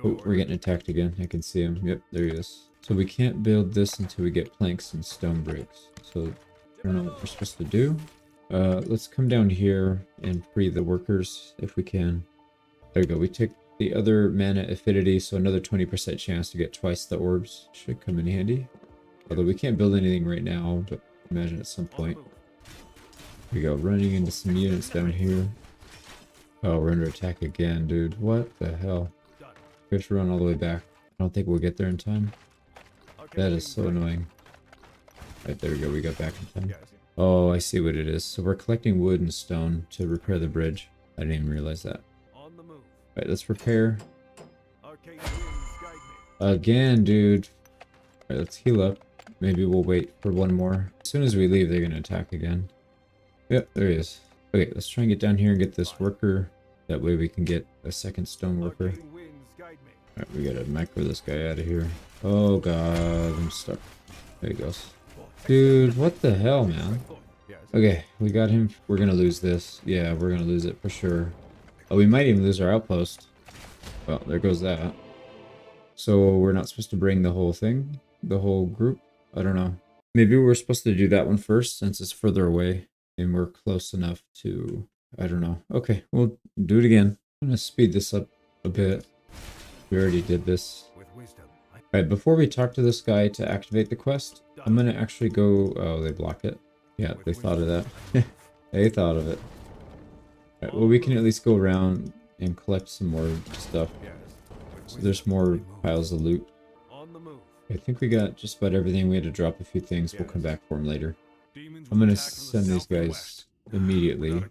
Oh, we're getting attacked again. I can see him. Yep, there he is. So we can't build this until we get planks and stone bricks. So I don't know what we're supposed to do. Let's come down here and free the workers if we can. There we go. We take the other mana affinity, so another 20% chance to get twice the orbs. Should come in handy. Although we can't build anything right now, but imagine at some point. Here we go. Running into some units down here. Oh, we're under attack again, dude. What the hell? We have to run all the way back. I don't think we'll get there in time. That is so annoying. Right, there we go. We got back in time. Oh, I see what it is. So we're collecting wood and stone to repair the bridge. I didn't even realize that. Alright, let's repair. Again, dude. Alright, let's heal up. Maybe we'll wait for one more. As soon as we leave, they're going to attack again. Yep, there he is. Okay, let's try and get down here and get this worker. That way we can get a second stone worker. Alright, we gotta micro this guy out of here. Oh god, I'm stuck. There he goes. Dude, what the hell, man? Okay, we got him. We're gonna lose this. Yeah, we're gonna lose it for sure. Oh, we might even lose our outpost. Well, there goes that. So we're not supposed to bring the whole thing? The whole group? I don't know. Maybe we're supposed to do that one first since it's further away. And we're close enough to... I don't know. Okay, we'll do it again. I'm gonna speed this up a bit. We already did this. Alright, before we talk to this guy to activate the quest, I'm gonna actually go... Oh, they block it. Yeah, they thought of that. They thought of it. Alright, well, we can at least go around and collect some more stuff. So there's more piles of loot. I think we got just about everything. We had to drop a few things. We'll come back for them later. I'm gonna send these guys immediately.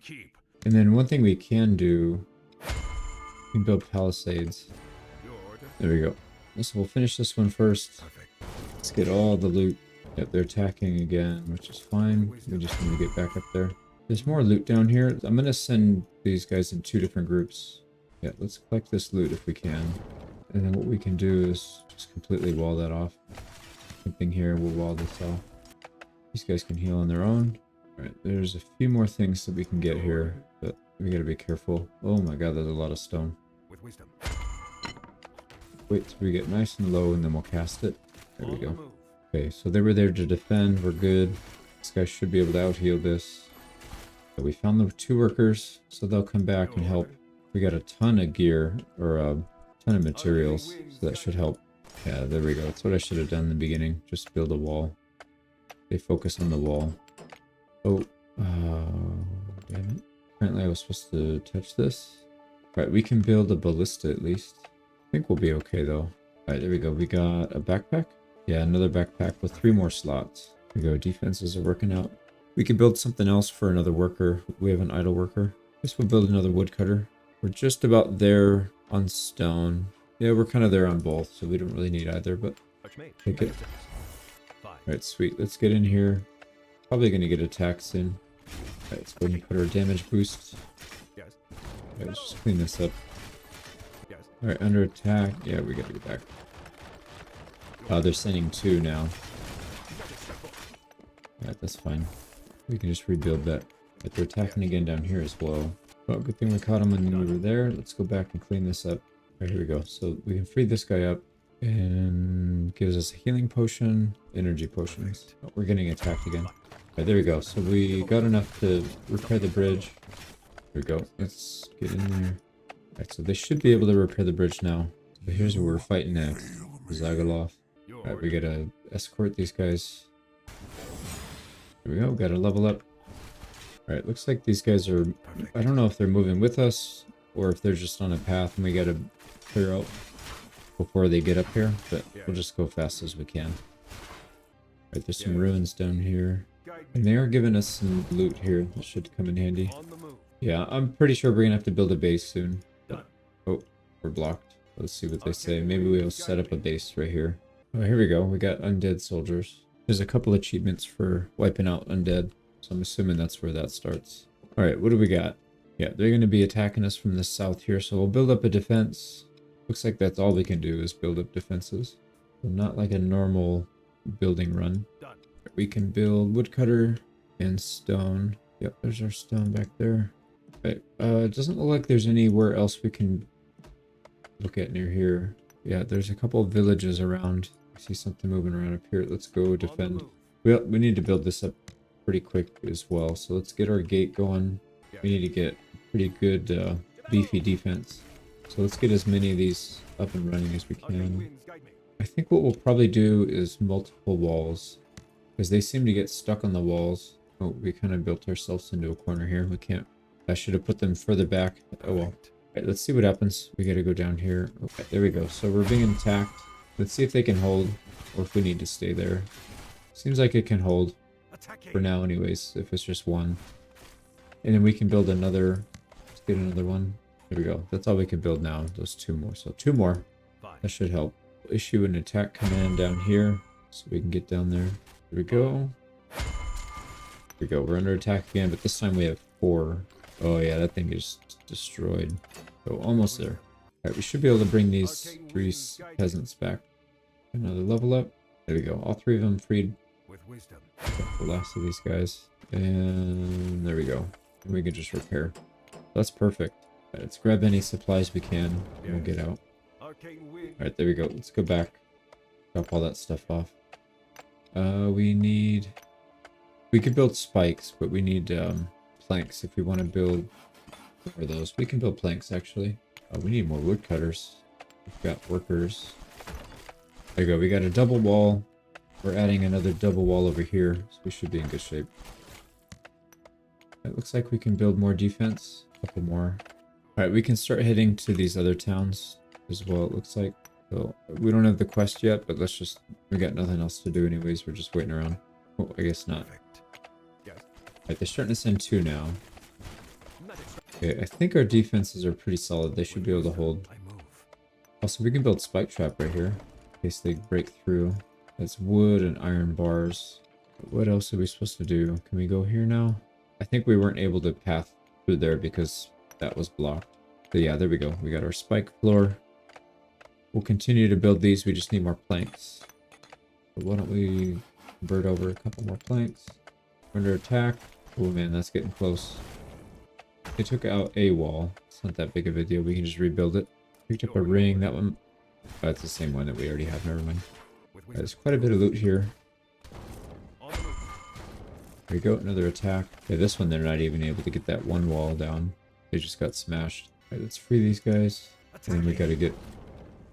And then one thing we can do... We can build palisades. There we go. So we'll finish this one first. Let's get all the loot. Yep, they're attacking again, which is fine. We just need to get back up there. There's more loot down here. I'm going to send these guys in 2 different groups. Yeah, let's collect this loot if we can. And then what we can do is just completely wall that off. Same thing here, we'll wall this off. These guys can heal on their own. Alright, there's a few more things that we can get here, but we gotta be careful. Oh my god, there's a lot of stone. Wait till we get nice and low and then we'll cast it. There we go. Okay, so they were there to defend. We're good. This guy should be able to out-heal this. But we found the 2 workers, so they'll come back and help. We got a ton of gear, or a ton of materials, so that should help. Yeah, there we go. That's what I should have done in the beginning. Just build a wall. They focus on the wall. Oh, damn it. Apparently I was supposed to touch this. Alright, we can build a ballista at least. I think we'll be okay though. Alright, there we go. We got a backpack. Yeah, another backpack with 3 more slots. There we go. Defenses are working out. We could build something else for another worker. We have an idle worker. Guess we'll build another woodcutter. We're just about there on stone. Yeah, we're kind of there on both, so we don't really need either, but take it. Alright, sweet. Let's get in here. Probably going to get attacked soon. Alright, let's go ahead and put our damage boost. Alright, let's just clean this up. Alright, under attack. Yeah, we gotta get back. They're sending 2 now. Yeah, that's fine. We can just rebuild that. But they're attacking again down here as well. Well, good thing we caught them when we were there. Let's go back and clean this up. Alright, here we go. So we can free this guy up. And gives us a healing potion, energy potions. Oh, we're getting attacked again. Alright, there we go. So we got enough to repair the bridge. There we go. Let's get in there. Alright, so they should be able to repair the bridge now. But here's where we're fighting at. Zagaloth. Alright, we gotta escort these guys. There we go, gotta level up. Alright, looks like these guys are... I don't know if they're moving with us, or if they're just on a path and we gotta clear out before they get up here, but we'll just go fast as we can. Alright, there's some ruins down here. And they are giving us some loot here that should come in handy. Yeah, I'm pretty sure we're gonna have to build a base soon. Oh, we're blocked. Let's see what they say. Maybe we'll set up a base right here. Oh, here we go. We got undead soldiers. There's a couple achievements for wiping out undead, so I'm assuming that's where that starts. Alright, what do we got? Yeah, they're going to be attacking us from the south here, so we'll build up a defense. Looks like that's all we can do is build up defenses. So not like a normal building run. We can build woodcutter and stone. Yep, there's our stone back there. Right, it doesn't look like there's anywhere else we can look at near here. Yeah, there's a couple of villages around. I see something moving around up here. Let's go defend. Well, we need to build this up pretty quick as well. So let's get our gate going. We need to get pretty good beefy defense. So let's get as many of these up and running as we can. I think what we'll probably do is multiple walls, because they seem to get stuck on the walls. Oh, we kind of built ourselves into a corner here. We can't... I should have put them further back. Oh well. Alright, let's see what happens. We gotta go down here. Okay, there we go. So we're being attacked. Let's see if they can hold, or if we need to stay there. Seems like it can hold for now anyways, if it's just one. And then we can build another. Let's get another one. There we go. That's all we can build now. Those 2 more. So 2 more. That should help. We'll issue an attack command down here so we can get down there. There we go. There we go. We're under attack again, but this time we have 4. Oh yeah, that thing is destroyed. So almost there. Alright, we should be able to bring these 3 peasants back. Another level up. There we go. All 3 of them freed. The last of these guys. And there we go. And we can just repair. That's perfect. Right, let's grab any supplies we can and we'll get out. Alright, there we go. Let's go back. Drop all that stuff off. We could build spikes, but we need planks if we want to build more of those. We can build planks actually. We need more woodcutters. We've got workers. There you go. We got a double wall. We're adding another double wall over here, so we should be in good shape. It looks like we can build more defense. A couple more. Alright, we can start heading to these other towns as well, it looks like. So, we don't have the quest yet, but let's just... We got nothing else to do anyways, we're just waiting around. Oh, I guess not. Alright, they're starting to send 2 now. Okay, I think our defenses are pretty solid. They should be able to hold. Also, we can build spike trap right here, in case they break through. That's wood and iron bars. What else are we supposed to do? Can we go here now? I think we weren't able to path through there because that was blocked. So yeah, there we go. We got our spike floor. We'll continue to build these. We just need more planks. So why don't we convert over a couple more planks? We're under attack. Oh man, that's getting close. They took out a wall. It's not that big of a deal. We can just rebuild it. Picked up a ring. That one. Oh, that's the same one that we already have. Never mind. There's quite a bit of loot here. There we go, another attack. Yeah, this one they're not even able to get that one wall down. They just got smashed. Alright, let's free these guys. And then we gotta get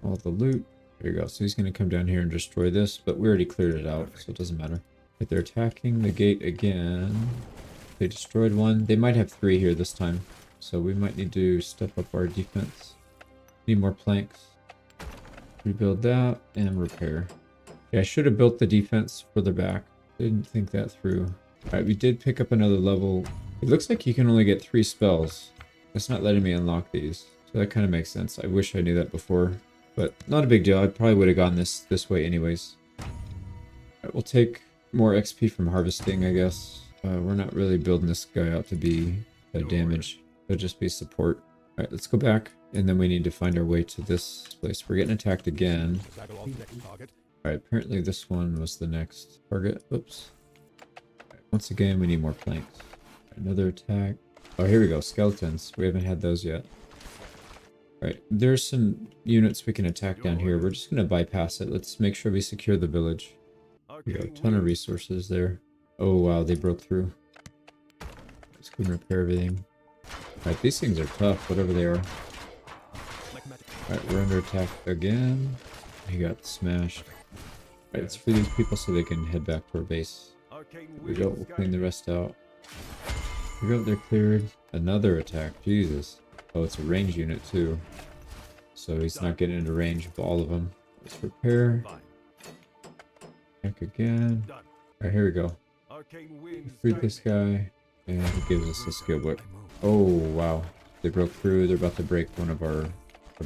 all the loot. There you go. So he's gonna come down here and destroy this, but we already cleared it out, so it doesn't matter. But they're attacking the gate again. They destroyed one. They might have 3 here this time. So we might need to step up our defense. Need more planks. Rebuild that and repair. Yeah, I should have built the defense further back. Didn't think that through. Alright, we did pick up another level. It looks like you can only get 3 spells. It's not letting me unlock these. So that kind of makes sense. I wish I knew that before. But not a big deal. I probably would have gone this way anyways. Alright, we'll take more XP from harvesting, I guess. We're not really building this guy out to be damage. It'll just be support. Alright, let's go back. And then we need to find our way to this place. We're getting attacked again. Alright, apparently this one was the next target. Oops. Right, once again, we need more planks. Another attack. Oh, here we go. Skeletons. We haven't had those yet. Alright, there's some units we can attack down here. We're just going to bypass it. Let's make sure we secure the village. We got a ton of resources there. Oh, wow, they broke through. Let's go and repair everything. Alright, these things are tough, whatever they are. Alright, we're under attack again. He got smashed. Alright, let's free these people so they can head back to our base. Here we go, we'll clean the rest out. Here we go, they're cleared. Another attack, Jesus. Oh, it's a range unit too. So he's not getting into range of all of them. Let's repair. Attack again. Alright, here we go. Freed this guy. And he gives us a skill book. Oh, wow. They broke through. They're about to break one of our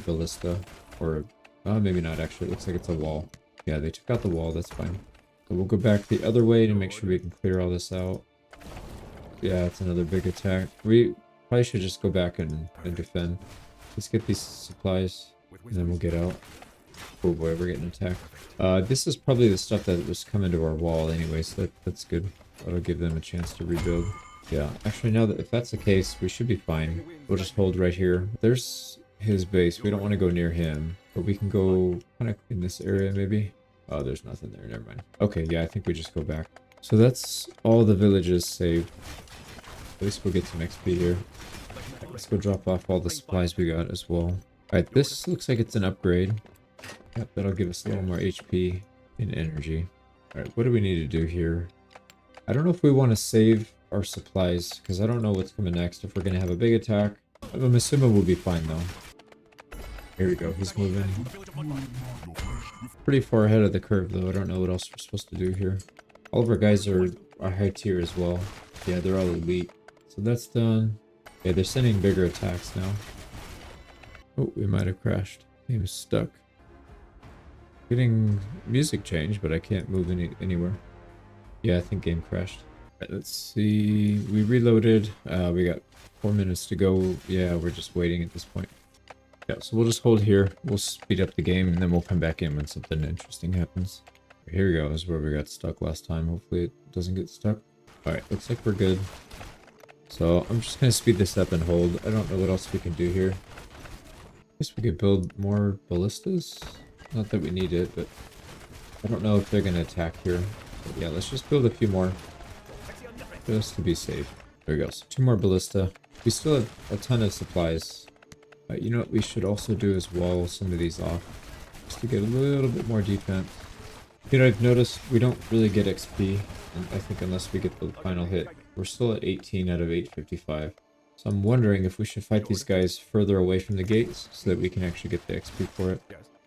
ballista. Or, maybe not actually. It looks like it's a wall. Yeah, they took out the wall. That's fine. So we'll go back the other way to make sure we can clear all this out. Yeah, it's another big attack. We probably should just go back and defend. Let's get these supplies. And then we'll get out. Oh boy, we're getting attacked. This is probably the stuff that was coming to our wall anyway, so that's good. That'll give them a chance to rebuild. Yeah, actually now that if that's the case, we should be fine. We'll just hold right here. There's his base. We don't want to go near him, but we can go kind of in this area maybe. Oh, there's nothing there. Never mind. Okay, yeah, I think we just go back. So that's all the villages saved. At least we'll get some XP here. Let's go drop off all the supplies we got as well. Alright, this looks like it's an upgrade. Yep, that'll give us a little more HP and energy. Alright, what do we need to do here? I don't know if we want to save our supplies, because I don't know what's coming next. If we're going to have a big attack. I'm assuming we'll be fine though. Here we go, he's moving. Pretty far ahead of the curve though. I don't know what else we're supposed to do here. All of our guys are high tier as well. Yeah, they're all elite. So that's done. Yeah, they're sending bigger attacks now. Oh, we might have crashed. He was stuck. Getting music change, but I can't move anywhere. Yeah, I think game crashed. Right, let's see. We reloaded. We got 4 minutes to go. Yeah, we're just waiting at this point. Yeah, so we'll just hold here. We'll speed up the game, and then we'll come back in when something interesting happens. Here we go. This is where we got stuck last time. Hopefully it doesn't get stuck. Alright, looks like we're good. So I'm just going to speed this up and hold. I don't know what else we can do here. I guess we could build more ballistas. Not that we need it, but I don't know if they're going to attack here. But yeah, let's just build a few more. Just to be safe. There we go. So 2 more ballista. We still have a ton of supplies. You know what we should also do is wall some of these off. Just to get a little bit more defense. You know, I've noticed we don't really get XP. And I think unless we get the final hit. We're still at 18 out of 855. So I'm wondering if we should fight these guys further away from the gates so that we can actually get the XP for it.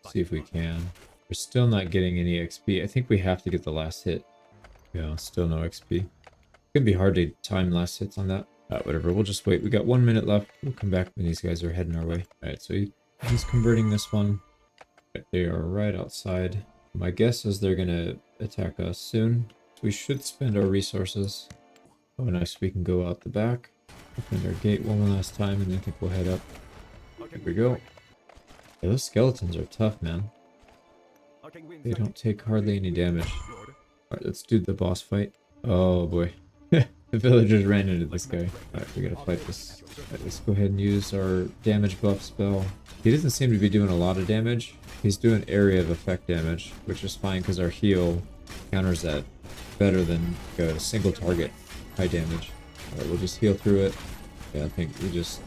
See if we can. We're still not getting any XP. I think we have to get the last hit. Yeah, still no XP. It's gonna be hard to time last hits on that. Whatever, we'll just wait. We got 1 minute left. We'll come back when these guys are heading our way. Alright, so he's converting this one. They are right outside. My guess is they're gonna attack us soon. We should spend our resources. Oh, nice. We can go out the back. Open our gate one last time, and I think we'll head up. Here we go. Yeah, those skeletons are tough, man. They don't take hardly any damage. Alright, let's do the boss fight. Oh boy. The villagers ran into this guy. Alright, we gotta fight this. Alright, let's go ahead and use our damage buff spell. He doesn't seem to be doing a lot of damage. He's doing area of effect damage, which is fine because our heal counters that better than a single target high damage. Alright, we'll just heal through it. Yeah, I think we just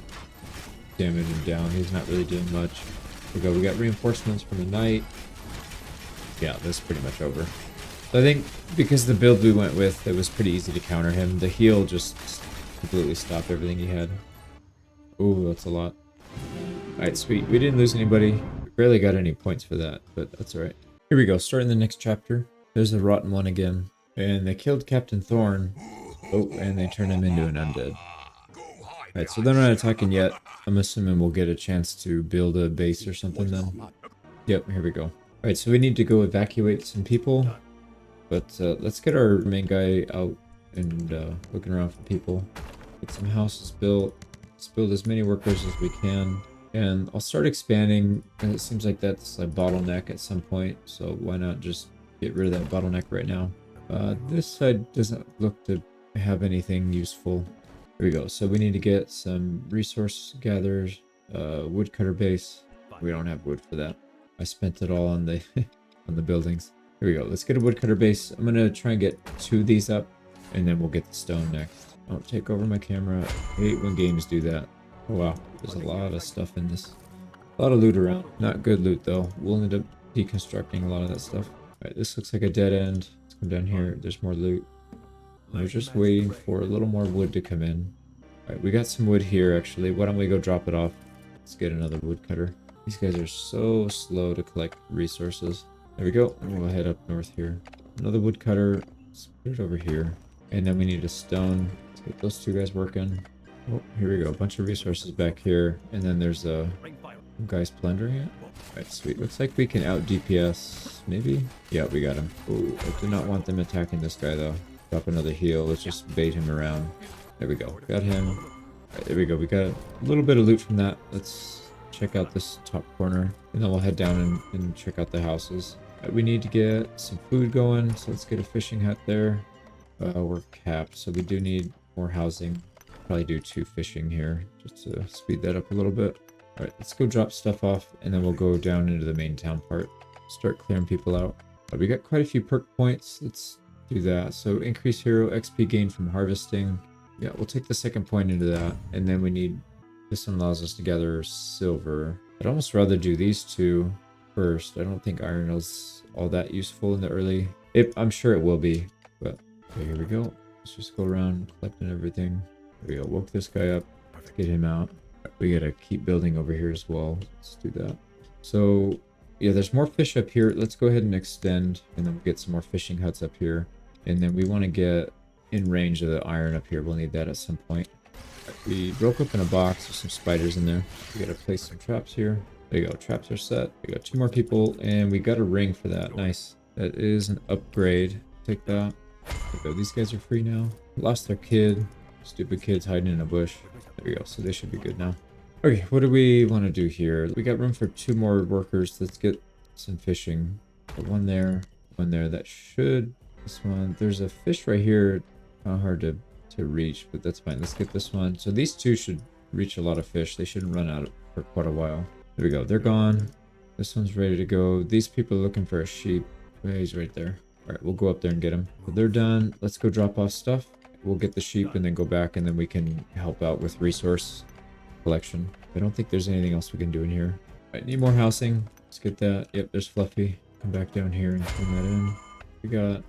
damage him down. He's not really doing much. Here we go. We got reinforcements from the knight. Yeah, this is pretty much over. So I think because the build we went with, it was pretty easy to counter him. The heal just completely stopped everything he had. Ooh, that's a lot. Alright, sweet. We didn't lose anybody. We barely got any points for that, but that's alright. Here we go. Starting the next chapter. There's the rotten one again. And they killed Captain Thorn. Oh, and they turned him into an undead. Alright, so they're not attacking yet. I'm assuming we'll get a chance to build a base or something then. Yep, here we go. Alright, so we need to go evacuate some people. But let's get our main guy out and looking around for people. Get some houses built. Let's build as many workers as we can. And I'll start expanding. And it seems like that's a bottleneck at some point. So why not just get rid of that bottleneck right now? This side doesn't look to have anything useful. Here we go. So we need to get some resource gatherers, woodcutter base. We don't have wood for that. I spent it all on the on the buildings. Here we go. Let's get a woodcutter base. I'm gonna try and get 2 of these up, and then we'll get the stone next. Don't take over my camera. I hate when games do that. Oh wow, there's a lot of stuff in this. A lot of loot around. Not good loot though. We'll end up deconstructing a lot of that stuff. Alright, this looks like a dead end. Let's come down here. There's more loot. We're just waiting for a little more wood to come in. Alright, we got some wood here actually. Why don't we go drop it off? Let's get another woodcutter. These guys are so slow to collect resources. There we go. And we'll head up north here. Another woodcutter. Let's put it over here. And then we need a stone. Let's get those 2 guys working. Oh, here we go. A bunch of resources back here. And then there's a guys plundering it. Alright, sweet. Looks like we can out DPS. Maybe? Yeah, we got him. Oh, I do not want them attacking this guy though. Drop another heal. Let's just bait him around. There we go. Got him. Alright, there we go. We got a little bit of loot from that. Let's check out this top corner. And then we'll head down and check out the houses. We need to get some food going, so let's get a fishing hut there. We're capped, so we do need more housing. Probably do 2 fishing here, just to speed that up a little bit. Alright, let's go drop stuff off, and then we'll go down into the main town part. Start clearing people out. We got quite a few perk points. Let's do that. So increase hero XP gain from harvesting. Yeah, we'll take the second point into that, and then we need... This one allows us to gather silver. I'd almost rather do these 2 first. I don't think iron is all that useful in the early... I'm sure it will be, but okay, here we go. Let's just go around collecting everything. There we go. Woke this guy up. Let's get him out. We gotta keep building over here as well. Let's do that. So yeah, there's more fish up here. Let's go ahead and extend, and then we'll get some more fishing huts up here. And then we want to get in range of the iron up here. We'll need that at some point. We broke open a box with some spiders in there. We gotta place some traps here. There you go, traps are set. We got 2 more people, and we got a ring for that. Nice. That is an upgrade. Take that. There we go. These guys are free now. Lost their kid. Stupid kids hiding in a bush. There we go, so they should be good now. Okay, what do we want to do here? We got room for 2 more workers. Let's get some fishing. Put one there, that should... This one, there's a fish right here. Not hard to reach, but that's fine. Let's get this one. So these 2 should reach a lot of fish. They shouldn't run out for quite a while. There we go. They're gone. This one's ready to go. These people are looking for a sheep. Oh, he's right there. All right, we'll go up there and get him. So they're done. Let's go drop off stuff. We'll get the sheep and then go back, and then we can help out with resource collection. I don't think there's anything else we can do in here. All right, need more housing. Let's get that. Yep, there's Fluffy. Come back down here and turn that in. We got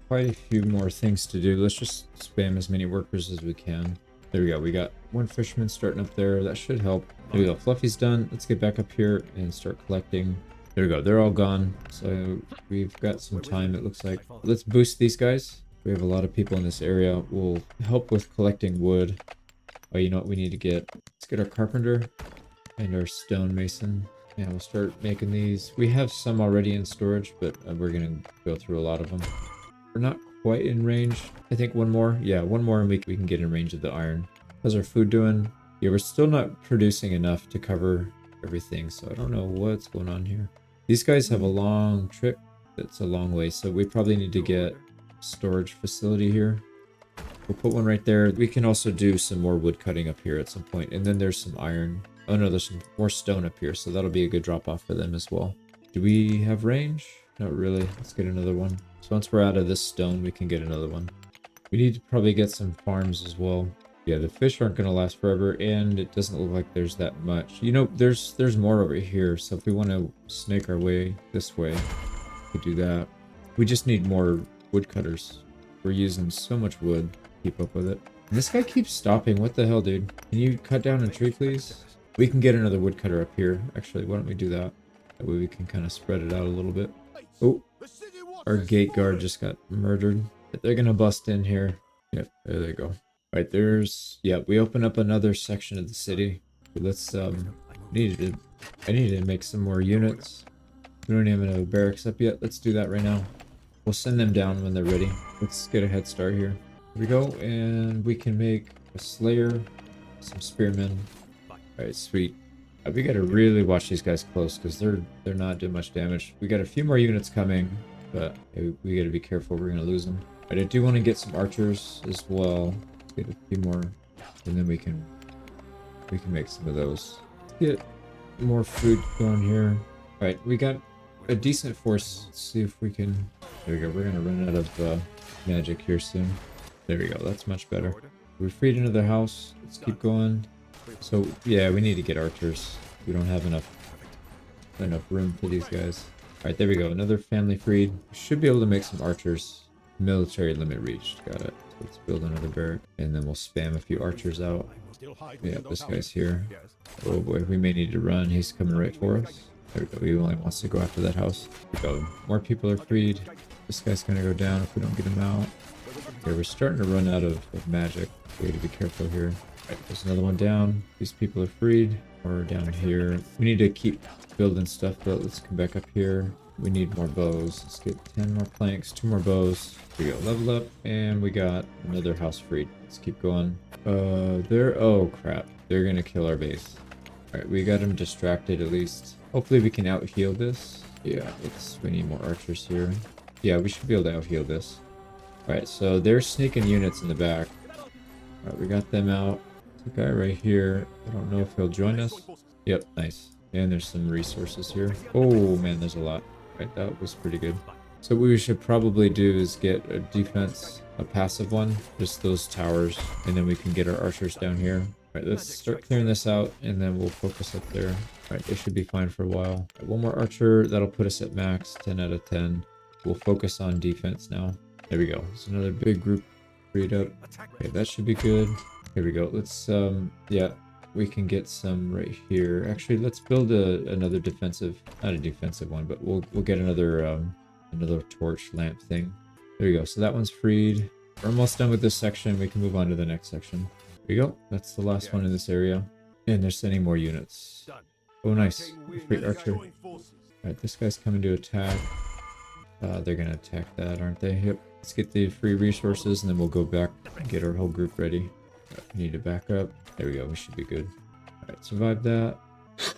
quite a few more things to do. Let's just spam as many workers as we can. There we go. We got 1 fisherman starting up there. That should help. There we go. Fluffy's done. Let's get back up here and start collecting. There we go. They're all gone. So we've got some time, it looks like. Let's boost these guys. We have a lot of people in this area. We'll help with collecting wood. Oh, you know what we need to get? Let's get our carpenter and our stonemason. And we'll start making these. We have some already in storage, but we're going to go through a lot of them. We're not quite in range. I think 1 more. Yeah, 1 more and we can get in range of the iron. How's our food doing? Yeah, we're still not producing enough to cover everything, so I don't know what's going on here. These guys have a long trip. That's a long way, so we probably need to get a storage facility here. We'll put one right there. We can also do some more wood cutting up here at some point, and then there's some iron. Oh no, there's some more stone up here, so that'll be a good drop off for them as well. Do we have range? Not really. Let's get another one. So once we're out of this stone, we can get another one. We need to probably get some farms as well. Yeah, the fish aren't going to last forever, and it doesn't look like there's that much. You know, there's more over here, so if we want to snake our way this way, we could do that. We just need more woodcutters. We're using so much wood to keep up with it. And this guy keeps stopping. What the hell, dude? Can you cut down a tree, please? We can get another woodcutter up here. Actually, why don't we do that? That way we can kind of spread it out a little bit. Oh, our gate guard just got murdered. They're going to bust in here. Yep, there they go. Right, there's... Yeah, we open up another section of the city. Let's, I need to make some more units. We don't even have a barracks up yet. Let's do that right now. We'll send them down when they're ready. Let's get a head start here. Here we go, and we can make a slayer, some spearmen. Alright, sweet. We gotta really watch these guys close, because they're not doing much damage. We got a few more units coming, but we gotta be careful, we're gonna lose them. But I do want to get some archers as well. Get a few more, and then we can make some of those. Get more food going here. All right, we got a decent force. Let's see if we can. There we go. We're gonna run out of magic here soon. There we go. That's much better. We freed another house. Let's keep going. So yeah, we need to get archers. We don't have enough room for these guys. All right, there we go. Another family freed. We should be able to make some archers. Military limit reached. Got it. Let's build another barrack, and then we'll spam a few archers out. Yeah, this guy's here. Oh boy, we may need to run. He's coming right for us. There we go. He only wants to go after that house. There we go. More people are freed. This guy's gonna go down if we don't get him out. Okay, we're starting to run out of magic. We gotta be careful here. Right, there's another one down. These people are freed. Or down here. We need to keep building stuff, but let's come back up here. We need more bows. Let's get 10 more planks, 2 more bows. Here we go, level up, and we got another house freed. Let's keep going. Oh crap. They're gonna kill our base. Alright, we got him distracted at least. Hopefully we can out-heal this. Yeah, we need more archers here. Yeah, we should be able to out-heal this. Alright, so they're sneaking units in the back. Alright, we got them out. The guy right here. I don't know if he'll join us. Yep, nice. And there's some resources here. Oh man, there's a lot. Right, that was pretty good. So what we should probably do is get a defense, a passive one, just those towers, and then we can get our archers down here. All right, let's start clearing this out, and then we'll focus up there. All right, they should be fine for a while. All right, one more archer, that'll put us at max, 10 out of 10. We'll focus on defense now. There we go. There's another big group freed up. Okay, that should be good. Here we go. Let's, yeah, we can get some right here. Actually, let's build another defensive, not a defensive one, but we'll get another torch lamp thing. There you go. So that one's freed. We're almost done with this section. We can move on to the next section. There you go. That's the last one in this area. And they're sending more units. Oh, nice. Free archer. Alright, this guy's coming to attack. They're gonna attack that, aren't they? Yep. Let's get the free resources and then we'll go back and get our whole group ready. We need to back up. There we go. We should be good. Alright, survive that.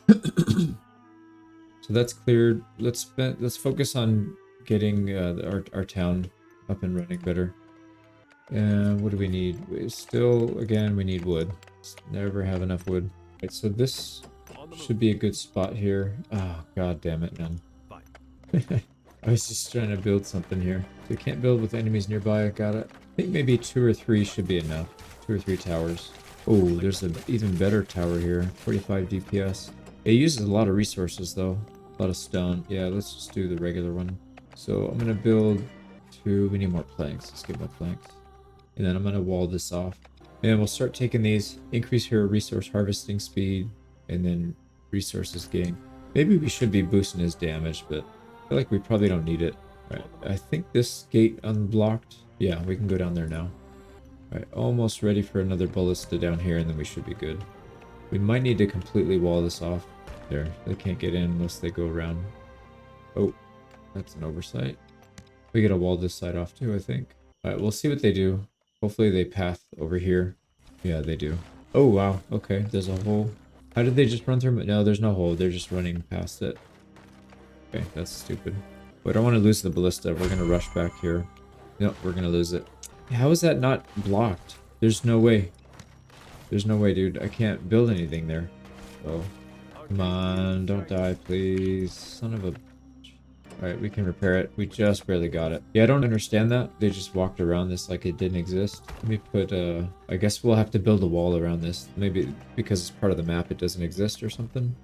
So that's cleared. Let's focus on getting our town up and running better. And what do we need? Again, we need wood. Never have enough wood. Alright, so this should be a good spot here. Oh, god damn it, man. I was just trying to build something here. So you can't build with enemies nearby. I got it. I think maybe 2 or 3 should be enough. 2 or 3 towers. Oh, there's an even better tower here. 45 DPS. It uses a lot of resources though. A lot of stone. Yeah, let's just do the regular one. So I'm gonna build 2. We need more planks. Let's get more planks. And then I'm gonna wall this off. And we'll start taking these. Increase hero resource harvesting speed. And then resources gain. Maybe we should be boosting his damage, but I feel like we probably don't need it. Alright, I think this gate unblocked. Yeah, we can go down there now. Alright, almost ready for another ballista down here, and then we should be good. We might need to completely wall this off. There, they can't get in unless they go around. Oh, that's an oversight. We gotta wall this side off too, I think. Alright, we'll see what they do. Hopefully they path over here. Yeah, they do. Oh, wow. Okay, there's a hole. How did they just run through? No, there's no hole. They're just running past it. Okay, that's stupid. But I don't want to lose the ballista. We're going to rush back here. Nope, we're going to lose it. How is that not blocked? There's no way. There's no way, dude. I can't build anything there. Oh, come on. Don't die, please. Son of a... Alright, we can repair it. We just barely got it. Yeah, I don't understand that. They just walked around this like it didn't exist. Let me put, I guess we'll have to build a wall around this. Maybe because it's part of the map, it doesn't exist or something.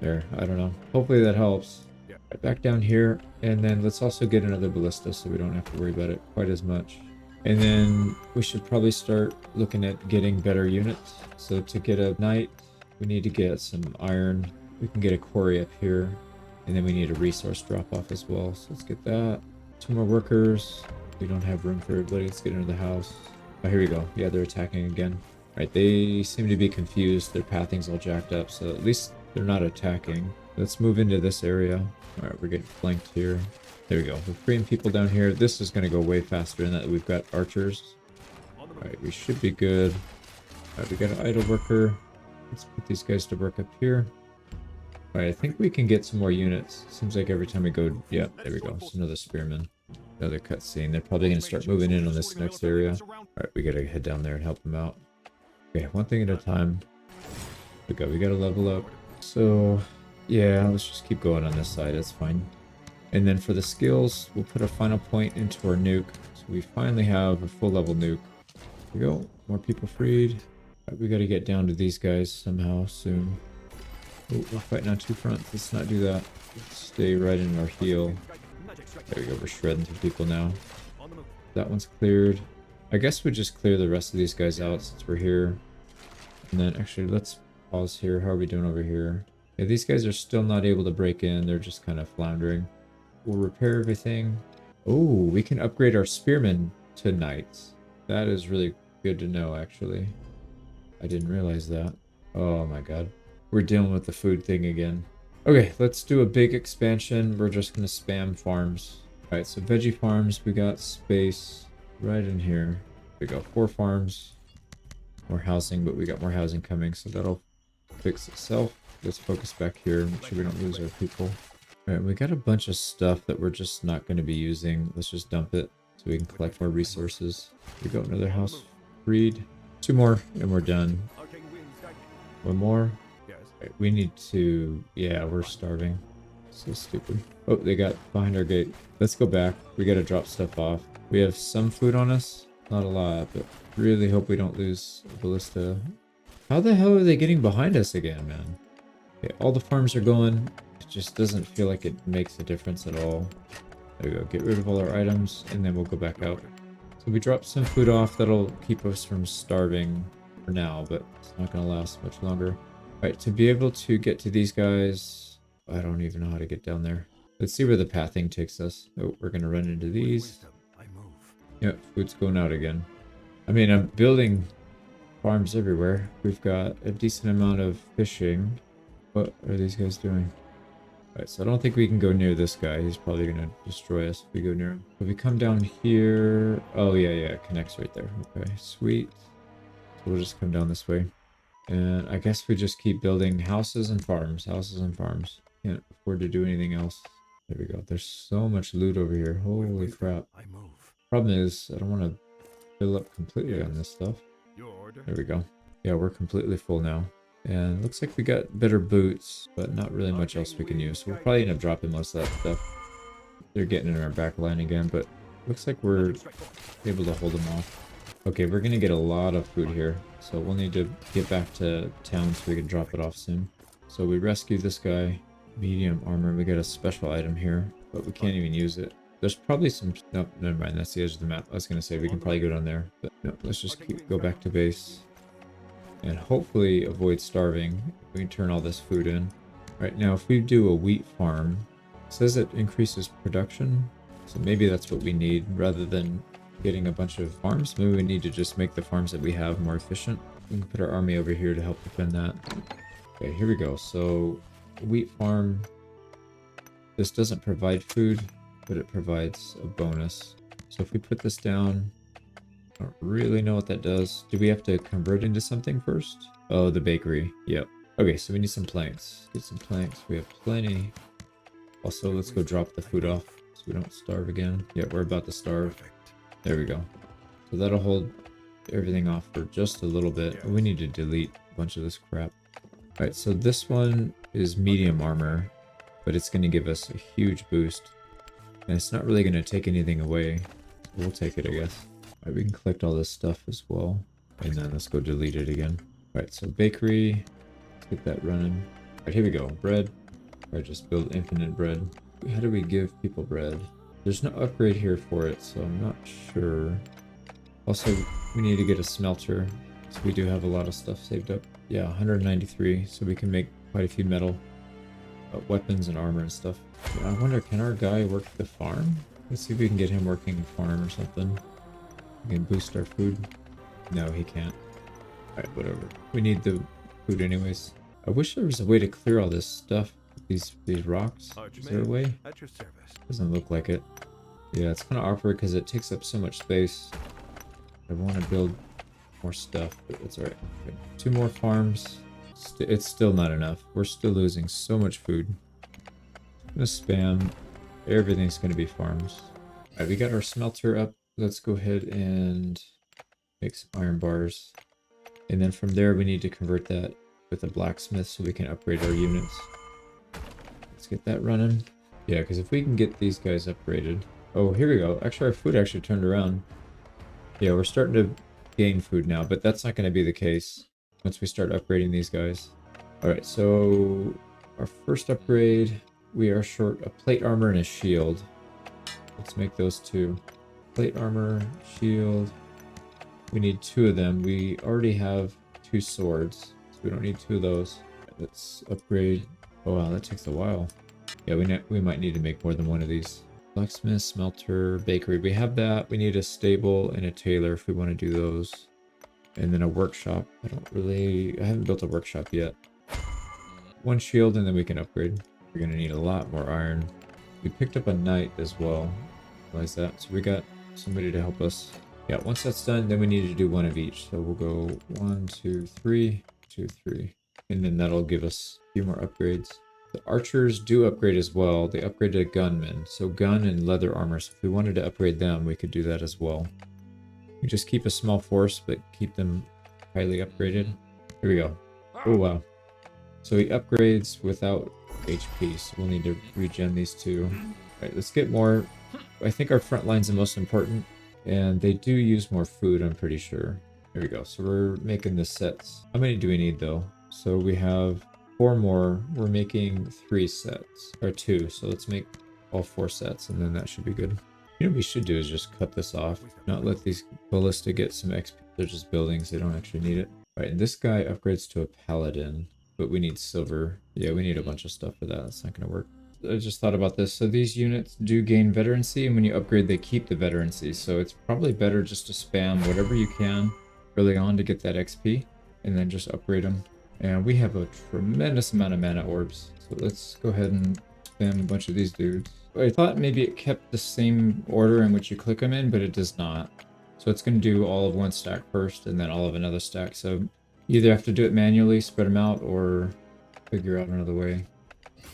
There, I don't know. Hopefully that helps. Right back down here. And then let's also get another ballista so we don't have to worry about it quite as much. And then we should probably start looking at getting better units. So to get a knight, we need to get some iron. We can get a quarry up here. And then we need a resource drop off as well. So let's get that. 2 more workers. We don't have room for everybody. Let's get into the house. Oh, here we go. Yeah, they're attacking again. All right, they seem to be confused. Their pathing's all jacked up. So at least they're not attacking. Let's move into this area. All right, we're getting flanked here. There we go. We're freeing people down here. This is going to go way faster than that. We've got archers. All right, we should be good. All right, we got an idle worker. Let's put these guys to work up here. Alright, I think we can get some more units. Seems like every time we go... Yeah, there we go. It's another spearman. Another cutscene. They're probably going to start moving in on this next area. Alright, we got to head down there and help them out. Okay, one thing at a time. We got to level up. So, yeah, let's just keep going on this side. That's fine. And then for the skills, we'll put a final point into our nuke. So we finally have a full level nuke. There we go. More people freed. Alright, we got to get down to these guys somehow soon. Oh, we're fighting on 2 fronts. Let's not do that. Let's stay right in our heel. There we go. We're shredding through people now. That one's cleared. I guess we just clear the rest of these guys out since we're here. And then actually, let's pause here. How are we doing over here? Yeah, these guys are still not able to break in. They're just kind of floundering. We'll repair everything. Oh, we can upgrade our spearmen to knights. That is really good to know, actually. I didn't realize that. Oh my god. We're dealing with the food thing again. Okay, let's do a big expansion. We're just going to spam farms. Alright, so veggie farms. We got space right in here. We got 4 farms. More housing, but we got more housing coming, so that'll fix itself. Let's focus back here. Make sure we don't lose our people. Alright, we got a bunch of stuff that we're just not going to be using. Let's just dump it so we can collect more resources. We got another house freed. 2 more, and we're done. 1 more. We need to... Yeah, we're starving. So stupid. Oh, they got behind our gate. Let's go back. We gotta drop stuff off. We have some food on us. Not a lot, but really hope we don't lose a ballista. How the hell are they getting behind us again, man? Okay, all the farms are going. It just doesn't feel like it makes a difference at all. There we go. Get rid of all our items, and then we'll go back out. So we dropped some food off. That'll keep us from starving for now, but it's not gonna last much longer. Alright, to be able to get to these guys, I don't even know how to get down there. Let's see where the pathing takes us. Oh, we're going to run into these. Yep, food's going out again. I mean, I'm building farms everywhere. We've got a decent amount of fishing. What are these guys doing? Alright, so I don't think we can go near this guy. He's probably gonna destroy us if we go near him. If we come down here... Oh, yeah, it connects right there. Okay, sweet. So we'll just come down this way. And I guess we just keep building houses and farms. Houses and farms. Can't afford to do anything else. There we go. There's so much loot over here. Holy crap. Problem is, I don't want to fill up completely on this stuff. There we go. Yeah, we're completely full now. And looks like we got better boots, but not really much else we can use. So we'll probably end up dropping most of that stuff. They're getting in our back line again, but looks like we're able to hold them off. Okay, we're gonna get a lot of food here, so we'll need to get back to town so we can drop it off soon. So we rescue this guy. Medium armor. We got a special item here, but we can't even use it. There's probably some... Nope, never mind. That's the edge of the map. I was gonna say we can probably go down there, but no. Let's just go back to base and hopefully avoid starving. We can turn all this food in. Right now, if we do a wheat farm, it says it increases production, so maybe that's what we need rather than getting a bunch of farms. Maybe we need to just make the farms that we have more efficient. We can put our army over here to help defend that. Okay, here we go. So, wheat farm. This doesn't provide food, but it provides a bonus. So if we put this down, I don't really know what that does. Do we have to convert into something first? Oh, the bakery. Yep. Okay, so we need some planks. Get some planks. We have plenty. Also, let's go drop the food off so we don't starve again. Yeah, we're about to starve. There we go. So that'll hold everything off for just a little bit. We need to delete a bunch of this crap. Alright, so this one is medium armor, but it's going to give us a huge boost. And it's not really going to take anything away. So we'll take it, I guess. Alright, we can collect all this stuff as well. And then let's go delete it again. Alright, so bakery. Let's get that running. Alright, here we go. Bread. Alright, just build infinite bread. How do we give people bread? There's no upgrade here for it, so I'm not sure. Also, we need to get a smelter. So we do have a lot of stuff saved up. Yeah, 193, so we can make quite a few metal weapons and armor and stuff. Yeah, I wonder, can our guy work the farm? Let's see if we can get him working a farm or something. We can boost our food. No, he can't. Alright, whatever. We need the food anyways. I wish there was a way to clear all this stuff. These rocks. Is there a way? Doesn't look like it. Yeah, it's kind of awkward because it takes up so much space. I want to build more stuff, but it's alright. Okay. 2 more farms. It's still not enough. We're still losing so much food. I'm gonna spam. Everything's gonna be farms. Alright, we got our smelter up. Let's go ahead and make some iron bars. And then from there, we need to convert that with a blacksmith so we can upgrade our units. Let's get that running. Yeah, because if we can get these guys upgraded... Oh, here we go. Actually, our food actually turned around. Yeah, we're starting to gain food now, but that's not going to be the case once we start upgrading these guys. Alright, so our first upgrade, we are short a plate armor and a shield. Let's make those 2. Plate armor, shield. We need 2 of them. We already have 2 swords, so we don't need 2 of those. Let's upgrade. Oh wow, that takes a while. Yeah, we might need to make more than 1 of these. Blacksmith, smelter, bakery. We have that. We need a stable and a tailor if we want to do those. And then a workshop. I haven't built a workshop yet. 1 shield and then we can upgrade. We're going to need a lot more iron. We picked up a knight as well. Realize that. So we got somebody to help us. Yeah, once that's done, then we need to do 1 of each. So we'll go 1, 2, 3, 2, 3. And then that'll give us a few more upgrades. The archers do upgrade as well. They upgrade to gunmen. So gun and leather armor. So if we wanted to upgrade them, we could do that as well. We just keep a small force, but keep them highly upgraded. Here we go. Oh, wow. So he upgrades without HP. So we'll need to regen these 2. All right, let's get more. I think our front line's the most important. And they do use more food, I'm pretty sure. Here we go. So we're making the sets. How many do we need, though? So we have 4 more. We're making 3 sets. Or 2. So let's make all 4 sets, and then that should be good. You know what we should do is just cut this off. Not let these ballista get some XP. They're just buildings. They don't actually need it. Alright, and this guy upgrades to a paladin. But we need silver. Yeah, we need a bunch of stuff for that. That's not going to work. I just thought about this. So these units do gain veterancy, and when you upgrade, they keep the veterancy. So it's probably better just to spam whatever you can early on to get that XP, and then just upgrade them. And we have a tremendous amount of mana orbs. So let's go ahead and spam a bunch of these dudes. I thought maybe it kept the same order in which you click them in, but it does not. So it's going to do all of one stack first, and then all of another stack. So you either have to do it manually, spread them out, or figure out another way.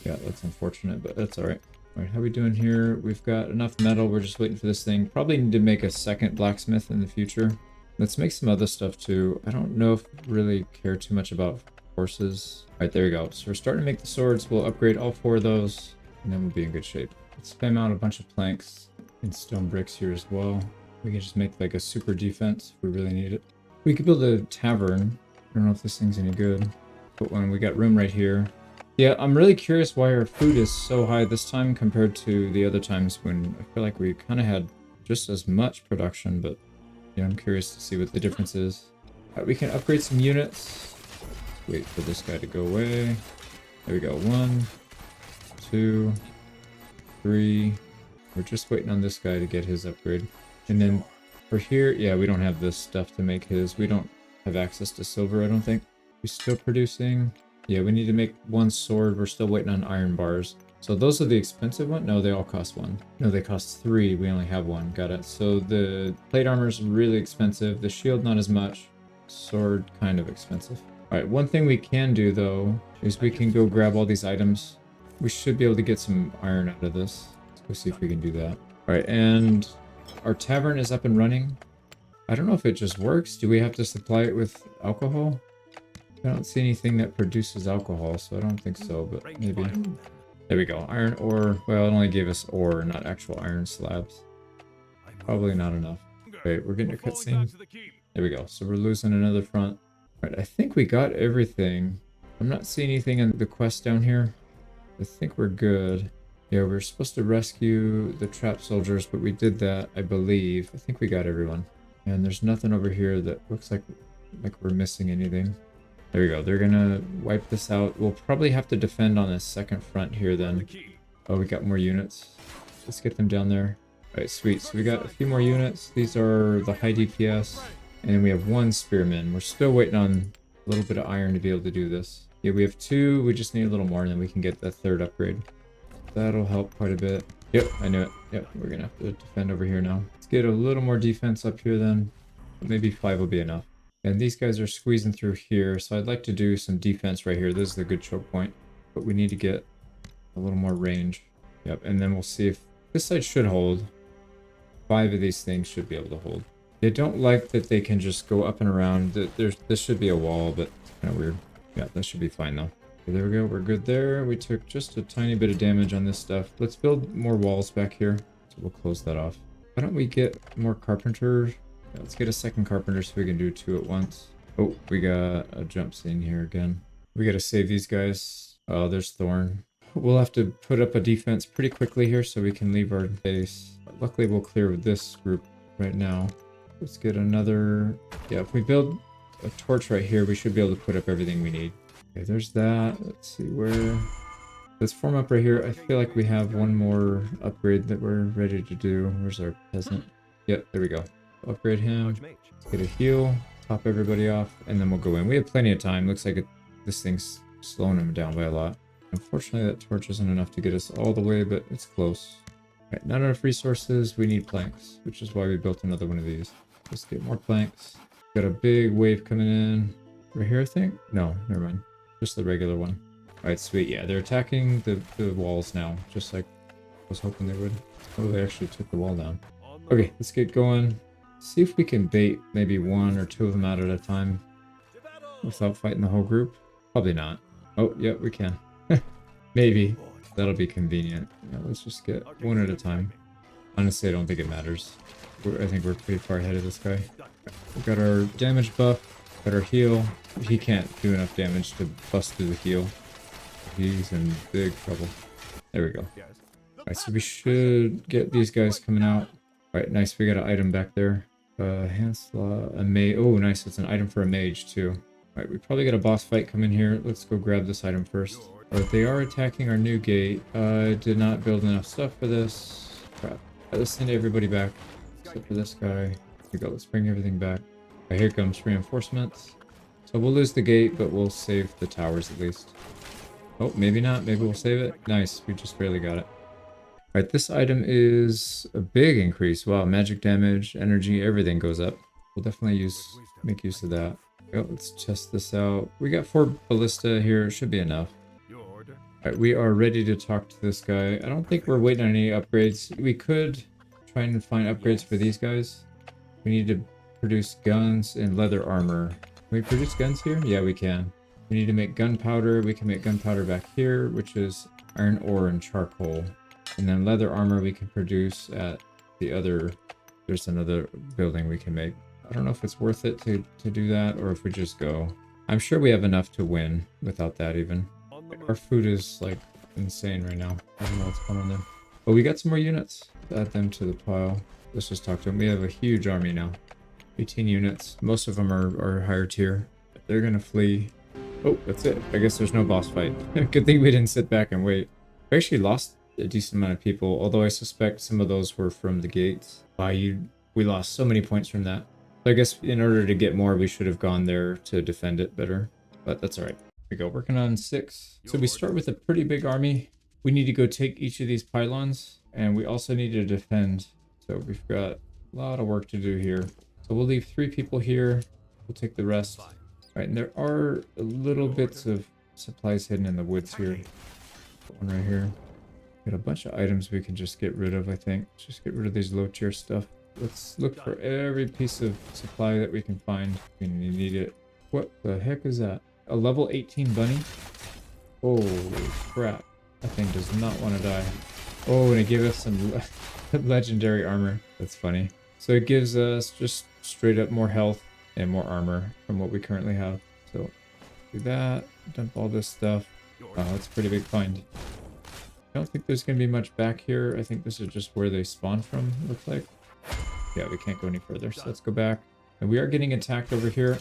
Yeah, that's unfortunate, but that's alright. Alright, how are we doing here? We've got enough metal, we're just waiting for this thing. Probably need to make a second blacksmith in the future. Let's make some other stuff too. I don't know if I really care too much about horses. Alright, there we go. So we're starting to make the swords. We'll upgrade all 4 of those, and then we'll be in good shape. Let's spam out a bunch of planks and stone bricks here as well. We can just make like a super defense if we really need it. We could build a tavern. I don't know if this thing's any good. But when we got room right here. Yeah, I'm really curious why our food is so high this time compared to the other times when I feel like we kind of had just as much production, but yeah, I'm curious to see what the difference is. We can upgrade some units. Wait for this guy to go away. There we go. 1, 2, 3. We're just waiting on this guy to get his upgrade. And then for here, yeah, we don't have this stuff to make his. We don't have access to silver, I don't think. We're still producing. Yeah, we need to make 1 sword. We're still waiting on iron bars. So those are the expensive ones? No, they all cost 1. No, they cost 3. We only have 1. Got it. So the plate armor is really expensive. The shield, not as much. Sword, kind of expensive. All right, one thing we can do, though, is we can go grab all these items. We should be able to get some iron out of this. Let's go see if we can do that. All right, and our tavern is up and running. I don't know if it just works. Do we have to supply it with alcohol? I don't see anything that produces alcohol, so I don't think so, but maybe. There we go. Iron ore. Well, it only gave us ore, not actual iron slabs. Probably not enough. Wait, we're getting a cutscene. There we go. So we're losing another front. Alright, I think we got everything. I'm not seeing anything in the quest down here. I think we're good. Yeah, we're supposed to rescue the trapped soldiers, but we did that, I believe. I think we got everyone. And there's nothing over here that looks like we're missing anything. There we go. They're gonna wipe this out. We'll probably have to defend on this second front here then. Oh, we got more units. Let's get them down there. Alright, sweet. So we got a few more units. These are the high DPS. And then we have 1 spearman. We're still waiting on a little bit of iron to be able to do this. Yeah, we have 2. We just need a little more and then we can get the 3rd upgrade. That'll help quite a bit. Yep, I knew it. Yep, we're gonna have to defend over here now. Let's get a little more defense up here then. Maybe 5 will be enough. And these guys are squeezing through here, so I'd like to do some defense right here. This is a good choke point, but we need to get a little more range. Yep, and then we'll see if this side should hold. 5 of these things should be able to hold. They don't like that they can just go up and around. This should be a wall, but it's kind of weird. Yeah, that should be fine though. Okay, there we go. We're good there. We took just a tiny bit of damage on this stuff. Let's build more walls back here. So we'll close that off. Why don't we get more carpenters? Yeah, let's get a second carpenter so we can do 2 at once. Oh, we got a jump scene here again. We got to save these guys. Oh, there's Thorn. We'll have to put up a defense pretty quickly here so we can leave our base. Luckily, we'll clear this group right now. Let's get another... Yeah, if we build a torch right here, we should be able to put up everything we need. Okay, there's that. Let's see where... Let's form up right here. I feel like we have 1 more upgrade that we're ready to do. Where's our peasant? Yep, there we go. Upgrade him. Get a heal. Top everybody off. And then we'll go in. We have plenty of time. Looks like this thing's slowing him down by a lot. Unfortunately, that torch isn't enough to get us all the way, but it's close. Alright, not enough resources. We need planks, which is why we built another one of these. Let's get more planks. Got a big wave coming in. Right here, I think? No, never mind. Just the regular one. Alright, sweet. Yeah, they're attacking the walls now, just like I was hoping they would. Oh, they actually took the wall down. Okay, let's get going. See if we can bait maybe 1 or 2 of them out at a time without fighting the whole group. Probably not. Oh, yeah, we can. Maybe. That'll be convenient. Yeah, let's just get 1 at a time. Honestly, I don't think it matters. I think we're pretty far ahead of this guy. We got our damage buff, got our heal. He can't do enough damage to bust through the heal. He's in big trouble. There we go. Alright, so we should get these guys coming out. Alright, nice. We got an item back there. Hand slot, a mage. Oh, nice. It's an item for a mage, too. Alright, we probably got a boss fight coming here. Let's go grab this item first. But they are attacking our new gate. I did not build enough stuff for this. Crap. Let's send everybody back. Except for this guy. Here we go. Let's bring everything back. Right, here comes reinforcements. So we'll lose the gate, but we'll save the towers at least. Oh, maybe not. Maybe we'll save it. Nice. We just barely got it. Alright, this item is a big increase. Wow, magic damage, energy, everything goes up. We'll definitely make use of that. Oh, let's test this out. We got 4 ballista here. Should be enough. Alright, we are ready to talk to this guy. I don't think we're waiting on any upgrades. We could try and find upgrades for these guys. We need to produce guns and leather armor. Can we produce guns here? Yeah, we can. We need to make gunpowder. We can make gunpowder back here, which is iron ore and charcoal. And then leather armor we can produce at the other... There's another building we can make. I don't know if it's worth it to do that or if we just go. I'm sure we have enough to win without that even. Our food is like insane right now. I don't know what's going on there. But we got some more units. Add them to the pile. Let's just talk to them. We have a huge army now. 18 units. Most of them are higher tier. They're gonna flee. Oh, that's it. I guess there's no boss fight. Good thing we didn't sit back and wait. We actually lost a decent amount of people, although I suspect some of those were from the gates. We lost so many points from that. So I guess in order to get more, we should have gone there to defend it better. But that's alright. We go working on 6. So we start with a pretty big army. We need to go take each of these pylons, and we also need to defend. So we've got a lot of work to do here. So we'll leave 3 people here. We'll take the rest. All right, and there are little bits of supplies hidden in the woods here. One right here. Got a bunch of items we can just get rid of, I think. Let's just get rid of these low tier stuff. Let's look for every piece of supply that we can find. We need it. What the heck is that? A level 18 bunny? Holy crap. That thing does not want to die. Oh, and it gave us some legendary armor. That's funny. So it gives us just straight up more health and more armor from what we currently have. So do that. Dump all this stuff. Wow, that's a pretty big find. I don't think there's going to be much back here. I think this is just where they spawn from, looks like. Yeah, we can't go any further, so let's go back. And we are getting attacked over here.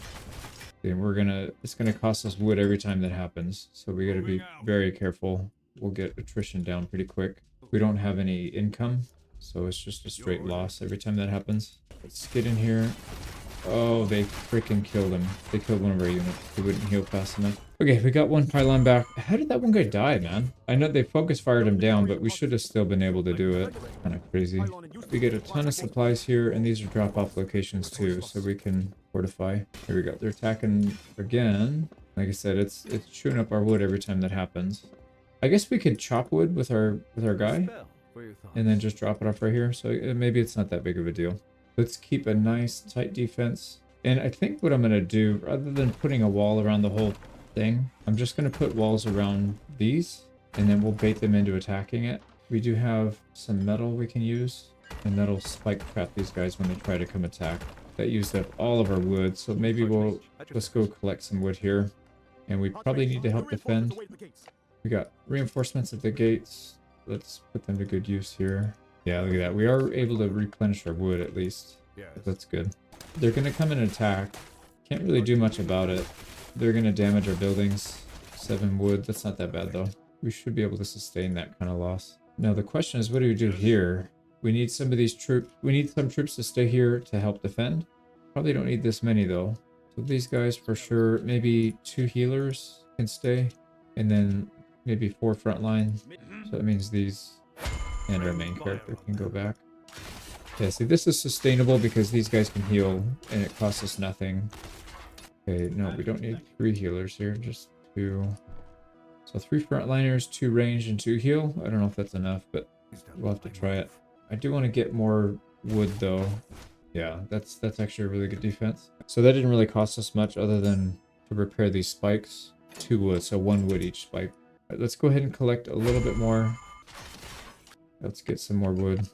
And it's gonna cost us wood every time that happens. So we gotta be very careful. We'll get attrition down pretty quick. We don't have any income, so it's just a straight loss every time that happens. Let's get in here. Oh, they freaking killed him. They killed one of our units. They wouldn't heal fast enough. Okay, we got one pylon back. How did that one guy die, man? I know they focus fired him down, but we should have still been able to do it. Kind of crazy. We get a ton of supplies here, and these are drop-off locations too, so we can fortify. Here we go. They're attacking again. Like I said, it's chewing up our wood every time that happens. I guess we could chop wood with our guy, and then just drop it off right here. So maybe it's not that big of a deal. Let's keep a nice tight defense. And I think what I'm going to do, rather than putting a wall around the whole thing, I'm just going to put walls around these, and then we'll bait them into attacking it. We do have some metal we can use, and that'll spike trap these guys when they try to come attack. That used up all of our wood, so maybe let's go collect some wood here. And we probably need to help defend. We got reinforcements at the gates. Let's put them to good use here. Yeah, look at that. We are able to replenish our wood at least. That's good. They're going to come and attack. Can't really do much about it. They're going to damage our buildings. 7 wood. That's not that bad though. We should be able to sustain that kind of loss. Now the question is, what do we do here? We need some of these troops. We need some troops to stay here to help defend. Probably don't need this many though. So these guys for sure. Maybe 2 healers can stay. And then maybe 4 frontline. So that means these and our main character can go back. Yeah, see, this is sustainable because these guys can heal and it costs us nothing. Okay, no, we don't need 3 healers here, just 2. So 3 frontliners, 2 range, and 2 heal. I don't know if that's enough, but we'll have to try it. I do want to get more wood though. Yeah, that's actually a really good defense. So that didn't really cost us much other than to repair these spikes. 2 wood, so 1 wood each spike. All right, let's go ahead and collect a little bit more. Let's get some more wood.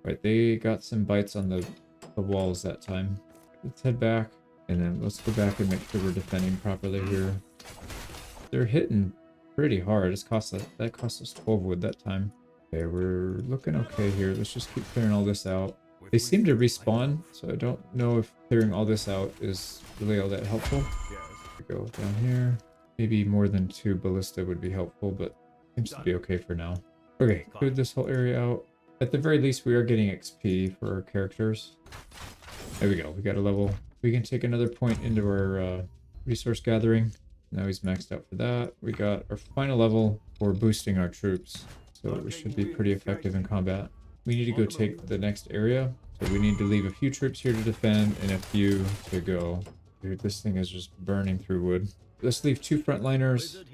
Right, they got some bites on the walls that time. Let's head back, and then let's go back and make sure we're defending properly here. They're hitting pretty hard. That cost us 12 wood that time. Okay, we're looking okay here. Let's just keep clearing all this out. They seem to respawn, so I don't know if clearing all this out is really all that helpful. We go down here. Maybe more than 2 ballista would be helpful, but seems to be okay for now. Okay, cleared this whole area out. At the very least, we are getting XP for our characters. There we go. We got a level. We can take another point into our resource gathering. Now he's maxed out for that. We got our final level for boosting our troops. So we should be pretty effective in combat. We need to go take the next area. So we need to leave a few troops here to defend and a few to go. Dude, this thing is just burning through wood. Let's leave 2 frontliners,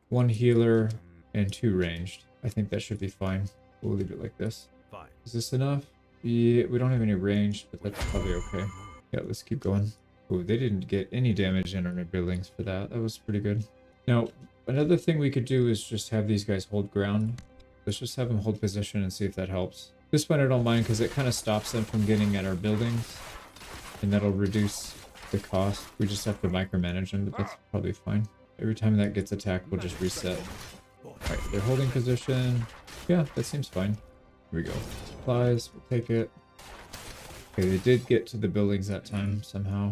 1 healer, and 2 ranged. I think that should be fine. We'll leave it like this. Is this enough? Yeah, we don't have any range, but that's probably okay. Yeah, let's keep going. Oh, they didn't get any damage in on their buildings for that. That was pretty good. Now, another thing we could do is just have these guys hold ground. Let's just have them hold position and see if that helps. This one I don't mind because it kind of stops them from getting at our buildings. And that'll reduce the cost. We just have to micromanage them, but that's probably fine. Every time that gets attacked, we'll just reset. Alright, they're holding position. Yeah, that seems fine. Here we go. Supplies, we'll take it. Okay, they did get to the buildings that time somehow.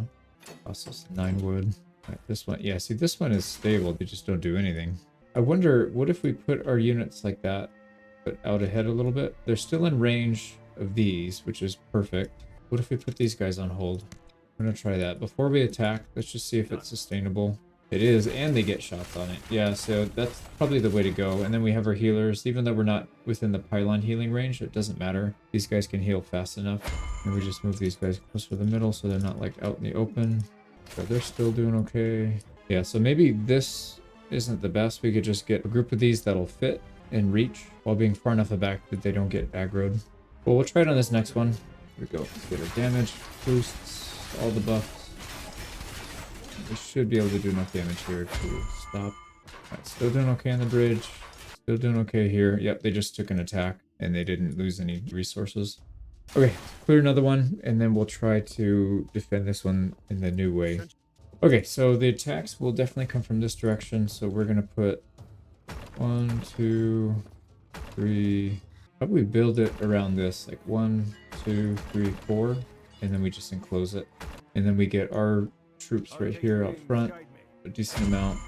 Cost us 9 wood. Alright, this one, yeah, see, this one is stable. They just don't do anything. I wonder, what if we put our units like that, but out ahead a little bit? They're still in range of these, which is perfect. What if we put these guys on hold? I'm gonna try that. Before we attack, let's just see if it's sustainable. It is, and they get shots on it. Yeah, so that's probably the way to go. And then we have our healers. Even though we're not within the pylon healing range, it doesn't matter. These guys can heal fast enough. And we just move these guys closer to the middle so they're not like out in the open. So they're still doing okay. Yeah, so maybe this isn't the best. We could just get a group of these that'll fit and reach while being far enough back that they don't get aggroed. Well, we'll try it on this next one. Here we go. Let's get our damage, boosts, all the buffs. We should be able to do enough damage here to stop. Alright, still doing okay on the bridge. Still doing okay here. Yep, they just took an attack and they didn't lose any resources. Okay, clear another one and then we'll try to defend this one in the new way. Okay, so the attacks will definitely come from this direction. So we're going to put 1, 2, 3. Probably build it around this, like 1, 2, 3, 4. And then we just enclose it. And then we get our troops right here up front, a decent amount.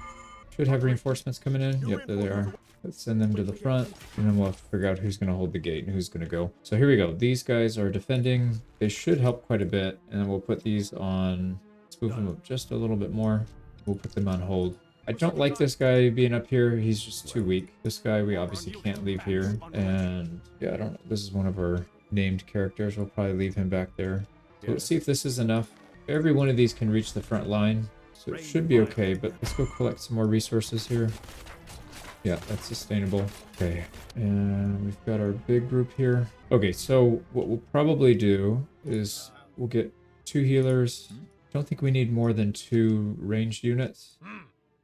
Should have reinforcements coming in. Yep, there they are. Let's send them to the front, and then we'll have to figure out who's going to hold the gate and who's going to go. So here we go. These guys are defending. They should help quite a bit, and then we'll put these on. Let's move them up just a little bit more. We'll put them on hold. I don't like this guy being up here. He's just too weak. This guy we obviously can't leave here, and yeah, I don't know. This is one of our named characters. We'll probably leave him back there. So let's see if this is enough. Every one of these can reach the front line, so it should be okay, but let's go collect some more resources here. Yeah, that's sustainable. Okay, and we've got our big group here. Okay, so what we'll probably do is we'll get 2 healers. Don't think we need more than 2 ranged units,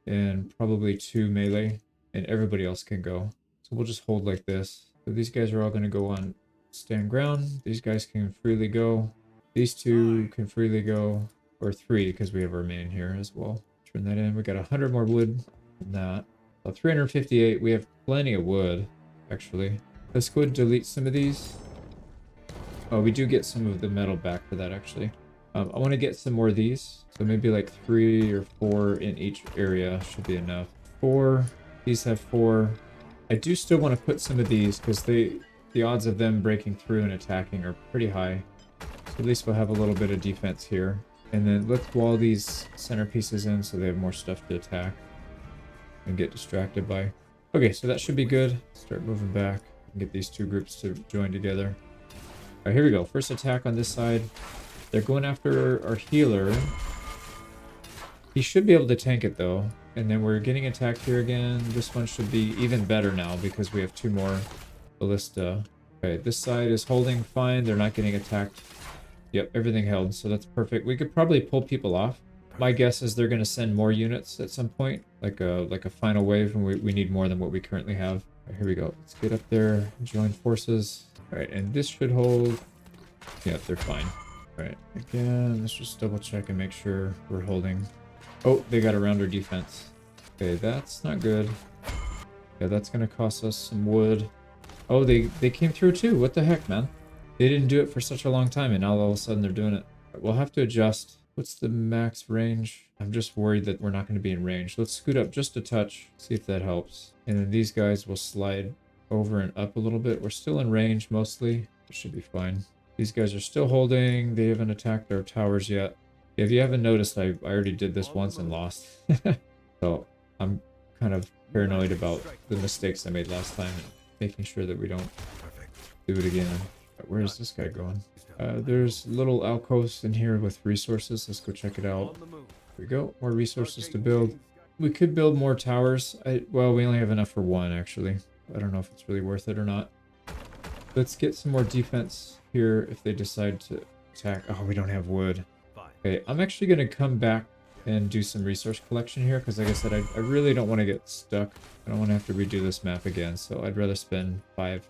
and probably 2 melee, and everybody else can go. So we'll just hold like this. So these guys are all going to go on stand ground. These guys can freely go. These 2 can freely go, or 3 because we have our main here as well. Turn that in. We got 100 more wood than that. So 358. We have plenty of wood, actually. Let's go and delete some of these. Oh, we do get some of the metal back for that, actually. I want to get some more of these. So maybe like 3 or 4 in each area should be enough. 4. These have 4. I do still want to put some of these because the odds of them breaking through and attacking are pretty high. At least we'll have a little bit of defense here. And then let's wall these centerpieces in so they have more stuff to attack and get distracted by. Okay, so that should be good. Start moving back and get these 2 groups to join together. All right, here we go. First attack on this side. They're going after our healer. He should be able to tank it though. And then we're getting attacked here again. This one should be even better now because we have 2 more ballista. Okay, this side is holding fine. They're not getting attacked. Yep, everything held, so that's perfect. We could probably pull people off. My guess is they're going to send more units at some point, like a final wave, and we need more than what we currently have. Right, here we go. Let's get up there, join forces. All right, and this should hold. Yep, they're fine. All right, again, let's just double check and make sure we're holding. Oh, they got around our defense. Okay, that's not good. Yeah, that's going to cost us some wood. Oh, they came through too. What the heck, man? They didn't do it for such a long time, and now all of a sudden they're doing it. We'll have to adjust. What's the max range? I'm just worried that we're not going to be in range. Let's scoot up just a touch, see if that helps. And then these guys will slide over and up a little bit. We're still in range mostly. It should be fine. These guys are still holding. They haven't attacked our towers yet. If you haven't noticed, I already did this once and lost. So I'm kind of paranoid about the mistakes I made last time and making sure that we don't do it again. Where is this guy going? There's little alcoves in here with resources. Let's go check it out. Here we go. More resources to build. We could build more towers. Well, we only have enough for one, actually. I don't know if it's really worth it or not. Let's get some more defense here if they decide to attack. Oh, we don't have wood. Okay, I'm actually going to come back and do some resource collection here because, like I said, I really don't want to get stuck. I don't want to have to redo this map again, so I'd rather spend 5-10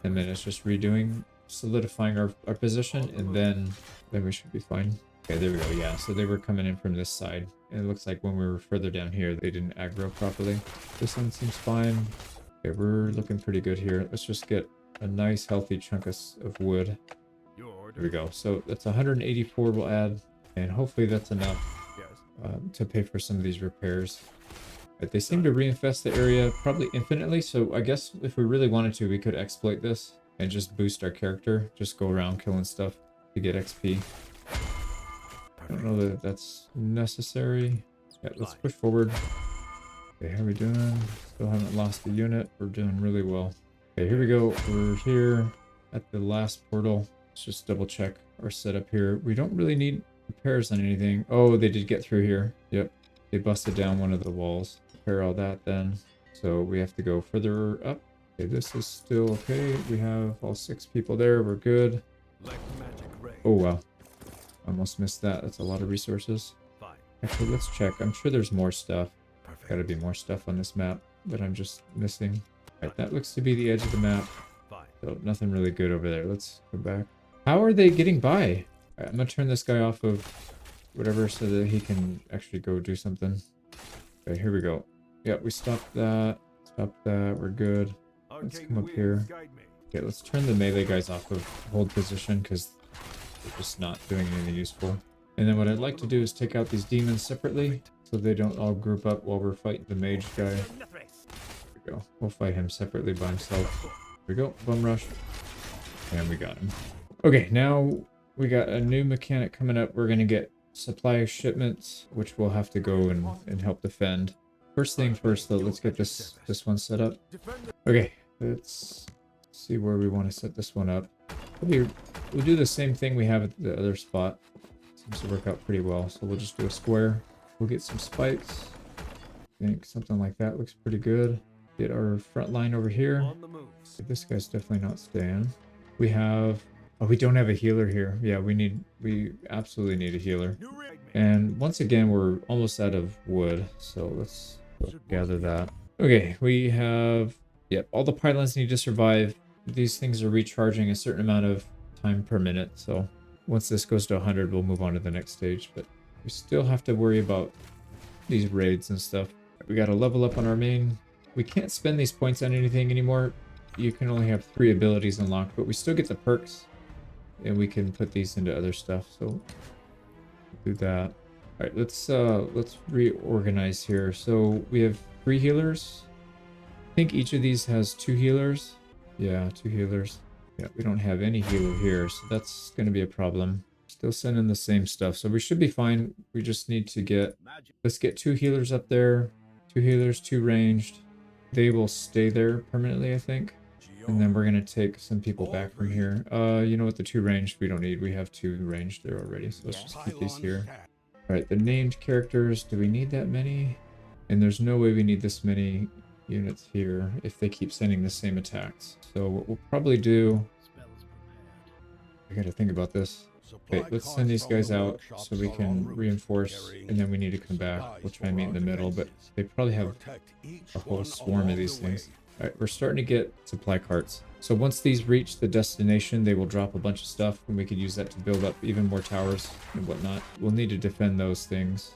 minutes just redoing, solidifying our position, and then we should be fine. Okay, there we go. Yeah, so they were coming in from this side, and it looks like when we were further down here, they didn't aggro properly. This one seems fine. Okay, we're looking pretty good here. Let's just get a nice, healthy chunk of wood. There we go. So that's 184 we'll add, and hopefully that's enough to pay for some of these repairs. But they seem to reinfest the area probably infinitely, so I guess if we really wanted to, we could exploit this and just boost our character. Just go around killing stuff to get XP. I don't know that that's necessary. Yeah, let's push forward. Okay, how are we doing? Still haven't lost a unit. We're doing really well. Okay, here we go. We're here at the last portal. Let's just double check our setup here. We don't really need repairs on anything. Oh, they did get through here. Yep. They busted down one of the walls. Repair all that then. So we have to go further up. Okay, this is still okay. We have all 6 people there. We're good. Oh, wow. Almost missed that. That's a lot of resources. Actually, let's check. I'm sure there's more stuff. Gotta be more stuff on this map that I'm just missing. Alright, that looks to be the edge of the map. So nothing really good over there. Let's go back. How are they getting by? Alright, I'm gonna turn this guy off of whatever so that he can actually go do something. Okay, here we go. Yeah, we stopped that. Stopped that. We're good. Let's come up here. Okay, let's turn the melee guys off of hold position because they're just not doing anything useful. And then what I'd like to do is take out these demons separately so they don't all group up while we're fighting the mage guy. There we go. We'll fight him separately by himself. Here we go. Bum rush. And we got him. Okay, now we got a new mechanic coming up. We're going to get supply shipments, which we'll have to go and help defend. First thing first, though, let's get this one set up. Okay, let's see where we want to set this one up. We'll do the same thing we have at the other spot. Seems to work out pretty well. So we'll just do a square. We'll get some spikes. I think something like that looks pretty good. Get our front line over here. This guy's definitely not staying. We have... Oh, we don't have a healer here. Yeah, we absolutely need a healer. And once again, we're almost out of wood. So let's gather that. Okay, we have... Yep, all the pylons need to survive. These things are recharging a certain amount of time per minute. So once this goes to 100, we'll move on to the next stage. But we still have to worry about these raids and stuff. We got to level up on our main. We can't spend these points on anything anymore. You can only have 3 abilities unlocked, but we still get the perks. And we can put these into other stuff. So do that. All right, let's reorganize here. So we have 3 healers. I think each of these has 2 healers. Yeah, 2 healers. Yeah, we don't have any healer here, so that's going to be a problem. Still sending the same stuff, so we should be fine. We just need to get... Let's get 2 healers up there. 2 healers, 2 ranged. They will stay there permanently, I think. And then we're going to take some people back from here. You know what? The 2 ranged we don't need. We have 2 ranged there already, so let's just keep these here. Alright, the named characters. Do we need that many? And there's no way we need this many units here if they keep sending the same attacks. So what we'll probably do... I gotta think about this. Okay, let's send these guys out so we can reinforce, and then we need to come back. We'll try and meet in the middle, but they probably have a whole swarm of these things. Alright, we're starting to get supply carts. So once these reach the destination, they will drop a bunch of stuff, and we could use that to build up even more towers and whatnot. We'll need to defend those things.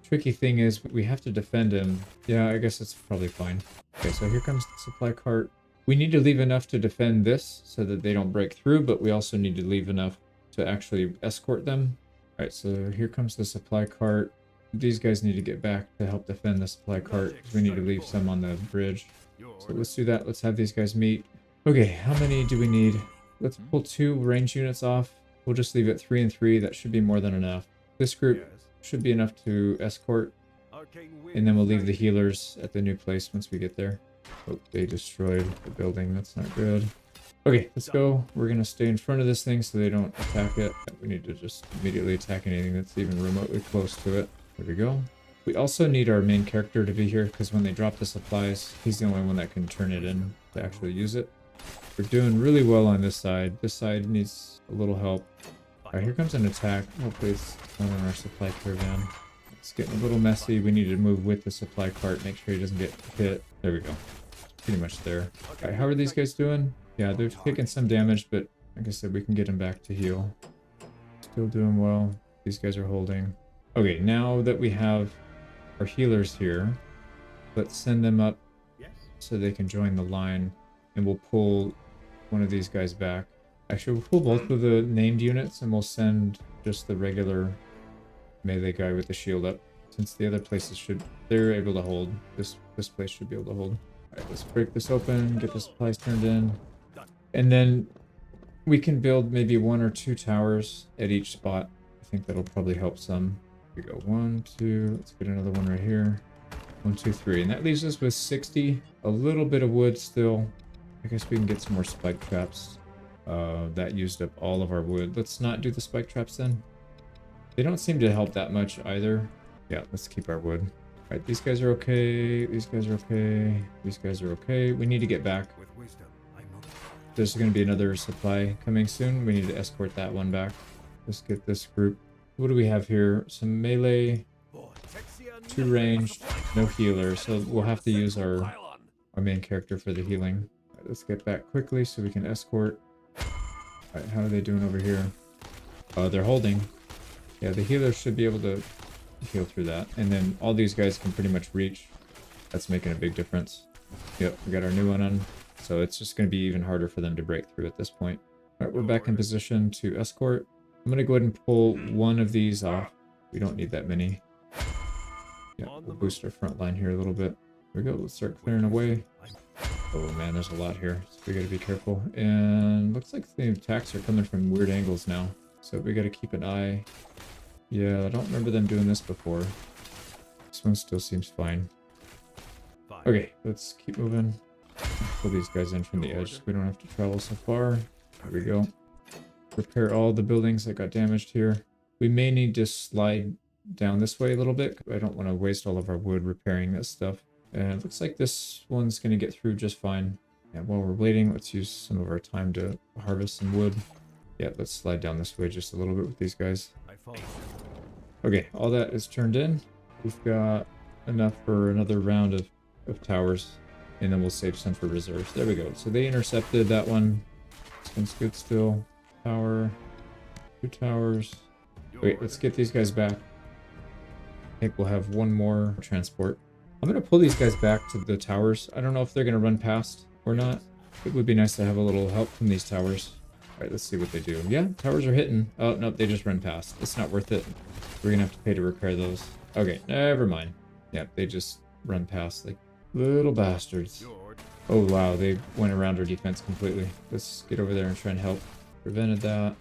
Tricky thing is, we have to defend him. Yeah, I guess it's probably fine. Okay, so here comes the supply cart. We need to leave enough to defend this so that they don't break through, but we also need to leave enough to actually escort them. Alright, so here comes the supply cart. These guys need to get back to help defend the supply cart, because we need to leave some on the bridge. So let's do that. Let's have these guys meet. Okay, how many do we need? Let's pull 2 range units off. We'll just leave it 3 and 3. That should be more than enough. This group should be enough to escort. And then we'll leave the healers at the new place once we get there. Oh, they destroyed the building. That's not good. Okay, let's go. We're going to stay in front of this thing so they don't attack it. We need to just immediately attack anything that's even remotely close to it. There we go. We also need our main character to be here because when they drop the supplies, he's the only one that can turn it in to actually use it. We're doing really well on this side. This side needs a little help. Alright, here comes an attack. Hopefully it's not on our supply caravan. It's getting a little messy. We need to move with the supply cart, make sure he doesn't get hit. There we go. Pretty much there. Alright, how are these guys doing? Yeah, they're taking some damage, but like I said, we can get them back to heal. Still doing well. These guys are holding. Okay, now that we have our healers here, let's send them up so they can join the line, and we'll pull one of these guys back. Actually, we'll pull both of the named units, and we'll send just the regular melee guy with the shield up, since the other places they're able to hold. This place should be able to hold. Alright, let's break this open, get the supplies turned in. And then we can build maybe 1 or 2 towers at each spot. I think that'll probably help some. Here we go. 1, 2. Let's get another one right here. 1, 2, 3. And that leaves us with 60. A little bit of wood still. I guess we can get some more spike traps. That used up all of our wood. Let's not do the spike traps then. They don't seem to help that much either. Yeah, let's keep our wood. Alright, these guys are okay. These guys are okay. These guys are okay. We need to get back. There's going to be another supply coming soon. We need to escort that one back. Let's get this group. What do we have here? Some melee, 2 ranged, no healer. So we'll have to use our main character for the healing. Right, let's get back quickly so we can escort. Alright, how are they doing over here? They're holding. Yeah, the healer should be able to heal through that. And then all these guys can pretty much reach. That's making a big difference. Yep, we got our new one on. So it's just going to be even harder for them to break through at this point. Alright, we're back in position to escort. I'm going to go ahead and pull 1 of these off. We don't need that many. Yeah, we'll boost our front line here a little bit. There we go. Let's start clearing away. Oh man, there's a lot here. So we got to be careful. And looks like the attacks are coming from weird angles now. So we got to keep an eye. Yeah, I don't remember them doing this before. This one still seems fine. Okay, let's keep moving. Pull these guys in from the edge so we don't have to travel so far. There we go. Repair all the buildings that got damaged here. We may need to slide down this way a little bit. I don't want to waste all of our wood repairing this stuff. And it looks like this one's going to get through just fine. And while we're waiting, let's use some of our time to harvest some wood. Yeah, let's slide down this way just a little bit with these guys. Okay, all that is turned in. We've got enough for another round of towers. And then we'll save some for reserves. There we go. So they intercepted that one. This one's good still. Tower. 2 towers. Wait, let's get these guys back. I think we'll have 1 more transport. I'm going to pull these guys back to the towers. I don't know if they're going to run past or not. It would be nice to have a little help from these towers. Alright, let's see what they do. Yeah, towers are hitting. Oh, no, they just run past. It's not worth it. We're going to have to pay to repair those. Okay, never mind. Yeah, they just run past like little bastards. Oh, wow, they went around our defense completely. Let's get over there and try and help. Prevented that.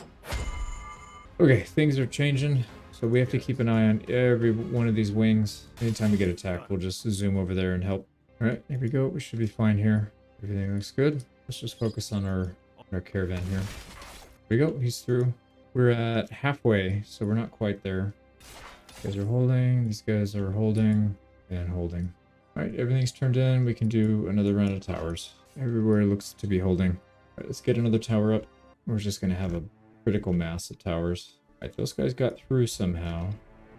Okay, things are changing. So we have to keep an eye on every one of these wings. Anytime we get attacked, we'll just zoom over there and help. Alright, here we go. We should be fine here. Everything looks good. Let's just focus on our caravan here. Here we go. He's through. We're at halfway, so we're not quite there. These guys are holding. These guys are holding and holding. Alright, everything's turned in. We can do another round of towers. Everywhere looks to be holding. Alright, let's get another tower up. We're just going to have a critical mass of towers. Alright, those guys got through somehow.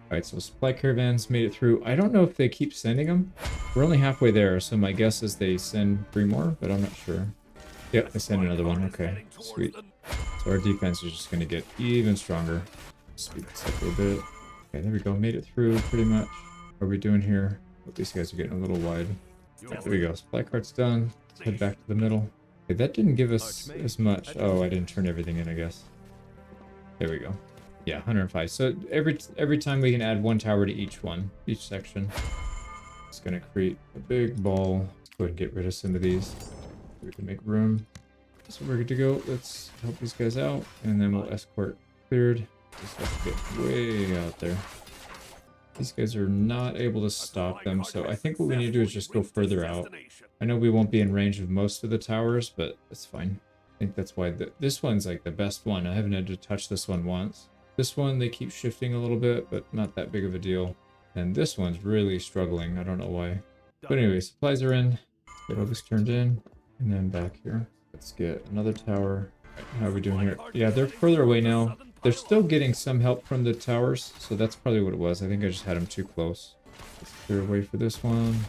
Alright, so supply caravans made it through. I don't know if they keep sending them. We're only halfway there, so my guess is they send 3 more, but I'm not sure. Yep, they send another one. Okay, sweet. So our defense is just going to get even stronger. Speed this up a little bit. Okay, there we go. Made it through pretty much. What are we doing here? Oh, these guys are getting a little wide. Right, there we go. Supply cart's done. Let's head back to the middle. Okay, that didn't give us as much. Oh, I didn't turn everything in, I guess. There we go. Yeah, 105. So every time we can add 1 tower to each section. It's gonna create a big ball. Let's go ahead and get rid of some of these. We can make room. So we're good to go. Let's help these guys out, and then we'll escort cleared. Just have to get way out there. These guys are not able to stop them, so I think what we need to do is just go further out. I know we won't be in range of most of the towers, but that's fine. I think that's why this one's like the best one. I haven't had to touch this one once. This one, they keep shifting a little bit, but not that big of a deal. And this one's really struggling. I don't know why. But anyway, supplies are in. Get all this turned in. And then back here. Let's get another tower. How are we doing here? Yeah, they're further away now. They're still getting some help from the towers, so that's probably what it was. I think I just had them too close. Let's clear away for this one.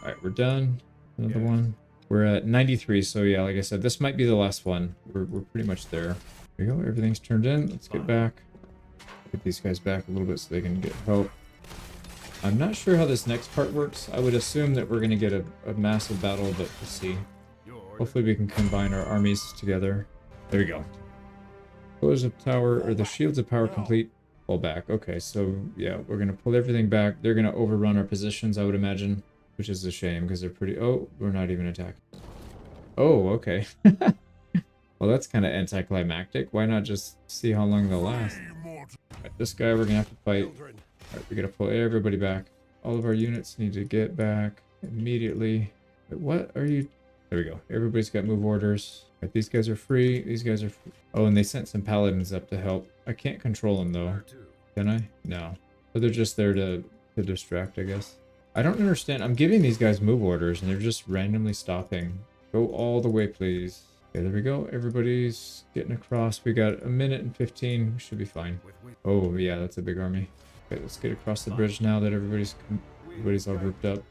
Alright, we're done. Another one. We're at 93, so yeah, like I said, this might be the last one. We're pretty much there. There we go, everything's turned in. Let's get back. Get these guys back a little bit so they can get help. I'm not sure how this next part works. I would assume that we're going to get a massive battle, but we'll see. Hopefully we can combine our armies together. There we go. Pillars of power, or the shields of power complete. Pull back. Okay, so yeah, we're going to pull everything back. They're going to overrun our positions, I would imagine, which is a shame because they're pretty... Oh, we're not even attacking. Oh, okay. Well, that's kind of anticlimactic. Why not just see how long they'll last? Right, this guy we're going to have to fight. Alright, we got to pull everybody back. All of our units need to get back immediately. Wait, what are you... There we go. Everybody's got move orders. Right, these guys are free. These guys are free. Oh, and they sent some paladins up to help. I can't control them, though. Can I? No. So they're just there to distract, I guess. I don't understand. I'm giving these guys move orders, and they're just randomly stopping. Go all the way, please. Okay, there we go. Everybody's getting across. We got a minute and 15. We should be fine. Oh, yeah, that's a big army. Okay, let's get across the bridge now that everybody's all grouped up.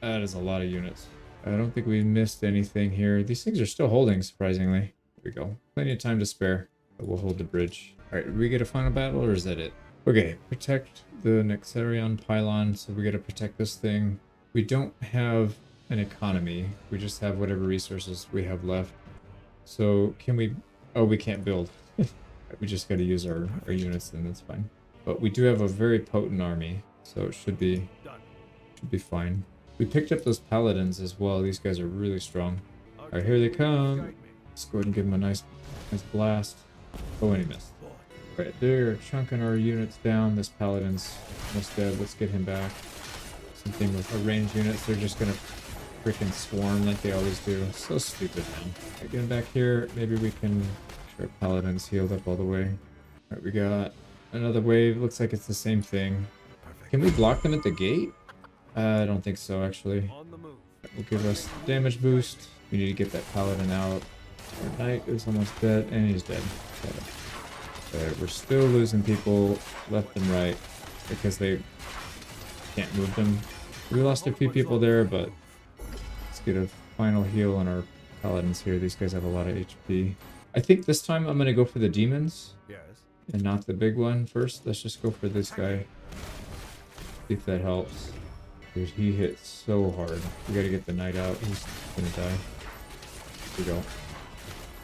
That is a lot of units. I don't think we missed anything here. These things are still holding, surprisingly. There we go. Plenty of time to spare. But we'll hold the bridge. Alright, did we get a final battle, or is that it? Okay, protect the Nexarion pylon. So we gotta protect this thing. We don't have an economy. We just have whatever resources we have left. So can we... Oh, we can't build. We just gotta use our units, and that's fine. But we do have a very potent army, so it should be fine. We picked up those paladins as well. These guys are really strong. Alright, here they come. Let's go ahead and give them a nice blast. Oh, and he missed. Alright, they're chunking our units down. This paladin's almost dead. Let's get him back. Something with our ranged units. They're just gonna freaking swarm like they always do. So stupid, man. Alright, get him back here. Maybe we can... Sure, paladin's healed up all the way. Alright, we got another wave. Looks like it's the same thing. Can we block them at the gate? I don't think so, actually. Will give us damage boost. We need to get that paladin out. Our knight is almost dead, and he's dead. Okay, we're still losing people left and right because they can't move them. We lost a few people there, but let's get a final heal on our paladins here. These guys have a lot of HP. I think this time I'm going to go for the demons. And not the big one first. Let's just go for this guy. See if that helps. Dude, he hits so hard. We gotta get the knight out. He's gonna die. Here we go.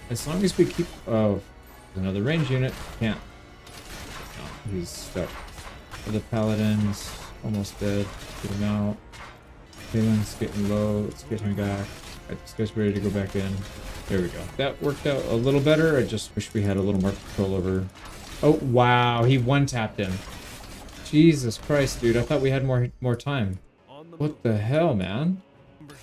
As long as we keep... Oh, there's another range unit. Can't. No, he's stuck. The paladin's almost dead. Get him out. Kalen's getting low. Let's get him back. Alright, this guy's ready to go back in. There we go. That worked out a little better. I just wish we had a little more control over... Oh, wow. He one-tapped him. Jesus Christ, dude. I thought we had more time. What the hell, man?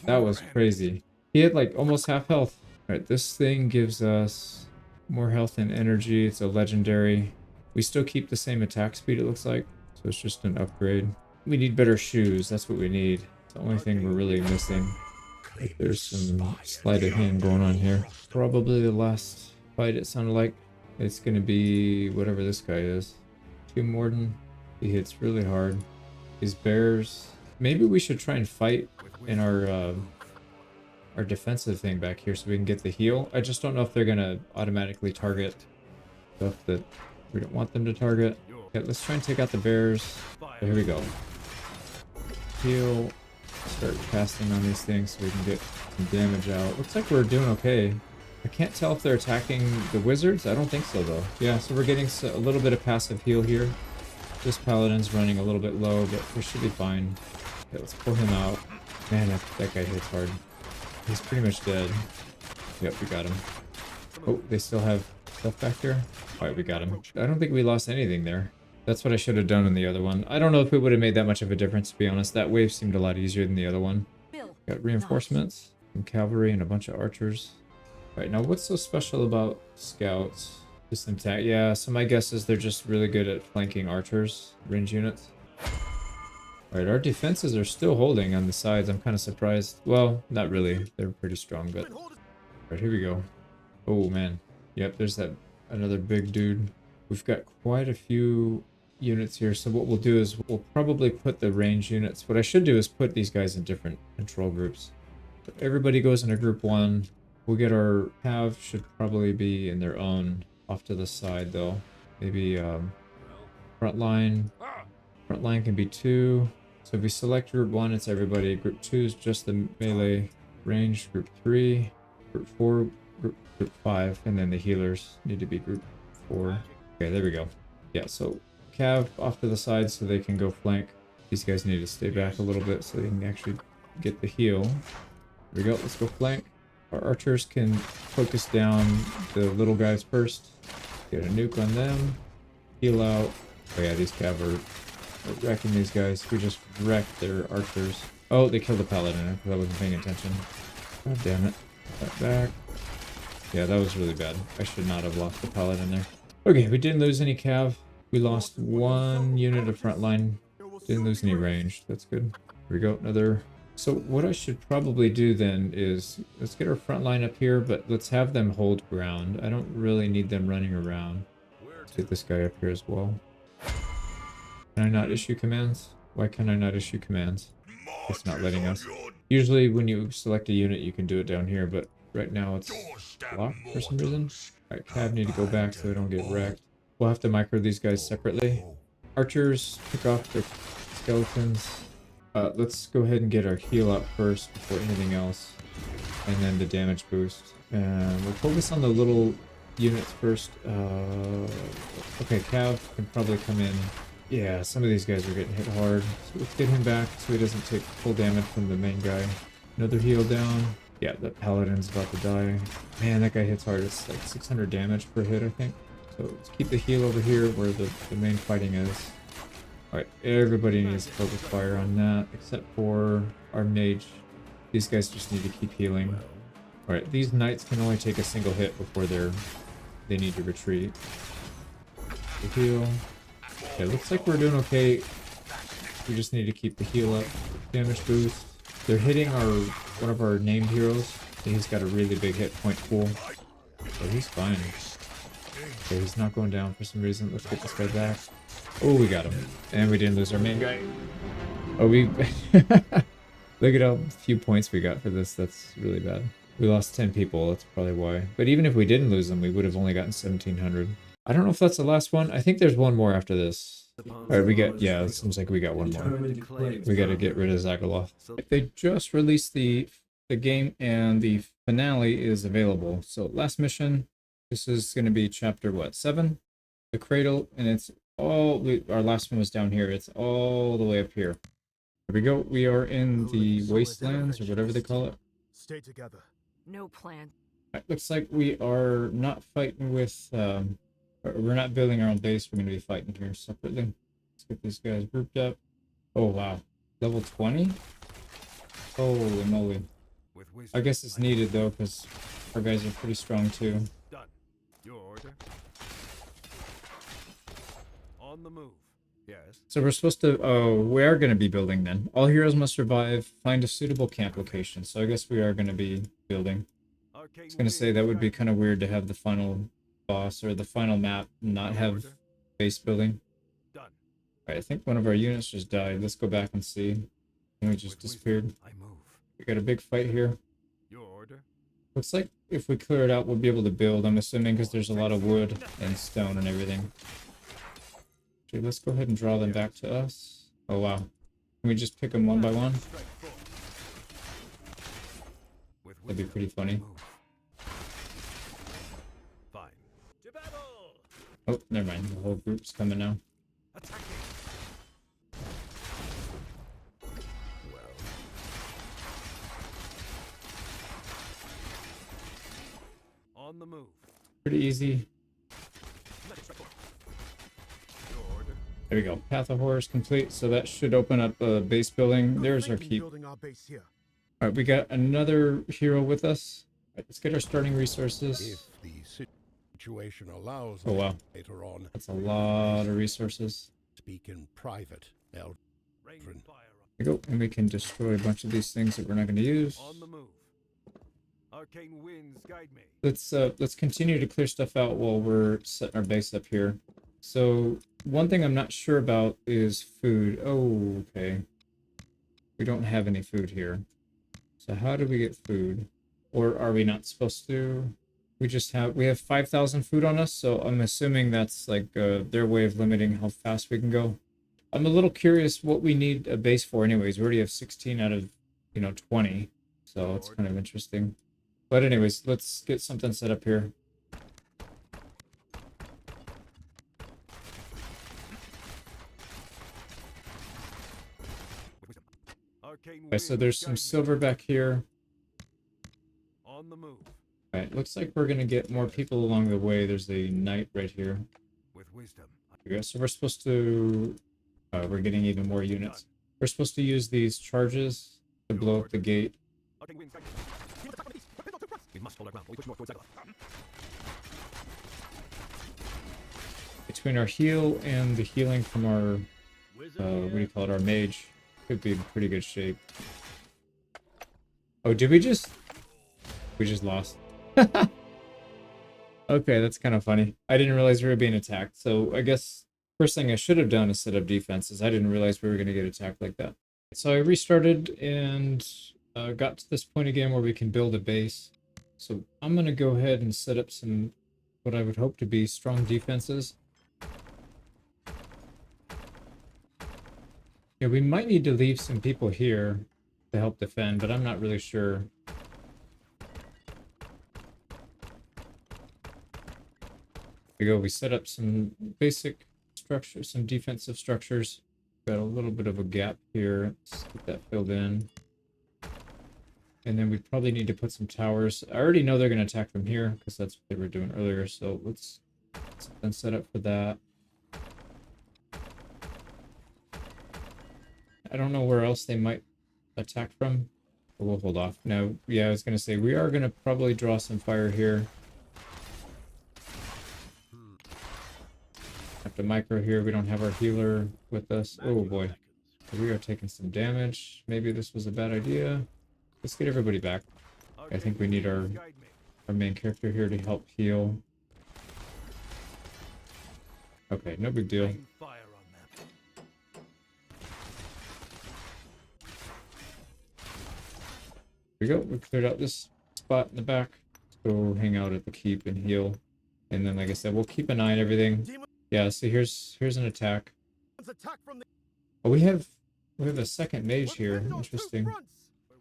That was crazy. He had like almost half health. Alright, this thing gives us more health and energy. It's a legendary. We still keep the same attack speed, it looks like. So it's just an upgrade. We need better shoes. That's what we need. It's the only thing we're really missing. There's some sleight of hand going on here. Probably the last fight, it sounded like. It's going to be whatever this guy is. Tomb Warden. He hits really hard. These bears... Maybe we should try and fight in our defensive thing back here so we can get the heal. I just don't know if they're gonna automatically target stuff that we don't want them to target. Okay, let's try and take out the bears. So here we go. Heal. Start casting on these things so we can get some damage out. Looks like we're doing okay. I can't tell if they're attacking the wizards. I don't think so, though. Yeah, so we're getting a little bit of passive heal here. This paladin's running a little bit low, but we should be fine. Okay, let's pull him out. Man, that guy hits hard. He's pretty much dead. Yep, we got him. Oh, they still have stuff back there? Alright, we got him. I don't think we lost anything there. That's what I should have done in the other one. I don't know if it would have made that much of a difference, to be honest. That wave seemed a lot easier than the other one. Got reinforcements, some cavalry, and a bunch of archers. Alright, now what's so special about scouts? Just attack. Yeah, so my guess is they're just really good at flanking archers, range units. Alright, our defenses are still holding on the sides. I'm kind of surprised. Well, not really. They're pretty strong, but... Alright, here we go. Oh, man. Yep, there's that another big dude. We've got quite a few units here, so what we'll do is we'll probably put the range units. What I should do is put these guys in different control groups. So everybody goes into group 1. We'll get our cav should probably be in their own off to the side, though. Maybe front line. Front line can be 2. So if we select group 1, it's everybody. Group 2 is just the melee range. Group 3, group 4, group 5, and then the healers need to be group 4. Okay, there we go. Yeah, so cav off to the side so they can go flank. These guys need to stay back a little bit so they can actually get the heal. There we go, let's go flank. Our archers can focus down the little guys first. Get a nuke on them. Heal out. Oh yeah, these cav are wrecking these guys. We just wrecked their archers. Oh, they killed the paladin because I wasn't paying attention. God damn it. Put that back. Yeah, that was really bad. I should not have lost the paladin there. Okay, we didn't lose any cav. We lost 1 unit of frontline. Didn't lose any range. That's good. Here we go, another. So what I should probably do then is, let's get our front line up here, but let's have them hold ground. I don't really need them running around. Let's get this guy up here as well. Can I not issue commands? Why can I not issue commands? It's not letting us. Usually when you select a unit, you can do it down here, but right now it's locked for some reason. Alright, cav need to go back so they don't get wrecked. We'll have to micro these guys separately. Archers, pick off their skeletons. Let's go ahead and get our heal up first before anything else. And then the damage boost. And we'll focus on the little units first. Okay, cav can probably come in. Yeah, some of these guys are getting hit hard. So let's get him back so he doesn't take full damage from the main guy. Another heal down. Yeah, that paladin's about to die. Man, that guy hits hard. It's like 600 damage per hit, I think. So let's keep the heal over here where the main fighting is. Alright, everybody needs to focus fire on that, except for our mage. These guys just need to keep healing. Alright, these knights can only take a single hit before they need to retreat. The heal. Okay, looks like we're doing okay. We just need to keep the heal up. Damage boost. They're hitting one of our named heroes. He's got a really big hit point pool. So he's fine. Okay, he's not going down for some reason. Let's get this guy back. Oh, we got him. And we didn't lose our main guy. Oh, we... Look at how few points we got for this. That's really bad. We lost 10 people. That's probably why. But even if we didn't lose them, we would have only gotten 1,700. I don't know if that's the last one. I think there's one more after this. Alright, we got... Yeah, it seems like we got one more. We gotta get rid of Zagaloth. They just released the game, and the finale is available. So, last mission. This is going to be chapter, what, 7? The Cradle, and it's all... our last one was down here. It's all the way up here. Here we go. We are in the wastelands, or whatever they call it.
Stay together.
No plan.
It looks like we are not fighting with... we're not building our own base. We're going to be fighting here separately. Let's get these guys grouped up. Oh, wow. Level 20? Holy moly. I guess it's needed, though, because our guys are pretty strong, too.
Done. Your order. On the move. Yes.
So we're supposed to... Oh, we are going to be building, then. All heroes must survive. Find a suitable camp location. So I guess we are going to be building. I was going to say that would be kind of weird to have the final boss or the final map not have base building.
Done.
Alright, I think one of our units just died. Let's go back and see. And we just disappeared.
I move.
We got a big fight here.
Your order.
Looks like if we clear it out, we'll be able to build. I'm assuming because there's a lot of wood and stone and everything. Okay, let's go ahead and draw them back to us. Oh, wow. Can we just pick them one by one? That'd be pretty funny. Oh, never mind. The whole group's coming now.
Attacking. Well. On the move.
Pretty easy.
Let it strike forward. Your order.
There we go. Path of Horror is complete, so that should open up a base building. There's our keep.
Building our base here.
All right, we got another hero with us. All right, let's get our starting resources.
If the situation allows
Oh, wow.
later on,
That's a lot of resources.
speak in private. Now,
Rain
Friend.
fire
There we go. And we can destroy a bunch of these things that we're not going to use.
on the move. Arcane winds guide me.
Let's continue to clear stuff out while we're setting our base up here. So one thing I'm not sure about is food. Oh, okay. We don't have any food here. So how do we get food? Or are we not supposed to? We have 5,000 food on us, so I'm assuming that's like their way of limiting how fast we can go. I'm a little curious what we need a base for anyways. We already have 16 out of, 20. So it's kind of interesting. But anyways, let's get something set up here.
Arcane
Okay, so
winds
there's some
guide me.
silver back here.
On the move.
Alright, looks like we're gonna get more people along the way. There's a knight right here.
With wisdom.
Okay, so we're supposed to... we're getting even more units. We're supposed to use these charges to blow up the gate.
Arcane winds guide me. Team attack from the east. Prepare to press. We must hold our ground while we push north towards Zagalov.
Between our heal and the healing from our... what do you call it? Our mage. Could be in pretty good shape. Oh, did we just... We just lost. Okay, that's kind of funny. I didn't realize we were being attacked. So I guess first thing I should have done is set up defenses. I didn't realize we were going to get attacked like that. So I restarted and got to this point again where we can build a base. So I'm going to go ahead and set up some, what I would hope to be strong defenses. Yeah, we might need to leave some people here to help defend, but I'm not really sure. We set up some basic structures, some defensive structures. Got a little bit of a gap here. Let's get that filled in. And then we probably need to put some towers. I already know they're going to attack from here because that's what they were doing earlier. So let's then set up for that. I don't know where else they might attack from, but we'll hold off. Now, yeah, I was going to say we are going to probably draw some fire here. Have to micro here. We don't have our healer with us. Oh boy. We are taking some damage. Maybe this was a bad idea. Let's get everybody back. I think we need our main character here to help heal. Okay, no big deal.
Rain fire on them.
Here we go. We cleared out this spot in the back. Let's go hang out at the keep and heal. And then, like I said, we'll keep an eye on everything. Yeah, so here's an attack. Oh, we have a second mage here. Interesting.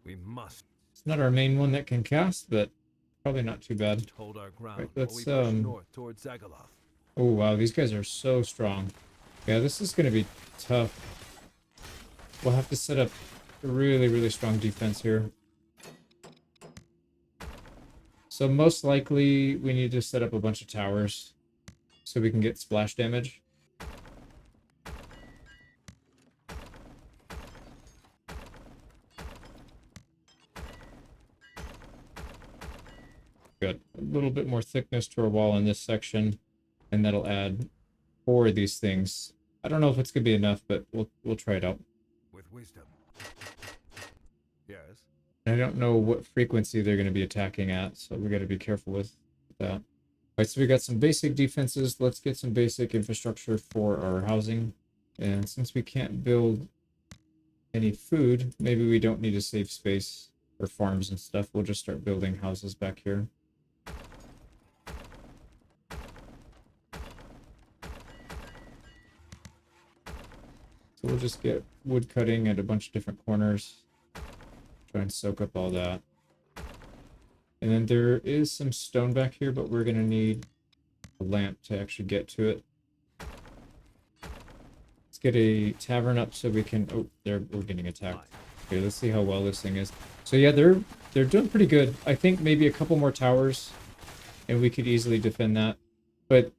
We must
It's not our main one that can cast, but probably not too bad.
hold our ground
Right,
while
let's,
we push north towards Zagalov.
Oh wow, these guys are so strong. Yeah, this is gonna be tough. We'll have to set up a really, really strong defense here. So most likely we need to set up a bunch of towers so we can get splash damage. Got a little bit more thickness to our wall in this section, and that'll add 4 of these things. I don't know if it's gonna be enough, but we'll try it out.
With wisdom. Yes.
I don't know what frequency they're going to be attacking at, so we got to be careful with that. All right, so we got some basic defenses. Let's get some basic infrastructure for our housing. And since we can't build any food, maybe we don't need to save space for farms and stuff. We'll just start building houses back here. So we'll just get wood cutting at a bunch of different corners. Try and soak up all that. And then there is some stone back here, but we're going to need a lamp to actually get to it. Let's get a tavern up so we can... Oh, we're getting attacked. Okay, let's see how well this thing is. So yeah, they're doing pretty good. I think maybe a couple more towers, and we could easily defend that. But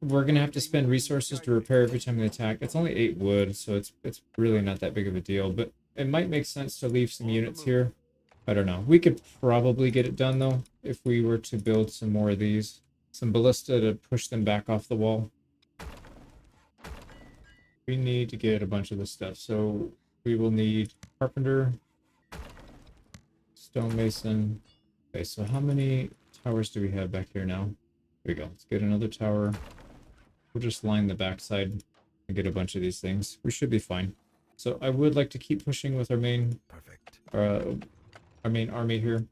we're gonna have to spend resources to repair every time we attack. It's only 8 wood, so it's really not that big of a deal. But it might make sense to leave some units here. I don't know. We could probably get it done though if we were to build some more of these. Some ballista to push them back off the wall. We need to get a bunch of this stuff. So we will need carpenter, stonemason. Okay, so how many towers do we have back here now? Here we go. Let's get another tower. We'll just line the backside and get a bunch of these things. We should be fine. So I would like to keep pushing with our main army here.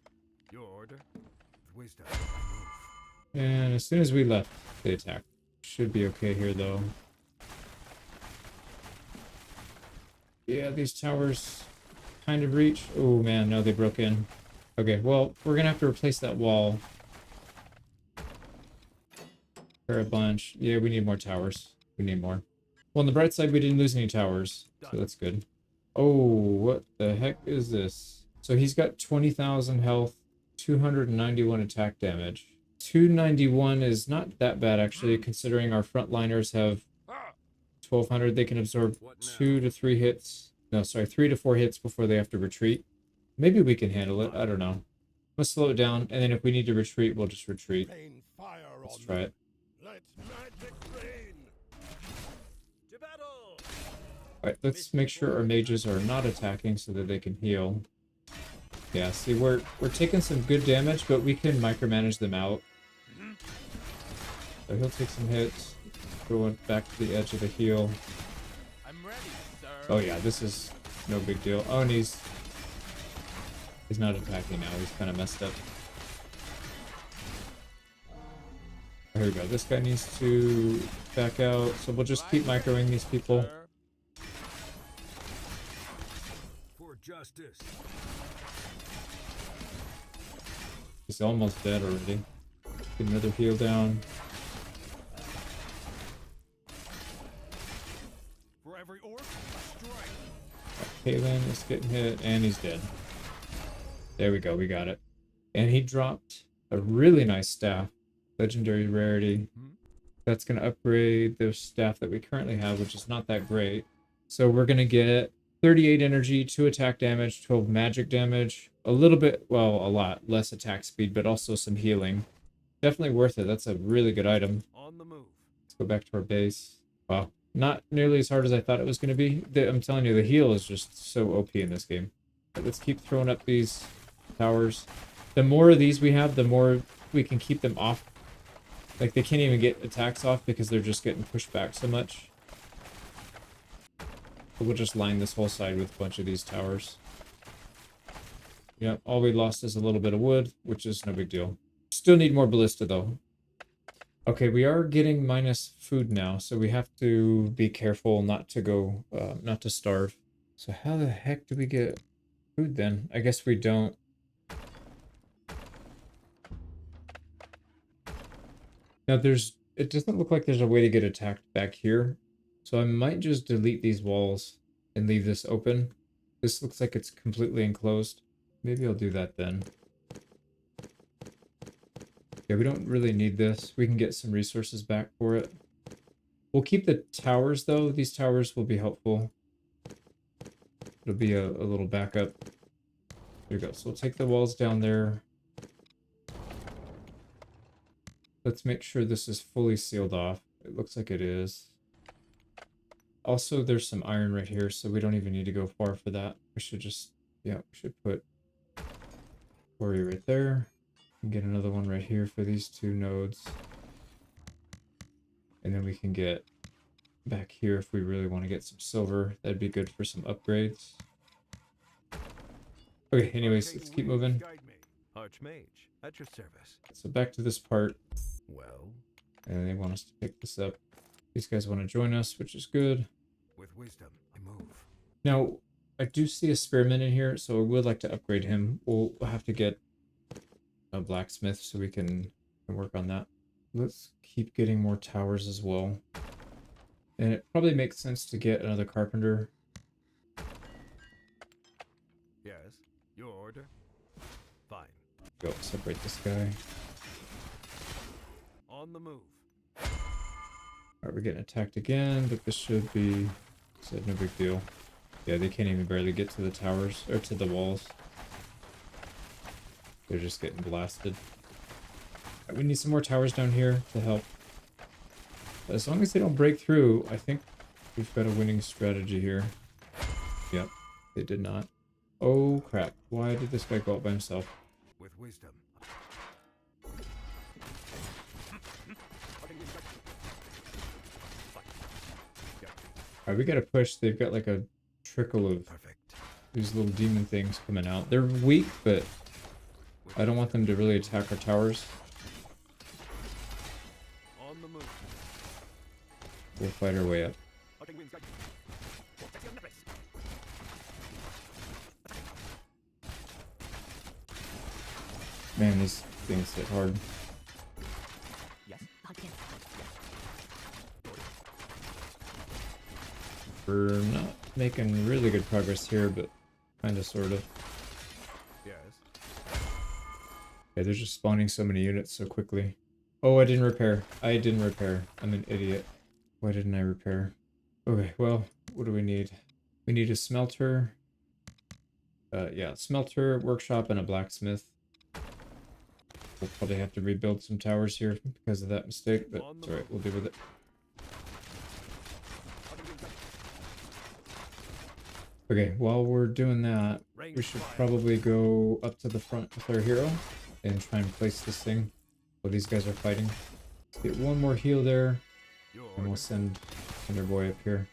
Your order. Wisdom.
And as soon as we left, they attacked. Should be okay here though. Yeah, these towers kind of reach. Oh man, no, they broke in. Okay, well, we're gonna have to replace that wall. For a bunch. Yeah, we need more towers. We need more. Well, on the bright side, we didn't lose any towers. So that's good. Oh, what the heck is this? So he's got 20,000 health, 291 attack damage. 291 is not that bad, actually, considering our frontliners have 1,200. They can absorb 2 to 3 hits. No, sorry, 3 to 4 hits before they have to retreat. Maybe we can handle it. I don't know. Let's slow it down, and then if we need to retreat, we'll just retreat. Let's try it. Alright, let's make sure our mages are not attacking so that they can heal. Yeah, see, we're taking some good damage, but we can micromanage them out. So he'll take some hits. Going back to the edge of the heal.
I'm ready, sir.
Oh yeah, this is no big deal. Oh, and he's not attacking now. He's kind of messed up. Here we go. This guy needs to back out, so we'll just keep microing these people.
For justice.
He's almost dead already. Get another heal down.
For every orc, strike.
Kalen is getting hit, and he's dead. There we go. We got it. And he dropped a really nice staff. Legendary rarity. That's going to upgrade the staff that we currently have, which is not that great. So we're going to get 38 energy, 2 attack damage, 12 magic damage, a little bit, well, a lot less attack speed, but also some healing. Definitely worth it. That's a really good item.
On the move.
Let's go back to our base. Wow. Not nearly as hard as I thought it was going to be. I'm telling you, the heal is just so OP in this game. But let's keep throwing up these towers. The more of these we have, the more we can keep them off. Like, they can't even get attacks off because they're just getting pushed back so much. So we'll just line this whole side with a bunch of these towers. Yep, all we lost is a little bit of wood, which is no big deal. Still need more ballista, though. Okay, we are getting minus food now, so we have to be careful not to go, not to starve. So how the heck do we get food then? I guess we don't. Now it doesn't look like there's a way to get attacked back here. So I might just delete these walls and leave this open. This looks like it's completely enclosed. Maybe I'll do that then. Yeah, we don't really need this. We can get some resources back for it. We'll keep the towers though. These towers will be helpful. It'll be a little backup. There we go. So we'll take the walls down there. Let's make sure this is fully sealed off. It looks like it is. Also, there's some iron right here, so we don't even need to go far for that. We should just, yeah, we should put quarry right there. And get another one right here for these 2 nodes. And then we can get back here if we really want to get some silver. That'd be good for some upgrades. Okay, anyways, let's keep moving.
Archmage, at your service.
So back to this part.
Well,
And they want us to pick this up. These guys want to join us, which is good.
with wisdom, I move.
Now, I do see a spearman in here, so I would like to upgrade him. We'll have to get a blacksmith so we can work on that. let's keep getting more towers as well. And it probably makes sense to get another carpenter.
Yes. Your order. Fine.
Go separate this guy.
On the move.
Alright, we're getting attacked again, but this should be, said no big deal. Yeah, they can't even barely get to the towers, or to the walls. They're just getting blasted. Alright, we need some more towers down here to help. As long as they don't break through, I think we've got a winning strategy here. Yep, they did not. Oh crap, why did this guy go out by himself?
With wisdom.
Alright, we gotta push. They've got like a trickle of
Perfect.
these little demon things coming out. They're weak, but I don't want them to really attack our towers.
On the move.
We'll fight our way up. Man, these things hit hard.
Yes.
We're not making really good progress here, but kinda sorta.
Yes.
Okay, they're just spawning so many units so quickly. Oh, I didn't repair. I didn't repair. I'm an idiot. Why didn't I repair? Okay, well, what do we need? We need a smelter. Yeah, smelter, workshop, and a blacksmith. We'll probably have to rebuild some towers here because of that mistake, but it's alright, we'll deal with it. Okay, while we're doing that, we should probably go up to the front with our hero and try and place this thing while these guys are fighting. Let's get one more heal there,
Your
and we'll
order.
send our boy up here.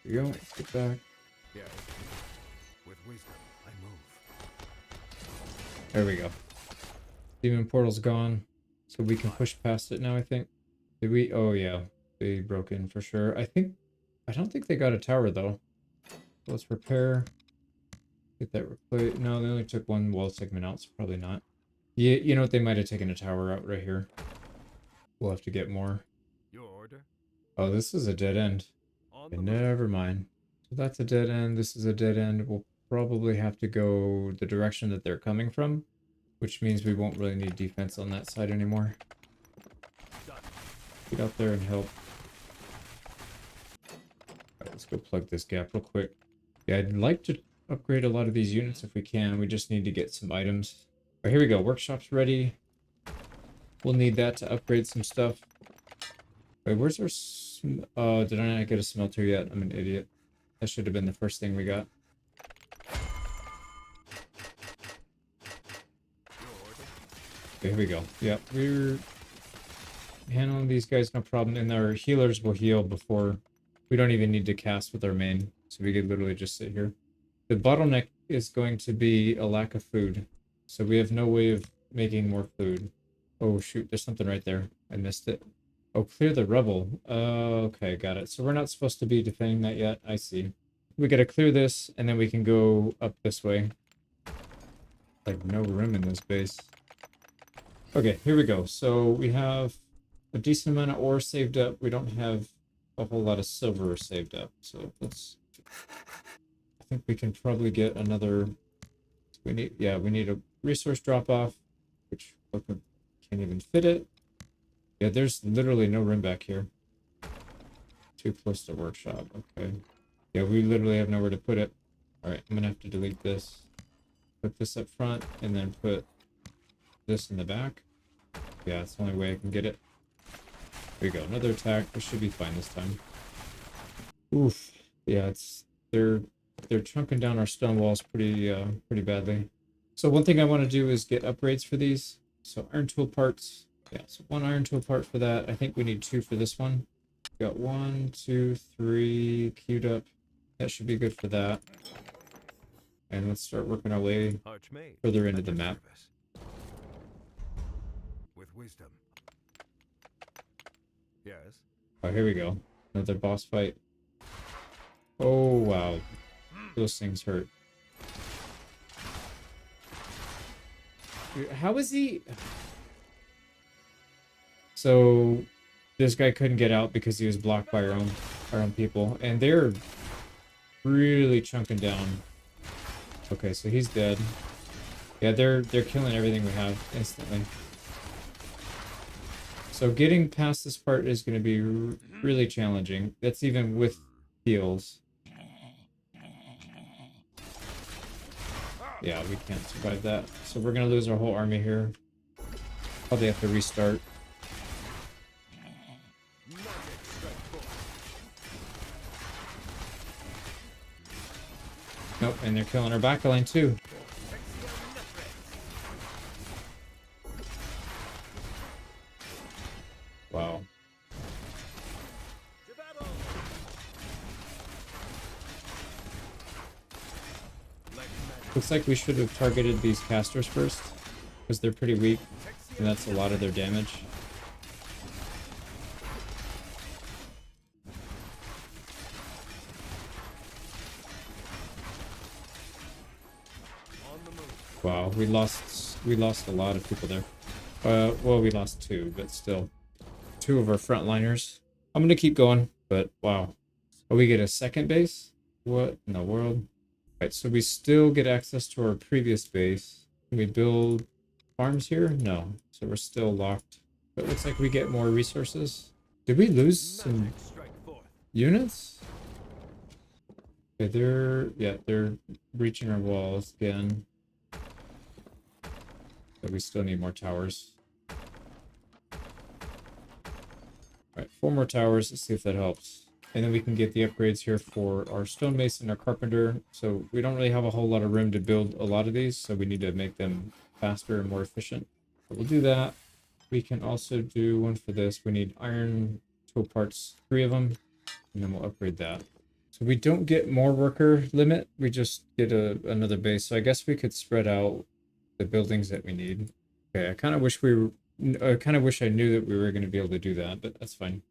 Here you go, let's get back.
Yes. With wisdom, I move.
There we go. Demon portal's gone, so we can push past it now, I think. Did we? Oh yeah, they broke in for sure. I don't think they got a tower though. Let's repair. Get that replaced. No, they only took one wall segment out, so probably not. Yeah, you know what? They might have taken a tower out right here. We'll have to get more.
Your order.
Oh, this is a dead end.
On
Okay,
the move.
never mind. So that's a dead end. This is a dead end. We'll probably have to go the direction that they're coming from, which means we won't really need defense on that side anymore.
Done.
Get out there and help. Alright, let's go plug this gap real quick. Yeah, I'd like to upgrade a lot of these units if we can. We just need to get some items. Alright, here we go. Workshop's ready. We'll need that to upgrade some stuff. Wait, where's our... Oh, did I not get a smelter yet? I'm an idiot. That should have been the first thing we got.
Your order.
Okay, here we go. Yep, we're handling these guys no problem. And our healers will heal before... We don't even need to cast with our main. So we could literally just sit here. The bottleneck is going to be a lack of food. So we have no way of making more food. Oh shoot, there's something right there. I missed it. Oh, clear the rubble. Okay, got it. So we're not supposed to be defending that yet. I see. We gotta clear this, and then we can go up this way. Like, no room in this base. Okay, here we go. So we have a decent amount of ore saved up. We don't have a whole lot of silver saved up. So let's... I think we can probably get another... We need a resource drop-off, which can't even fit it. Yeah, there's literally no room back here. Too close to workshop. Okay. Yeah, we literally have nowhere to put it. Alright, I'm gonna have to delete this. Put this up front, and then put this in the back. Yeah, it's the only way I can get it. There we go. Another attack. We should be fine this time. Oof. Yeah, it's... They're chunking down our stone walls pretty badly. So one thing I want to do is get upgrades for these. So iron tool parts. Yeah, so one iron tool part for that. I think we need 2 for this one. Got 1, 2, 3 queued up. That should be good for that. And let's start working our way
Archmage.
further into
At
the
your
map.
service. With wisdom. Yes.
Oh, here we go. Another boss fight. Oh, wow. Those things hurt. Dude, how is he... So this guy couldn't get out because he was blocked by our own people, and they're really chunking down. Okay, so he's dead. Yeah, they're killing everything we have instantly. So getting past this part is going to be really challenging. That's even with heals. Yeah, we can't survive that. So we're going to lose our whole army here. Probably have to restart. Nope, and they're killing our backline too. Wow. Looks like we should have targeted these casters first, because they're pretty weak, and that's a lot of their damage. Wow, we lost a lot of people there. Well, we lost two, but still. Two of our frontliners. I'm gonna keep going, but wow. Oh, we get a second base? What in the world? Right, so we still get access to our previous base. Can we build farms here? No. So we're still locked. But it looks like we get more resources. Did we lose some units? Okay, they're breaching our walls again. But we still need more towers. Alright, 4 more towers. Let's see if that helps. And then we can get the upgrades here for our stonemason, our carpenter. So we don't really have a whole lot of room to build a lot of these, so we need to make them faster and more efficient. But we'll do that. We can also do one for this. We need iron tool parts, 3 of them, and then we'll upgrade that. So we don't get more worker limit, we just get another base. So I guess we could spread out the buildings that we need. Okay, I kind of wish I knew that we were going to be able to do that, but that's fine.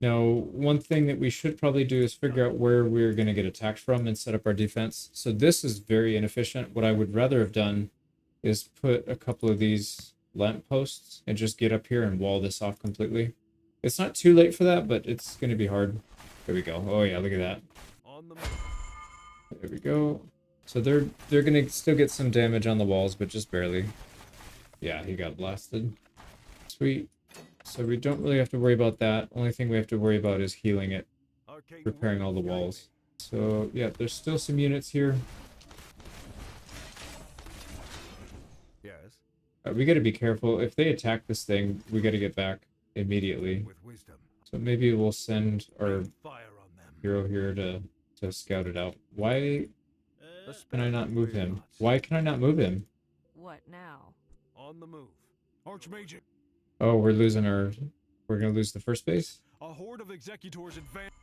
Now, one thing that we should probably do is figure out where we're going to get attacked from and set up our defense. So this is very inefficient. What I would rather have done is put a couple of these lamp posts and just get up here and wall this off completely. It's not too late for that, but it's going to be hard. There we go. Oh yeah, look at that. There we go. So they're going to still get some damage on the walls, but just barely. Yeah, he got blasted. Sweet. So we don't really have to worry about that. Only thing we have to worry about is healing it, repairing all the walls. So yeah, there's still some units here.
Yes.
We got to be careful. If they attack this thing, we got to get back immediately.
With wisdom.
So maybe we'll send our
Fire on them.
hero here to scout it out. Why can I not move him? Why can I not move him?
What now?
On the move. Archmage.
Oh, we're gonna lose the first base?
A horde of executors advance.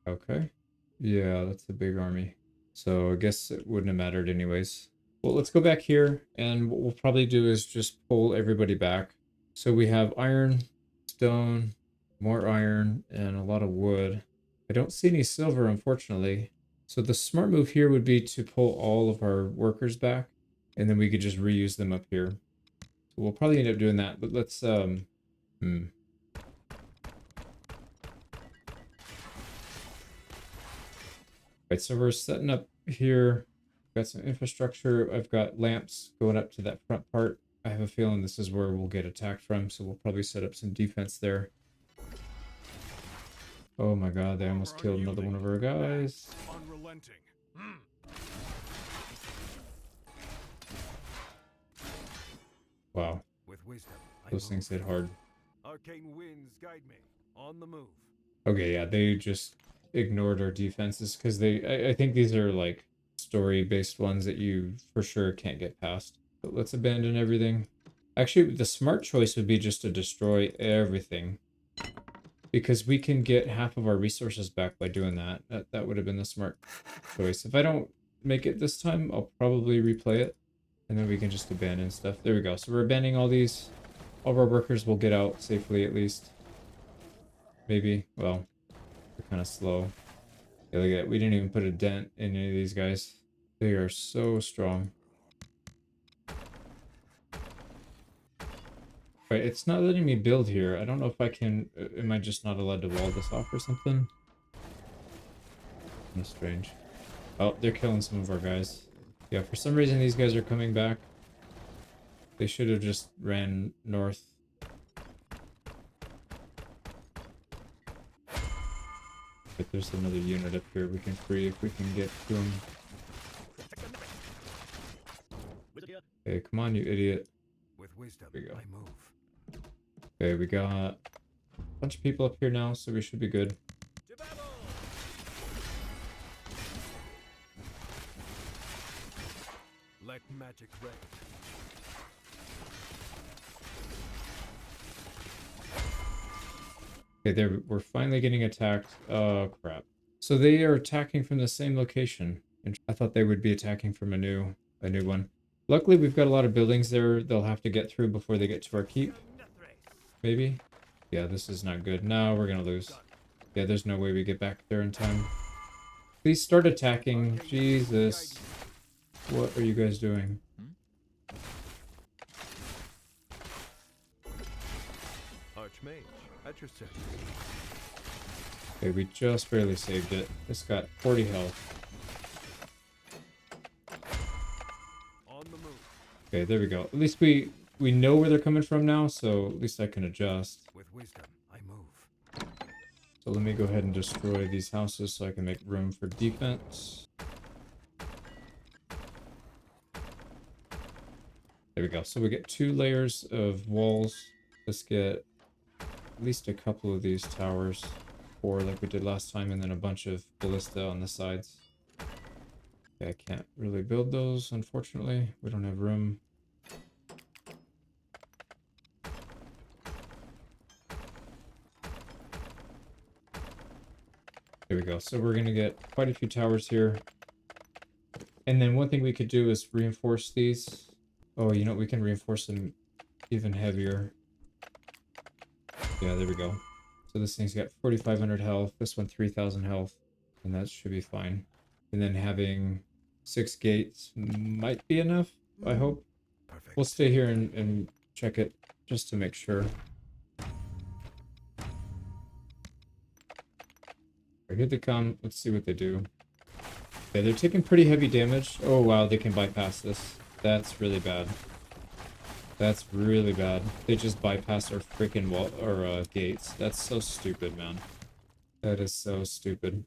Okay. Yeah, that's a big army. So I guess it wouldn't have mattered anyways. Well, let's go back here, and what we'll probably do is just pull everybody back. So we have iron, stone, more iron, and a lot of wood. I don't see any silver, unfortunately. So the smart move here would be to pull all of our workers back, and then we could just reuse them up here. So we'll probably end up doing that, but let's, Right, so we're setting up here. Got some infrastructure. I've got lamps going up to that front part. I have a feeling this is where we'll get attacked from, so we'll probably set up some defense there. Oh my god, they almost killed another one of our guys.
Unrelenting.
Wow,
With wisdom.
those things hit hard.
Arcane winds guide me. On the move.
Okay, yeah, they just ignored our defenses because I think these are like story-based ones that you for sure can't get past. But let's abandon everything. Actually, the smart choice would be just to destroy everything, because we can get half of our resources back by doing that. That would have been the smart choice. If I don't make it this time, I'll probably replay it, and then we can just abandon stuff. There we go. So we're abandoning all these. All of our workers will get out safely at least. Maybe. Well, they're kind of slow. Yeah, look at that. We didn't even put a dent in any of these guys. They are so strong. Right, it's not letting me build here. I don't know if I can... am I just not allowed to wall this off or something? That's strange. Oh, they're killing some of our guys. Yeah, for some reason these guys are coming back. They should have just ran north. But there's another unit up here we can free if we can get to them.
Wizard here.
Okay, come on, you idiot.
With wisdom,
There we go.
I move.
Okay, we got a bunch of people up here now, so we should be good.
To battle! Let magic reign.
Okay, there, we're finally getting attacked. Oh, crap. So they are attacking from the same location. And I thought they would be attacking from a new one. Luckily, we've got a lot of buildings there they'll have to get through before they get to our keep. Maybe? Yeah, this is not good. No, we're gonna lose. Yeah, there's no way we get back there in time. Please start attacking. Jesus. What are you guys doing?
Archmage, at your service.
Okay, we just barely saved it. This got 40 health.
On the move.
Okay, there we go. At least we know where they're coming from now, so at least I can adjust.
With wisdom, I move.
So let me go ahead and destroy these houses so I can make room for defense. There we go. So we get 2 layers of walls. Let's get at least a couple of these towers, 4 like we did last time, and then a bunch of ballista on the sides. Okay, I can't really build those, unfortunately. We don't have room. There we go. So we're going to get quite a few towers here. And then one thing we could do is reinforce these. Oh, you know, we can reinforce them even heavier. Yeah, there we go. So this thing's got 4,500 health. This one 3,000 health. And that should be fine. And then having 6 gates might be enough, I hope.
Perfect.
We'll stay here and check it just to make sure. Here they come. Let's see what they do. Yeah, they're taking pretty heavy damage. Oh wow, they can bypass this. That's really bad. That's really bad. They just bypass our freaking wall or gates. That's so stupid, man. That is so stupid.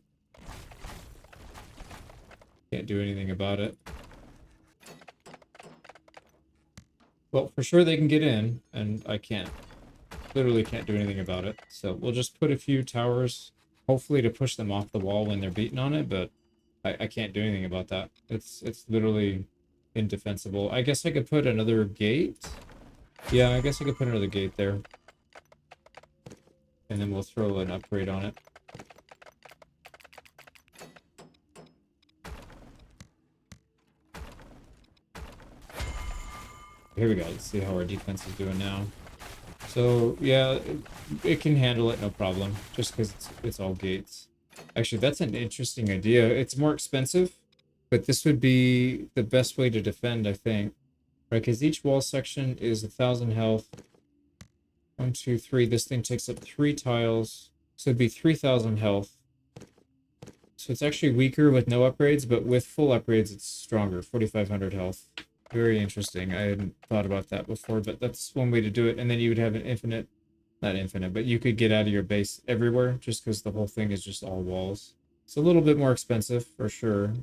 Can't do anything about it. Well, for sure they can get in, and I can't. Literally can't do anything about it. So we'll just put a few towers, hopefully to push them off the wall when they're beating on it, but I can't do anything about that. It's literally indefensible. I guess I could put another gate. Yeah, I guess I could put another gate there. And then we'll throw an upgrade on it. Here we go. Let's see how our defense is doing now. So, yeah, it can handle it, no problem. Just because it's all gates. Actually, that's an interesting idea. It's more expensive, but this would be the best way to defend, I think. Right, because each wall section is 1,000 health. 1, 2, 3. This thing takes up 3 tiles. So it'd be 3,000 health. So it's actually weaker with no upgrades, but with full upgrades, it's stronger. 4,500 health. Very interesting. I hadn't thought about that before, but that's one way to do it. And then you would have an infinite, not infinite, but you could get out of your base everywhere just because the whole thing is just all walls. It's a little bit more expensive for sure,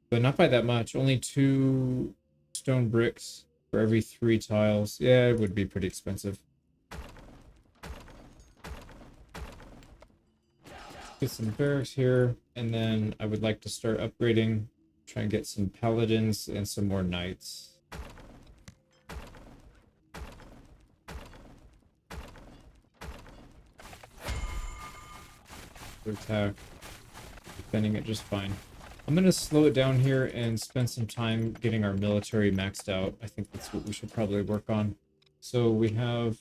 but not by that much. Only 2 stone bricks for every 3 tiles. Yeah, it would be pretty expensive. Get some barracks here, and then I would like to start upgrading, try and get some paladins and some more knights. Attack, defending it just fine. I'm gonna slow it down here and spend some time getting our military maxed out. I think that's what we should probably work on. So we have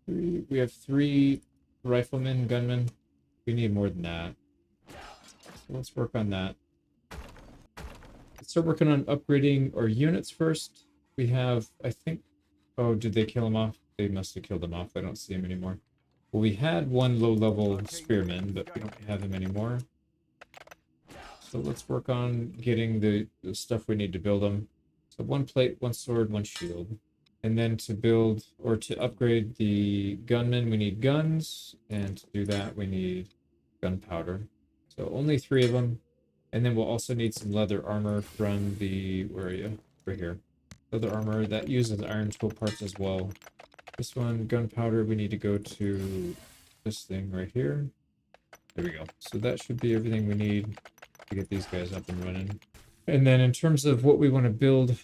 3 riflemen, gunmen. We need more than that. So let's work on that. Let's start working on upgrading our units first. We have, I think, oh, did they kill him off? They must have killed him off. I don't see him anymore. Well, we had one low-level spearman, but we don't have him anymore. So let's work on getting the stuff we need to build them. So 1 plate, 1 sword, 1 shield. And then to build, or to upgrade the gunmen, we need guns. And to do that, we need gunpowder. So only 3 of them. And then we'll also need some leather armor from the, where are you? Right here. Leather armor, that uses iron tool parts as well. This one, gunpowder, we need to go to this thing right here. There we go. So that should be everything we need to get these guys up and running. And then in terms of what we want to build,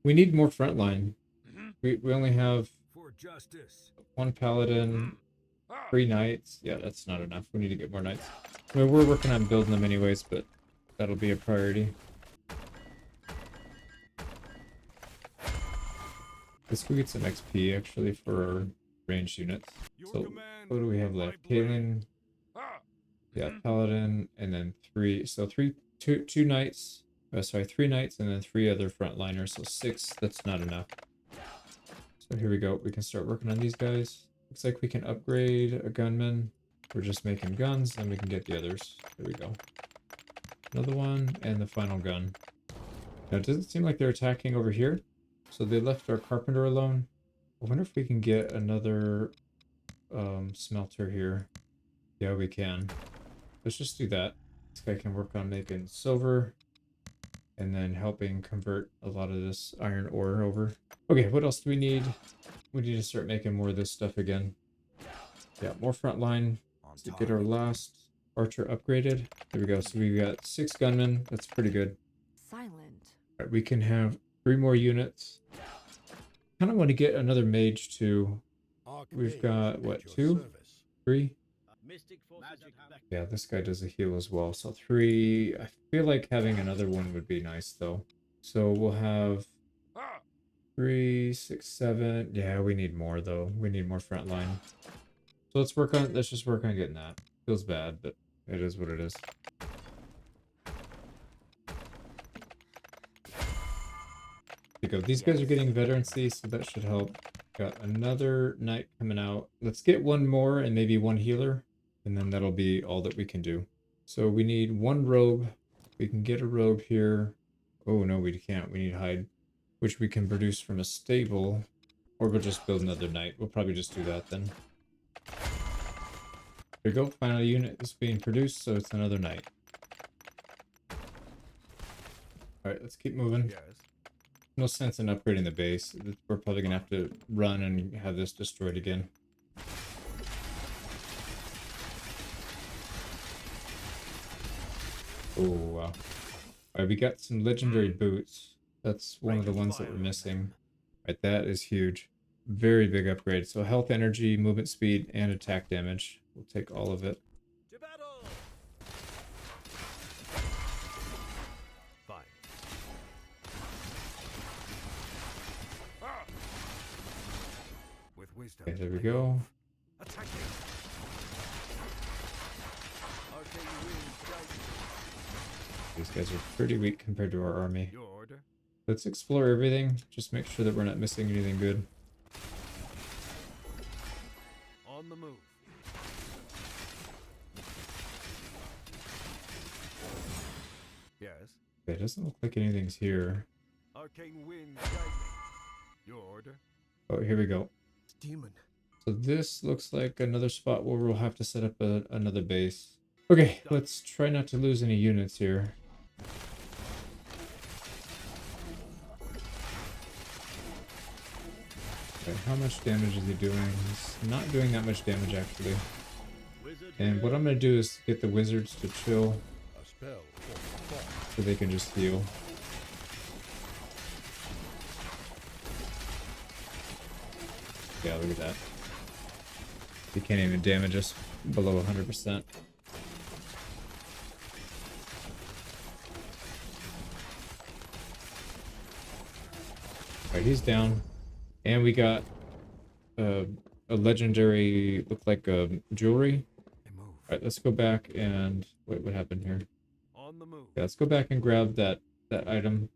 we need more frontline. We only have
For justice.
1 paladin, 3 knights. Yeah, that's not enough. We need to get more knights. I mean, we're working on building them anyways, but that'll be a priority. Let's go get some XP actually for our ranged units. So what do we have left? Kaelin, yeah, paladin, and then 3. So two knights. Sorry, 3 knights and then 3 other frontliners. So 6. That's not enough. So here we go. We can start working on these guys. Looks like we can upgrade a gunman. We're just making guns, then we can get the others. There we go. Another one, and the final gun. Now, it doesn't seem like they're attacking over here. So they left our carpenter alone. I wonder if we can get another smelter here. Yeah, we can. Let's just do that. This guy can work on making silver. And then helping convert a lot of this iron ore over. Okay, what else do we need? We need to start making more of this stuff again. Yeah, more frontline to get our last archer upgraded. There we go. So we've got 6 gunmen. That's pretty good.
Silent.
All right, we can have 3 more units. Kind of want to get another mage too. We've got, what, 2? 3? Yeah, this guy does a heal as well. So 3. I feel like having another one would be nice though. So we'll have 3, 6, 7. Yeah, we need more though. We need more frontline. So let's just work on getting that. Feels bad, but it is what it is. There you go. These guys are getting veterancy, so that should help. Got another knight coming out. Let's get 1 more and maybe 1 healer. And then that'll be all that we can do. So we need 1 robe. We can get a robe here. Oh, no, we can't. We need hide, which we can produce from a stable. Or we'll just build another knight. We'll probably just do that then. There we go. Final unit is being produced, so it's another knight. Alright, let's keep moving.
Yes.
No sense in upgrading the base. We're probably going to have to run and have this destroyed again. Oh, wow. Alright, we got some legendary boots. That's one of the ones that we're missing. Right, that is huge. Very big upgrade. So health, energy, movement speed, and attack damage. We'll take all of it.
To battle! Fine. With wisdom.
Okay, there we go.
Attack me. Arcane winds guide me.
These guys are pretty weak compared to our army.
Your order.
Let's explore everything. Just make sure that we're not missing anything good.
On the move. Yes.
Okay, it doesn't look like anything's here.
Arcane winds guide me. Your order.
Oh, here we go.
Demon.
So this looks like another spot where we'll have to set up another base. Okay, let's try not to lose any units here. Okay, how much damage is he doing? He's not doing that much damage actually. And what I'm going to do is get the wizards to chill
A spell for fall.
so they can just heal. Yeah, look at that. He can't even damage us below 100%. Alright, he's down. And we got a legendary, look like jewelry.
I move.
Alright, let's go back and... Wait, what happened here?
On the move.
Yeah, let's go back and grab that item.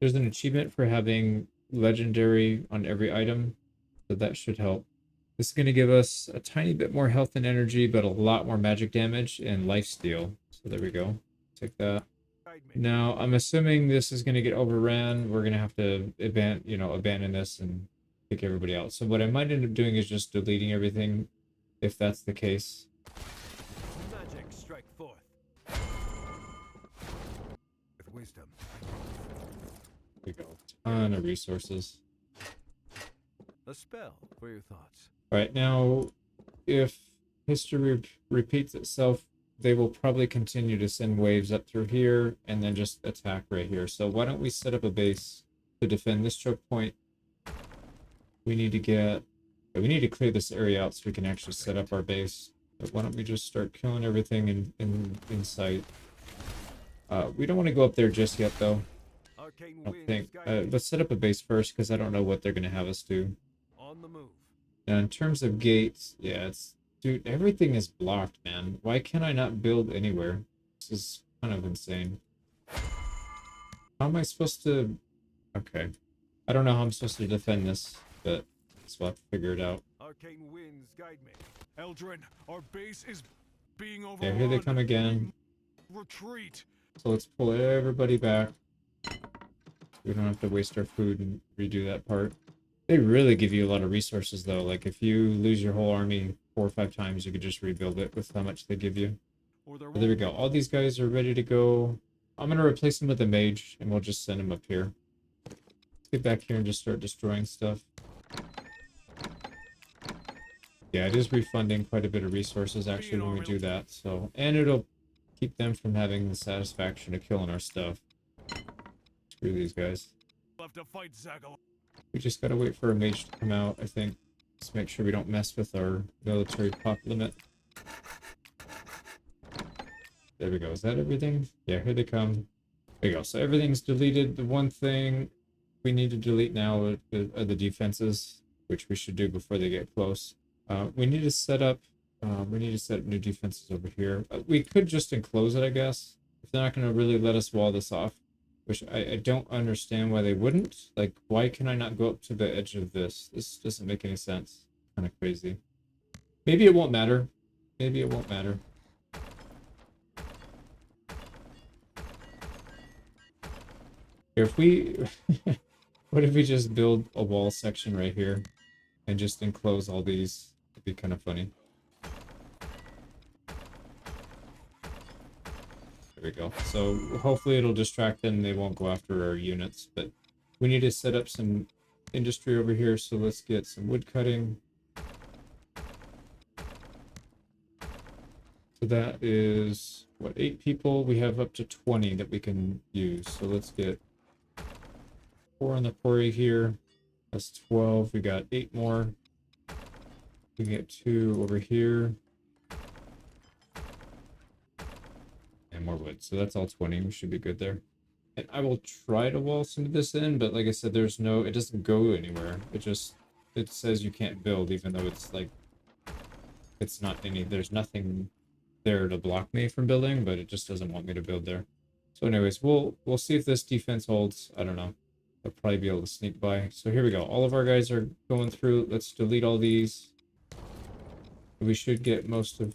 There's an achievement for having legendary on every item. So that should help. This is going to give us a tiny bit more health and energy, but a lot more magic damage and lifesteal. So there we go. Take that.
Guide me.
Now, I'm assuming this is going to get overran. We're going to have to abandon this and kick everybody out. So what I might end up doing is just deleting everything, if that's the case.
Magic strike forth. With wisdom.
There we go. Ton of resources.
A spell for your thoughts.
All right, now, if history repeats itself, they will probably continue to send waves up through here and then just attack right here. So why don't we set up a base to defend this choke point? We need to clear this area out so we can actually set up our base. But why don't we just start killing everything in sight? We don't want to go up there just yet, though.
Arcane
I
winds
think.
guide me.
Let's set up a base first, because I don't know what they're going to have us do.
On the move.
Now, in terms of gates, yeah, it's... Dude, everything is blocked, man. Why can't I not build anywhere? This is kind of insane. How am I supposed to... Okay. I don't know how I'm supposed to defend this, but we'll have to figure it out.
Arcane winds guide me.
Eldrin, our base is being overrun.
Yeah, here they come again.
Retreat.
So let's pull everybody back. We don't have to waste our food and redo that part. They really give you a lot of resources, though. Like, if you lose your whole army 4 or 5 times, you could just rebuild it with how much they give you.
Or there
But there we go. All these guys are ready to go. I'm going to replace them with a mage, and we'll just send them up here. Let's get back here and just start destroying stuff. Yeah, it is refunding quite a bit of resources, actually, when we do that. So, and it'll keep them from having the satisfaction of killing our stuff. Screw these guys.
We'll have to fight Zagal.
We just gotta wait for a mage to come out, I think. Just make sure we don't mess with our military pop limit. There we go. Is that everything? Yeah, here they come. There you go. So everything's deleted. The one thing we need to delete now are the defenses, which we should do before they get close. We need to set up new defenses over here. We could just enclose it, I guess, if they're not going to really let us wall this off, which I don't understand why they wouldn't. Like, why can I not go up to the edge of this? This doesn't make any sense. Kind of crazy. Maybe it won't matter. Maybe it won't matter. If we... What if we just build a wall section right here and just enclose all these? It'd be kind of funny. There we go. So hopefully it'll distract them. They won't go after our units, but we need to set up some industry over here. So let's get some wood cutting. So that is, what, 8 people? We have up to 20 that we can use. So let's get 4 on the quarry here. That's 12. We got 8 more. We can get 2 over here. And more wood. So that's all 20. We should be good there. And I will try to wall some of this in, but like I said, there's no, it doesn't go anywhere. It says you can't build, even though it's like, it's not any, there's nothing there to block me from building, but it just doesn't want me to build there. So anyways, we'll see if this defense holds. I don't know. I'll probably be able to sneak by. So here we go. All of our guys are going through. Let's delete all these. We should get most of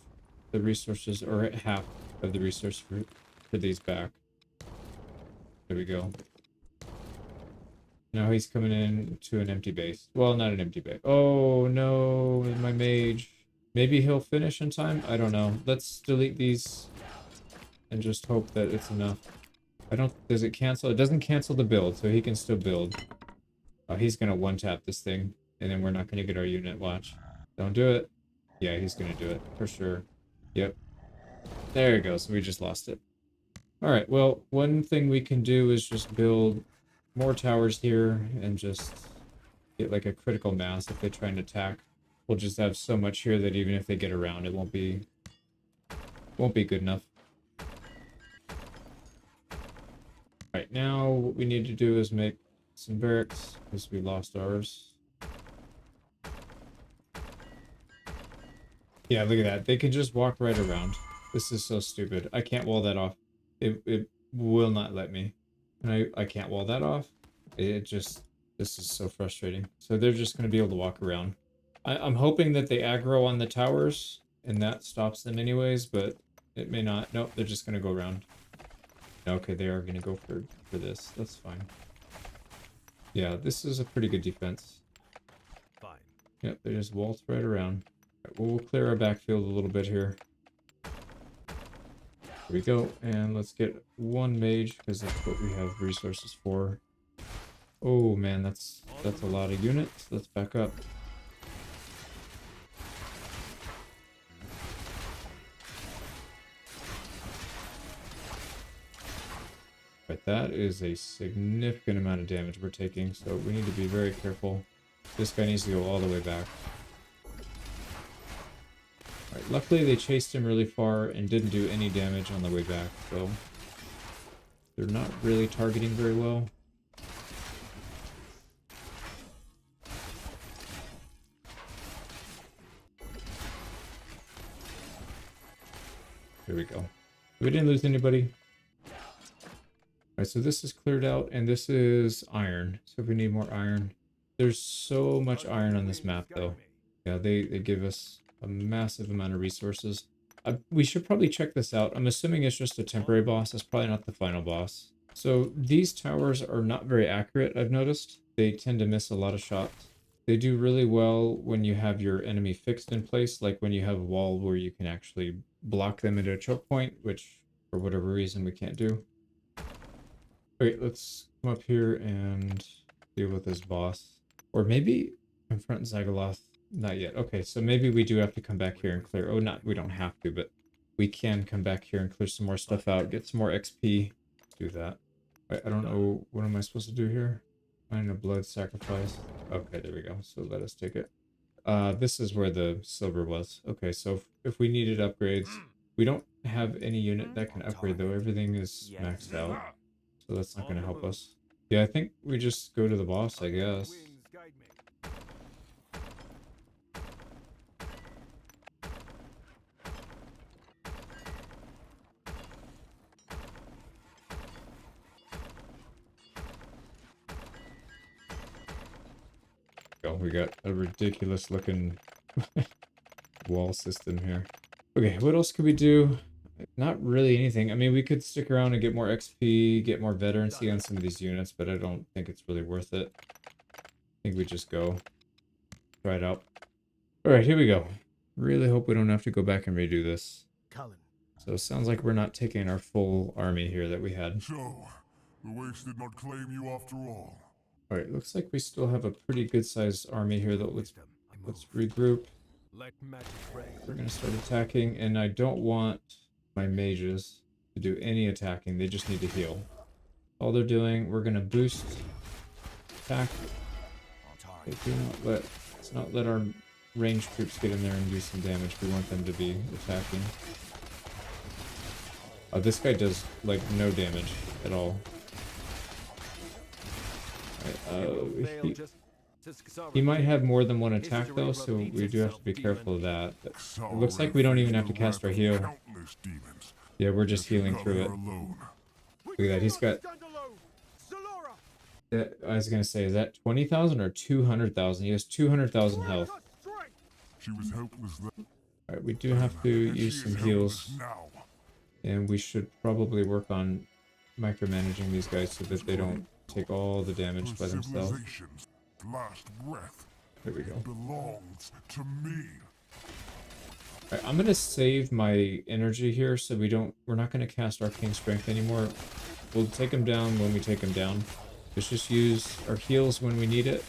the resources, or half of the resource for these back. There we go. Now he's coming in to an empty base. Well, not an empty base. Oh no, my mage. Maybe he'll finish in time? I don't know. Let's delete these and just hope that it's enough. Does it cancel? It doesn't cancel the build, so he can still build. Oh, he's gonna one-tap this thing, and then we're not gonna get our unit. Watch. Don't do it. Yeah, he's gonna do it, for sure. Yep. There it goes. We just lost it. Alright, well, one thing we can do is just build more towers here and just get like a critical mass if they try and attack. We'll just have so much here that even if they get around, it won't be good enough. Right now, what we need to do is make some barracks because we lost ours. Yeah, look at that. They can just walk right around. This is so stupid. I can't wall that off. It will not let me. And I can't wall that off. It just This is so frustrating. So they're just going to be able to walk around. I'm hoping that they aggro on the towers, and that stops them anyways, but it may not. Nope, they're just going to go around. Okay, they are going to go for this. That's fine. Yeah, this is a pretty good defense.
Fine.
Yep, they just waltz right around. Right, well, we'll clear our backfield a little bit here. Here we go, and let's get one mage, because that's what we have resources for. Oh man, that's a lot of units. Let's back up. Right, that is a significant amount of damage we're taking, so we need to be very careful. This guy needs to go all the way back. Alright, luckily they chased him really far and didn't do any damage on the way back, so they're not really targeting very well. Here we go. We didn't lose anybody. Alright, so this is cleared out, and this is iron. So if we need more iron. There's so much iron on this map, though. Yeah, they give us a massive amount of resources. We should probably check this out. I'm assuming it's just a temporary boss. It's probably not the final boss. So these towers are not very accurate, I've noticed. They tend to miss a lot of shots. They do really well when you have your enemy fixed in place, like when you have a wall where you can actually block them into a choke point, which for whatever reason we can't do. Wait, let's come up here and deal with this boss. Or maybe confront Zagaloth. Not yet. Okay, so maybe we do have to come back here and clear. Oh, not, we don't have to, but we can come back here and clear some more stuff out, get some more XP. Let's do that. Wait, I don't know. What am I supposed to do here? Find a blood sacrifice. Okay, there we go. So let us take it. This is where the silver was. Okay, so if we needed upgrades, we don't have any unit that can upgrade, though. Everything is maxed out. So that's not going to help us. Yeah, I think we just go to the boss, I guess. Oh, we got a ridiculous looking wall system here. Okay, what else could we do? Not really anything. I mean, we could stick around and get more XP, get more veterancy on some of these units, but I don't think it's really worth it. I think we just go. Try it out. Alright, here we go. Really hope we don't have to go back and redo this. So it sounds like we're not taking our full army here that we had.
So, the Waste did not claim you after all.
Alright, looks like we still have a pretty good sized army here though. Let's regroup. We're gonna start attacking, and I don't want my mages to do any attacking. They just need to heal. All they're doing, we're gonna boost attack. Okay, let's not let our ranged troops get in there and do some damage. We want them to be attacking. This guy does like no damage at all. He might have more than one attack though, so we do have to be careful of that. But it looks like we don't even have to cast our heal. Yeah, we're just healing through it. Look at that, he's got... I was gonna say, is that 20,000 or 200,000? He has 200,000 health. Alright, we do have to use some heals. And we should probably work on micromanaging these guys so that they don't take all the damage by themselves. There we go. Alright, I'm gonna save my energy here so we're not gonna cast Arcane Strength anymore. We'll take him down when we take him down. Let's just use our heals when we need it.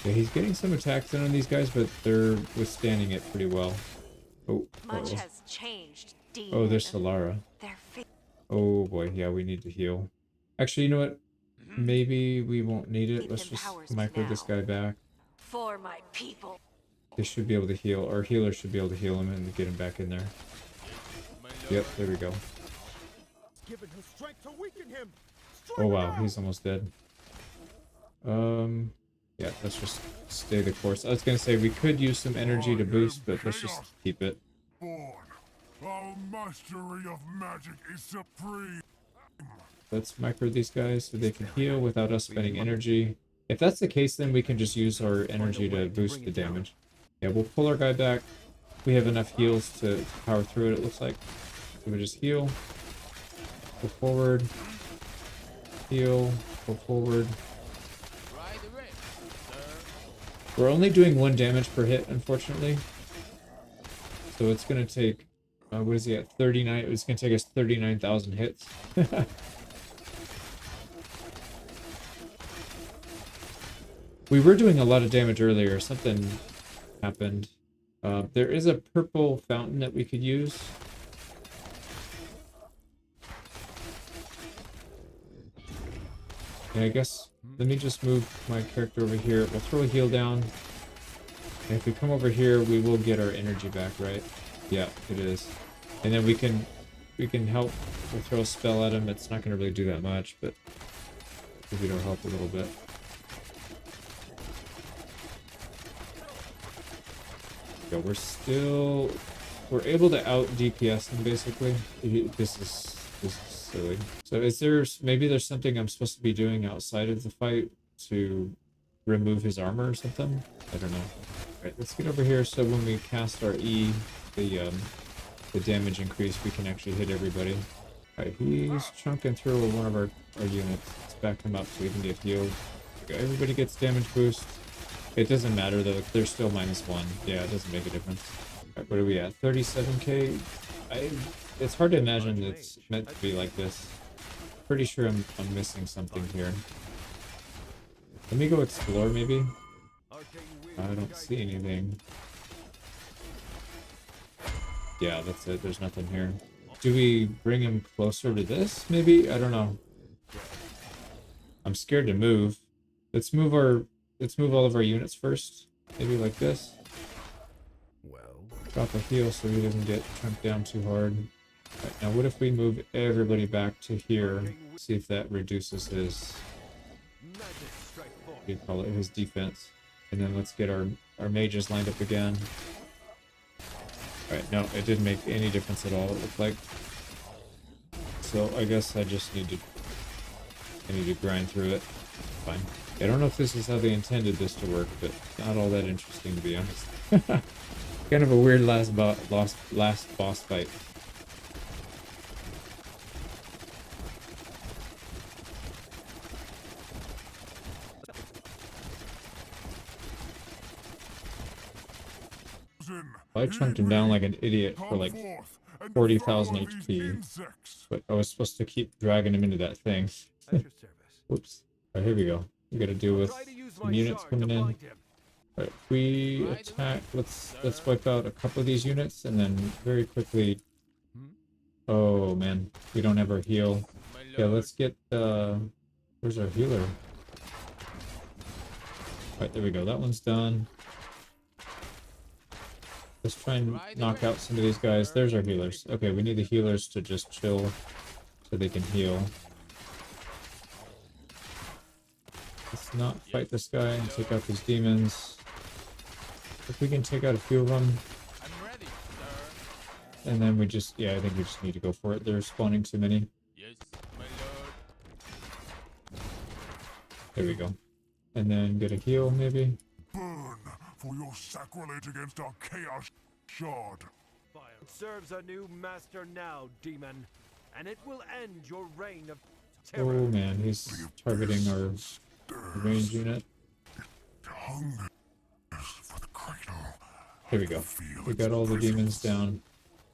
Yeah, he's getting some attacks in on these guys, but they're withstanding it pretty well. Oh,
much has changed.
Oh, there's Solara. Oh boy, yeah, we need to heal. Actually, you know what? Maybe we won't need it. Let's just micro this guy back.
For my people.
They should be able to heal. Our healer should be able to heal him and get him back in there. Yep, there we go. Oh wow, he's almost dead. Yeah, let's just stay the course. I was gonna say we could use some energy to boost, but let's just keep it.
Our mastery of magic is supreme.
Let's micro these guys so they can heal without us spending energy. If that's the case, then we can just use our energy to boost the damage. Yeah, we'll pull our guy back. We have enough heals to power through it, it looks like. So we just heal. Go forward. Heal. Go forward. We're only doing 1 damage per hit, unfortunately. So it's going to take... what is he at? 39? It's going to take us 39,000 hits. We were doing a lot of damage earlier. Something happened. There is a purple fountain that we could use. And I guess, let me just move my character over here. We'll throw a heal down. And if we come over here, we will get our energy back, right? Yeah, it is. And then we can help. We'll throw a spell at him. It's not going to really do that much, but maybe it'll help a little bit. Yeah, we're able to out DPS him basically. This is silly. So maybe there's something I'm supposed to be doing outside of the fight to remove his armor or something? I don't know. Alright, let's get over here so when we cast our E, the damage increase, we can actually hit everybody. Alright, he's chunking through one of our units. Let's back him up so we can get healed. Okay, everybody gets damage boost. It doesn't matter though, they're still -1. Yeah, it doesn't make a difference. Alright, what are we at? 37k? It's hard to imagine it's meant to be like this. Pretty sure I'm missing something here. Let me go explore maybe. I don't see anything. Yeah, that's it. There's nothing here. Do we bring him closer to this maybe? I don't know. I'm scared to move. Let's move all of our units first. Maybe like this. Drop a heal so he doesn't get chunked down too hard. Right, now what if we move everybody back to here? See if that reduces his... what do you call it? His defense. And then let's get our mages lined up again. Alright, no, it didn't make any difference at all, it looked like. So I guess I just need to grind through it. Fine. I don't know if this is how they intended this to work, but not all that interesting to be honest. Kind of a weird last boss fight. I chunked him down like an idiot for like 40,000 HP, but I was supposed to keep dragging him into that thing. Whoops. Alright, here we go. We gotta deal with some units coming in. Alright, if we attack, let's wipe out a couple of these units and then very quickly... Oh man, we don't have our heal. Yeah, let's get where's our healer? Alright, there we go. That one's done. Let's try and knock out some of these guys. There's our healers. Okay, we need the healers to just chill so they can heal. Let's not fight this guy and take out these demons. If we can take out a few of them. And then we just, yeah, I think we just need to go for it. They're spawning too many. There we go. And then get a heal, maybe.
Burn for your sacrilege against our chaos shard.
It serves a new master now, demon, and it will end your reign of terror.
Oh man, he's targeting our range unit.
Hunger for the cradle.
Here we go. We got all the demons down.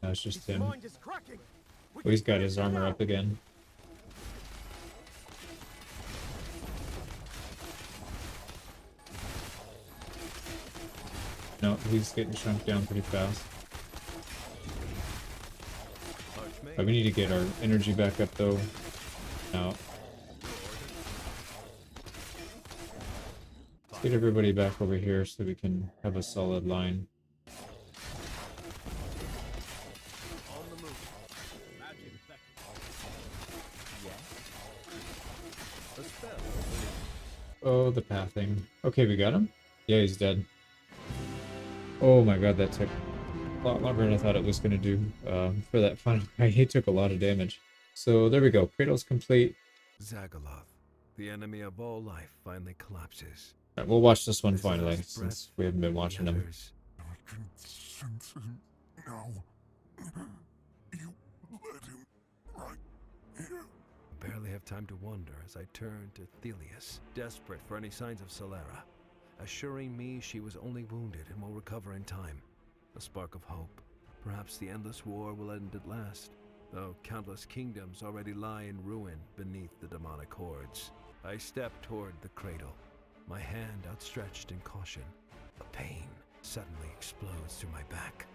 Now it's just him. Oh, he's got his armor up again. No, he's getting chunked down pretty fast. We need to get our energy back up though. Now. Let's get everybody back over here so we can have a solid line. Oh, the pathing. Okay, we got him? Yeah, he's dead. Oh my god, that took a lot longer than I thought it was going to do for that final guy. He took a lot of damage. So there we go. Cradle's complete.
Zagaloth, the enemy of all life, finally collapses.
Alright, we'll watch this one
His
finally,
last breath,
since we haven't been watching
the
them.
others.
I can sense him now. You led him right here.
Barely have time to wonder as I turn to Thelius, desperate for any signs of Solera, assuring me she was only wounded and will recover in time. A spark of hope. Perhaps the endless war will end at last, though countless kingdoms already lie in ruin beneath the demonic hordes. I step toward the cradle, my hand outstretched in caution. A pain suddenly explodes through my back.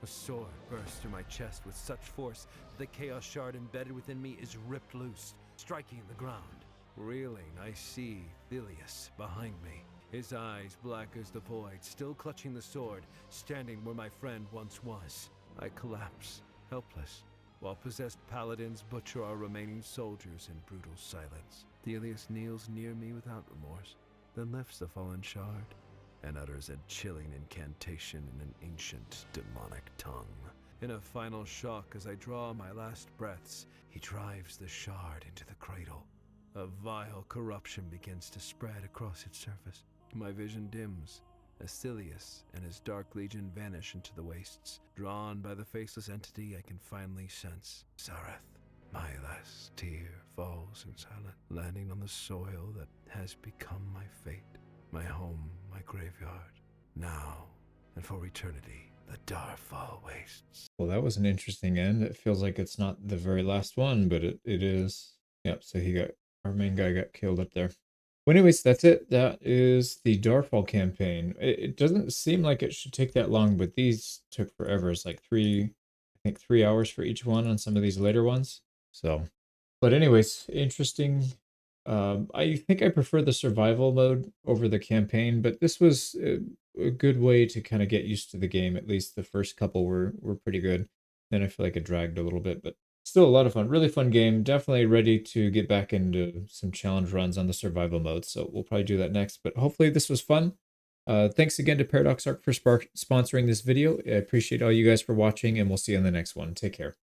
A sword bursts through my chest with such force that the chaos shard embedded within me is ripped loose, striking the ground. Reeling, I see Thelius behind me, his eyes black as the void, still clutching the sword, standing where my friend once was. I collapse, helpless, while possessed paladins butcher our remaining soldiers in brutal silence. Thelius kneels near me without remorse, then lifts the fallen shard and utters a chilling incantation in an ancient demonic tongue. In a final shock as I draw my last breaths, he drives the shard into the cradle. A vile corruption begins to spread across its surface. My vision dims as Thelius and his dark legion vanish into the wastes. Drawn by the faceless entity, I can finally sense Zareth. My last tear falls in silence, landing on the soil that has become my fate. My home, my graveyard. Now, and for eternity, the Darfall wastes.
Well, that was an interesting end. It feels like it's not the very last one, but it is. Yep, so our main guy got killed up there. Well, anyways, that's it. That is the Darfall campaign. It doesn't seem like it should take that long, but these took forever. It's like I think 3 hours for each one on some of these later ones. So, but anyways, interesting. I think I prefer the survival mode over the campaign, but this was a good way to kind of get used to the game. At least the first couple were pretty good. Then I feel like it dragged a little bit, but still a lot of fun. Really fun game. Definitely ready to get back into some challenge runs on the survival mode. So we'll probably do that next. But hopefully this was fun. Thanks again to Paradox Arc for sponsoring this video. I appreciate all you guys for watching, and we'll see you in the next one. Take care.